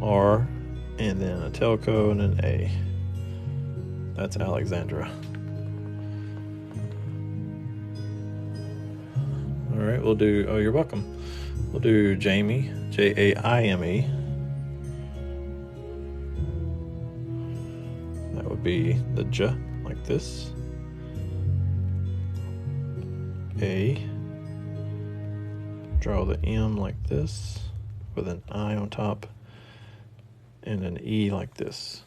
R. And then a telco and an A. That's Alexandra. Alright, we'll do, oh, you're welcome. We'll do Jamie, Jaime. That would be the J, like this. A. Draw the M like this, with an I on top, and an E like this,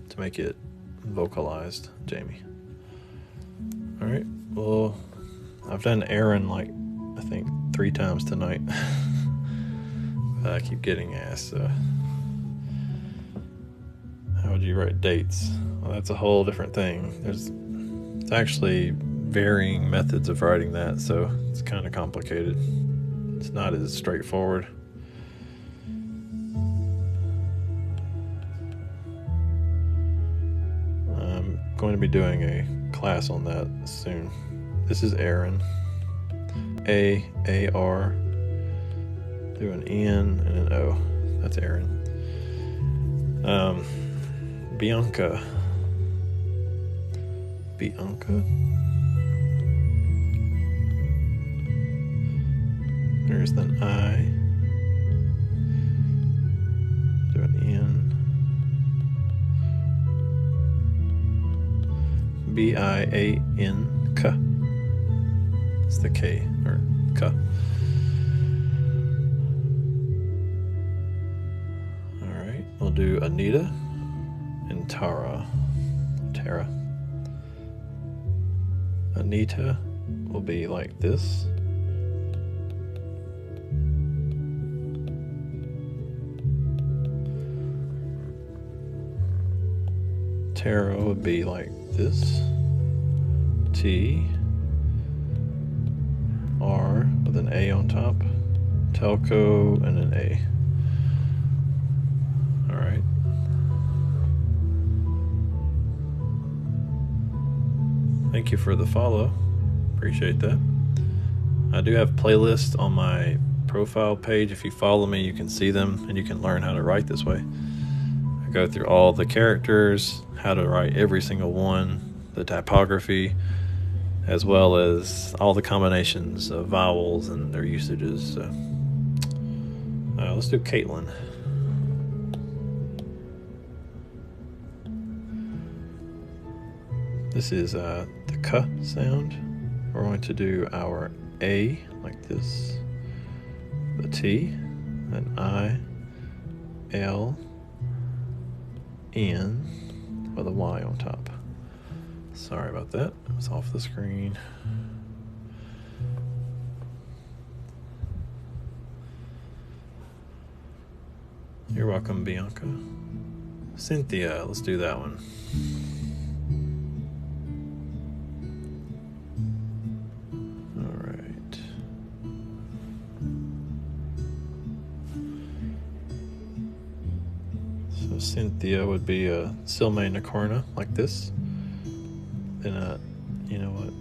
to make it vocalized, Jamie. Alright, well, I've done Aaron like, I think, 3 times tonight. I keep getting asked, how would you write dates? Well, that's a whole different thing. It's actually varying methods of writing that, so it's kind of complicated. It's not as straightforward. I'm going to be doing a class on that soon. This is Aaron. A-R. Do an N and an O. That's Aaron. Bianca. There's an I. Do an N. B-I-A-N-K. It's the K, or K. Alright, we'll do Anita and Tara. Anita will be like this. Tara would be like this. T. R with an A on top. Telco and an A. Alright. Thank you for the follow. Appreciate that. I do have playlists on my profile page. If you follow me, you can see them and you can learn how to write this way. I go through all the characters, how to write every single one, the typography, as well as all the combinations of vowels and their usages. So, let's do Caitlin. This is the K sound. We're going to do our A like this, the T, an I, L, N with a Y on top. Sorry about that. It was off the screen. You're welcome, Bianca. Cynthia, let's do that one. All right. So Cynthia would be a Silme Nakorna, like this. Then, you know what?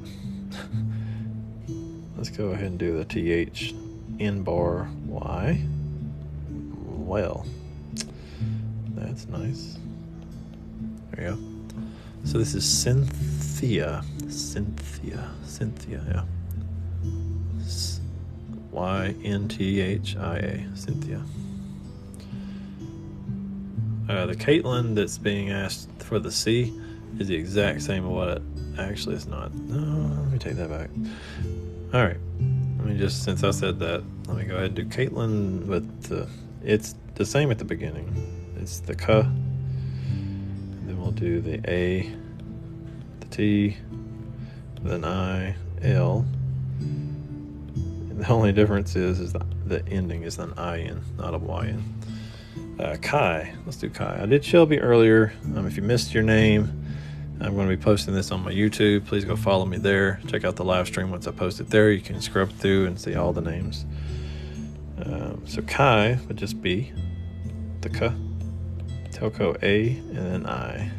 Let's go ahead and do the TH N bar Y. Well, that's nice. There you go. So this is Cynthia. Cynthia, yeah. YNTHIA, Cynthia. The Caitlin that's being asked for the C is the exact same of what it actually is not. No, let me take that back. All right. Let me just, since I said that, let me go ahead and do Caitlin with the, it's the same at the beginning. It's the K. And then we'll do the A, the T, then I, L. And the only difference is the ending is an IN, not a YN. Kai, let's do Kai. I did Shelby earlier. If you missed your name, I'm going to be posting this on my YouTube. Please go follow me there. Check out the live stream once I post it there. You can scrub through and see all the names. So Kai would just be the K, Telco A, and then I.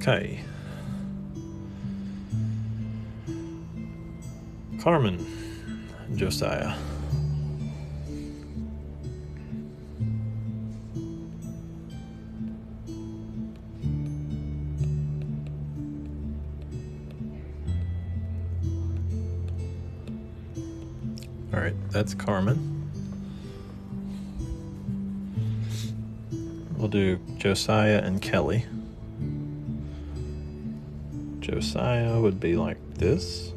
Kai. Carmen, Josiah. All right, that's Carmen. We'll do Josiah and Kelly. Josiah would be like this.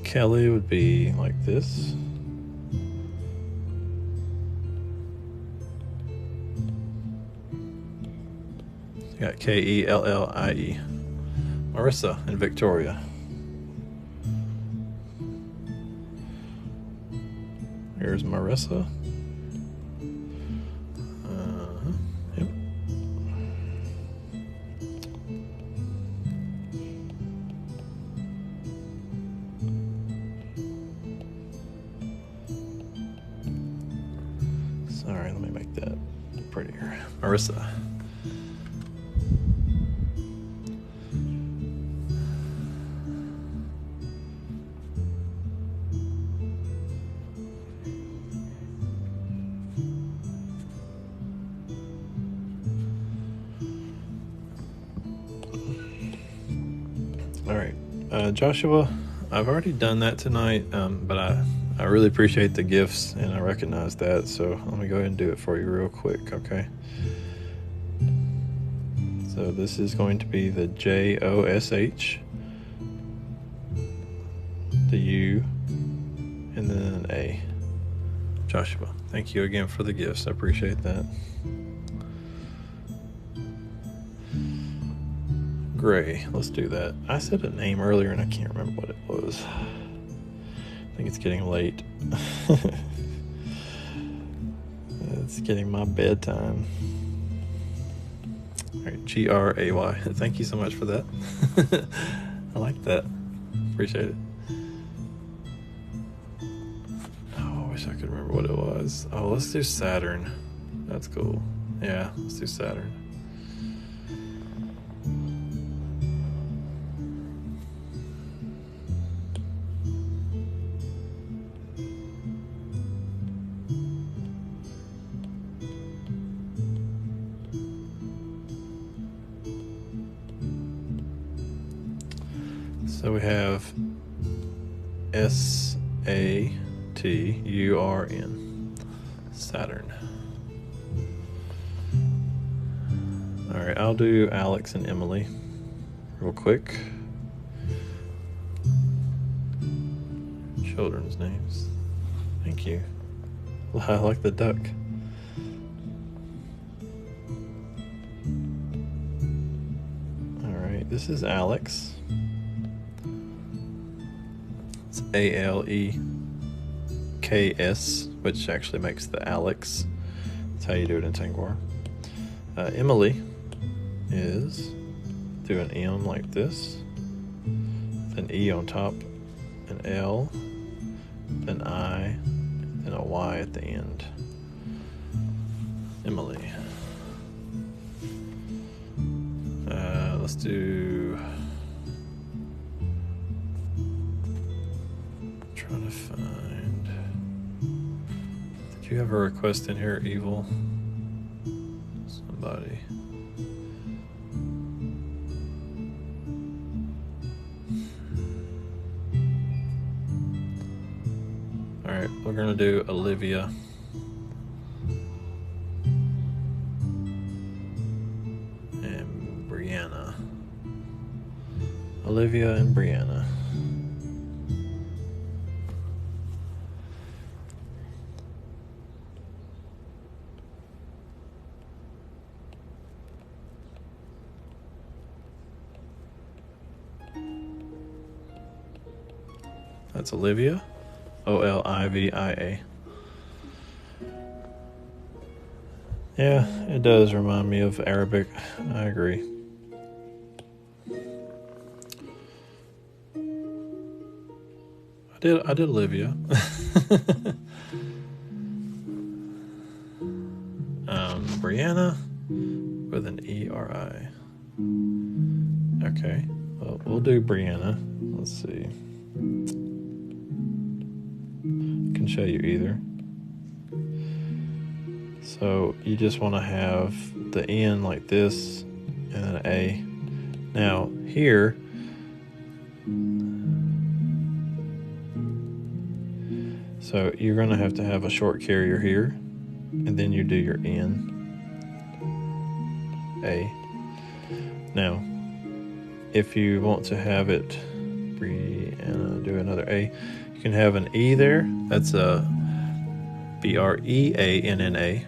Kelly would be like this. Got Kellie. Marissa and Victoria. Here's Marissa. Yep. Sorry, let me make that prettier. Marissa. All right, Joshua, I've already done that tonight, but I really appreciate the gifts, and I recognize that, so let me go ahead and do it for you real quick, okay? So this is going to be the JOSH, the U, and then an A. Joshua, thank you again for the gifts. I appreciate that. Gray, let's do that. I said a name earlier and I can't remember what it was. I think it's getting late. It's getting my bedtime. All right, GRAY. Thank you so much for that. I like that. Appreciate it. Oh, I wish I could remember what it was. Oh, let's do Saturn. That's cool. Yeah, let's do Saturn. So we have SATURN, Saturn. All right, I'll do Alex and Emily real quick. children's names. Thank you. I like the duck. Alright, this is Alex. It's ALEKS, which actually makes the Alex. That's how you do it in Tengwar. Emily is do an M like this, an E on top, an L, an I, and a Y at the end. Emily. Let's do. Trying to find. Did you have a request in here, Evil? Somebody. Alright, we're gonna do Olivia. And Brianna. Olivia and Brianna. That's Olivia. Olivia. Yeah, it does remind me of Arabic. I agree. I did Olivia. Brianna with an E-R-I. Okay, well, we'll do Brianna. Let's see. I can show you either. So you just want to have the N like this and then an A. Now here, so you're going to have a short carrier here, and then you do your N, A. Now, if you want to have it, Brianna, do another A, you can have an E there. That's a Breanna.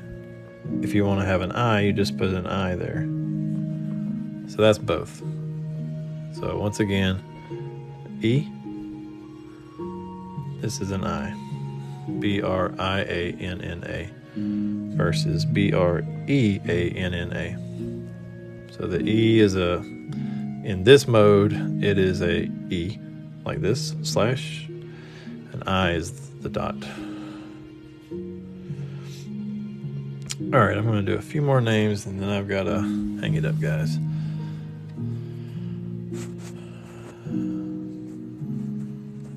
If you want to have an I, you just put an I there. So that's both. So once again, E. This is an I. Brianna versus Breanna. So the E is in this mode, it is a E, like this, slash, and I is the dot. Alright, I'm going to do a few more names, and then I've got to hang it up, guys.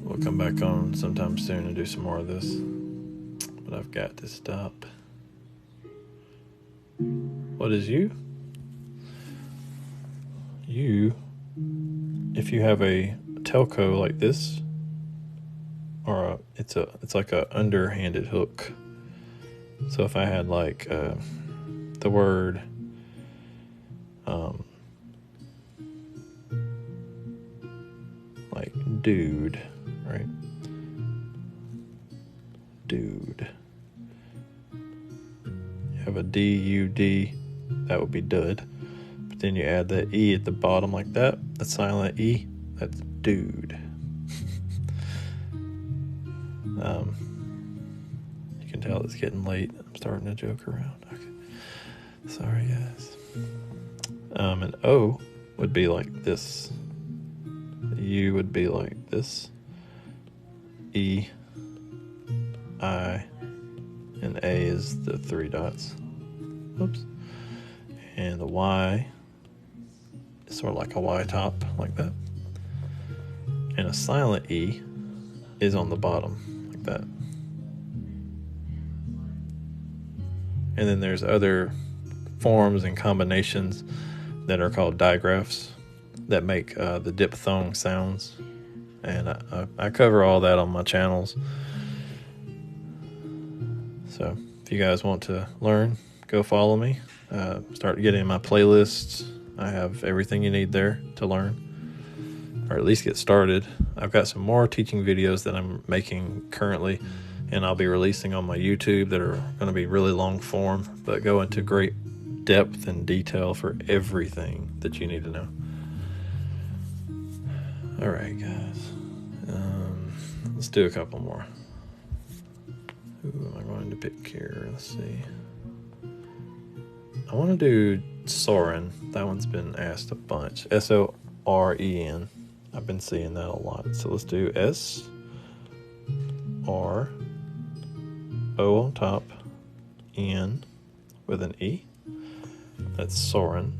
We'll come back on sometime soon and do some more of this. But I've got to stop. What is you? You, if you have a telco like this, or it's like a underhanded hook. So if I had like the word like dude, right? Dude. You have a D-U-D, that would be dud. But then you add the E at the bottom like that, the silent E, that's dude. You can tell it's getting late. I'm starting to joke around. Okay. Sorry, guys. An O would be like this. U would be like this. E, I, and A is the three dots. Oops. And the Y is sort of like a Y top, like that. And a silent E is on the bottom, like that. And then there's other forms and combinations that are called digraphs that make the diphthong sounds. And I cover all that on my channels. So if you guys want to learn, go follow me. Start getting my playlists. I have everything you need there to learn. or at least get started. I've got some more teaching videos that I'm making currently, and I'll be releasing on my YouTube that are going to be really long form, but go into great depth and detail for everything that you need to know. All right, guys. Let's do a couple more. Who am I going to pick here? Let's see. I want to do Soren. That one's been asked a bunch. S-O-R-E-N. I've been seeing that a lot. So let's do S-R, O on top, N with an E. That's Soren.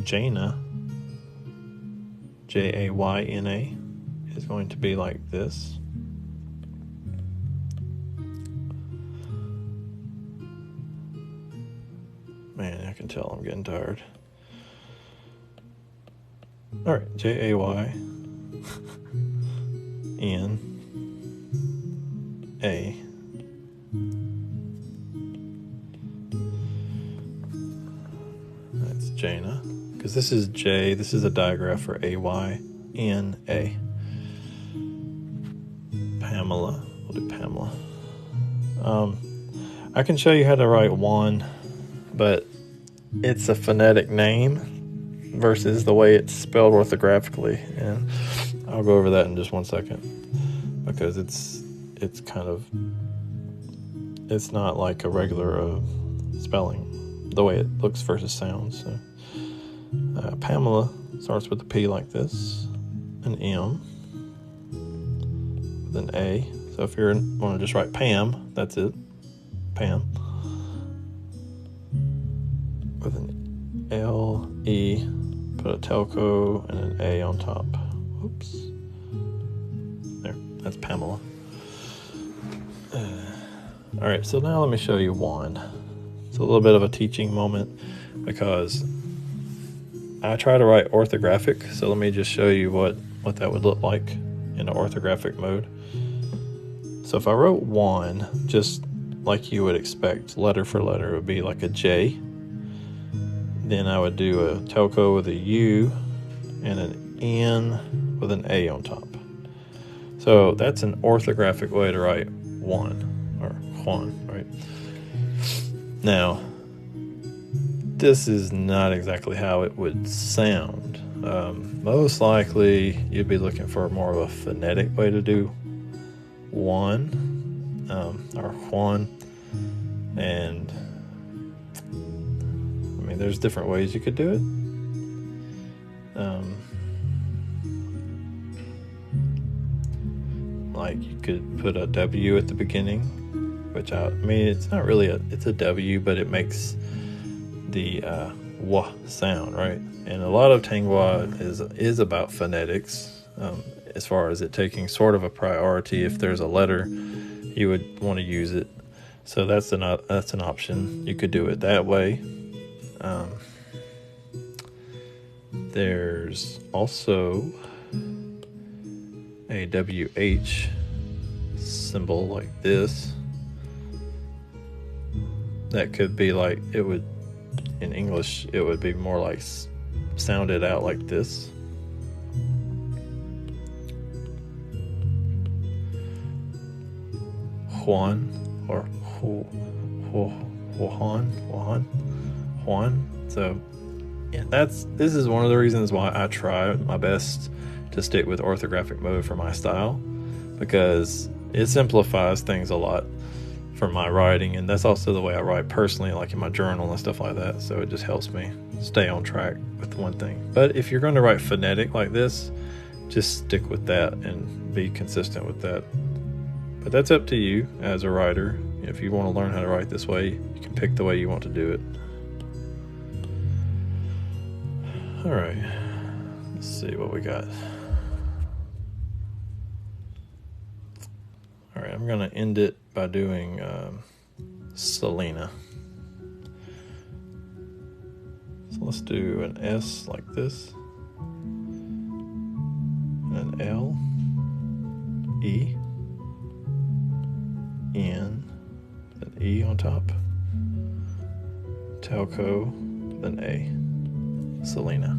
Jaina, J-A-Y-N-A, is going to be like this. Man, I can tell I'm getting tired. All right, J-A-Y-N-A. That's Jaina. Because this is J, this is a digraph for A-Y-N-A. Pamela. We'll do Pamela. I can show you how to write one, but it's a phonetic name versus the way it's spelled orthographically, and I'll go over that in just 1 second, because it's kind of, it's not like a regular spelling, the way it looks versus sounds. So, Pamela starts with a P like this, an M, with an A. So if you want to just write Pam, that's it, Pam, with an L-E, put a telco and an A on top. Oops. There, that's Pamela. All right, so now let me show you one. It's a little bit of a teaching moment because I try to write orthographic, so let me just show you what that would look like in an orthographic mode. So if I wrote one, just like you would expect, letter for letter, it would be like a J. Then I would do a telco with a U and an N with an A on top. So that's an orthographic way to write one, or Juan, right? Now, this is not exactly how it would sound. Most likely, you'd be looking for more of a phonetic way to do one, or Juan, and I mean, there's different ways you could do it. Like you could put a W at the beginning, which I mean, it's not really it's a W, but it makes the W sound, right? And a lot of Tengwar is about phonetics, as far as it taking sort of a priority. If there's a letter, you would want to use it. So that's an option. You could do it that way. There's also a WH symbol like this. That could be like, it would, in English, it would be more like sounded out like this. Juan, or Juan. So yeah, this is one of the reasons why I try my best to stick with orthographic mode for my style, because it simplifies things a lot for my writing, and that's also the way I write personally, like in my journal and stuff like that. So it just helps me stay on track with one thing. But if you're going to write phonetic like this, just stick with that and be consistent with that. But that's up to you as a writer. If you want to learn how to write this way, you can pick the way you want to do it. All right, let's see what we got. All right, I'm going to end it by doing Selena. So let's do an S like this, an L, E, N, an E on top, telco, then A, Selena.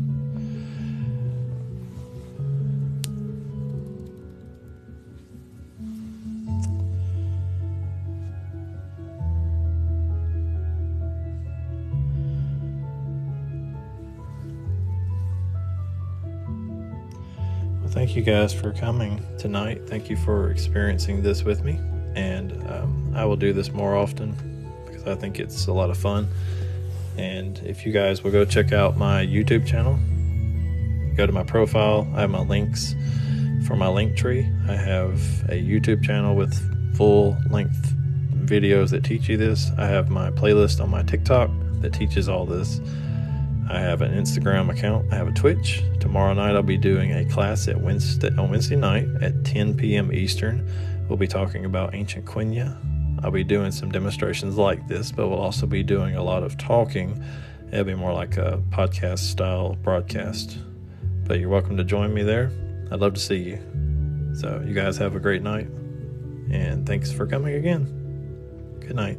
Thank you guys for coming tonight. Thank you for experiencing this with me. And I will do this more often because I think it's a lot of fun. And if you guys will go check out my YouTube channel, go to my profile. I have my links for my link tree. I have a YouTube channel with full length videos that teach you this. I have my playlist on my TikTok that teaches all this. I have an Instagram account. I have a Twitch. Tomorrow night I'll be doing a class on Wednesday night at 10 p.m. Eastern. We'll be talking about ancient Quenya. I'll be doing some demonstrations like this, but we'll also be doing a lot of talking. It'll be more like a podcast style broadcast. But you're welcome to join me there. I'd love to see you. So you guys have a great night. And thanks for coming again. Good night.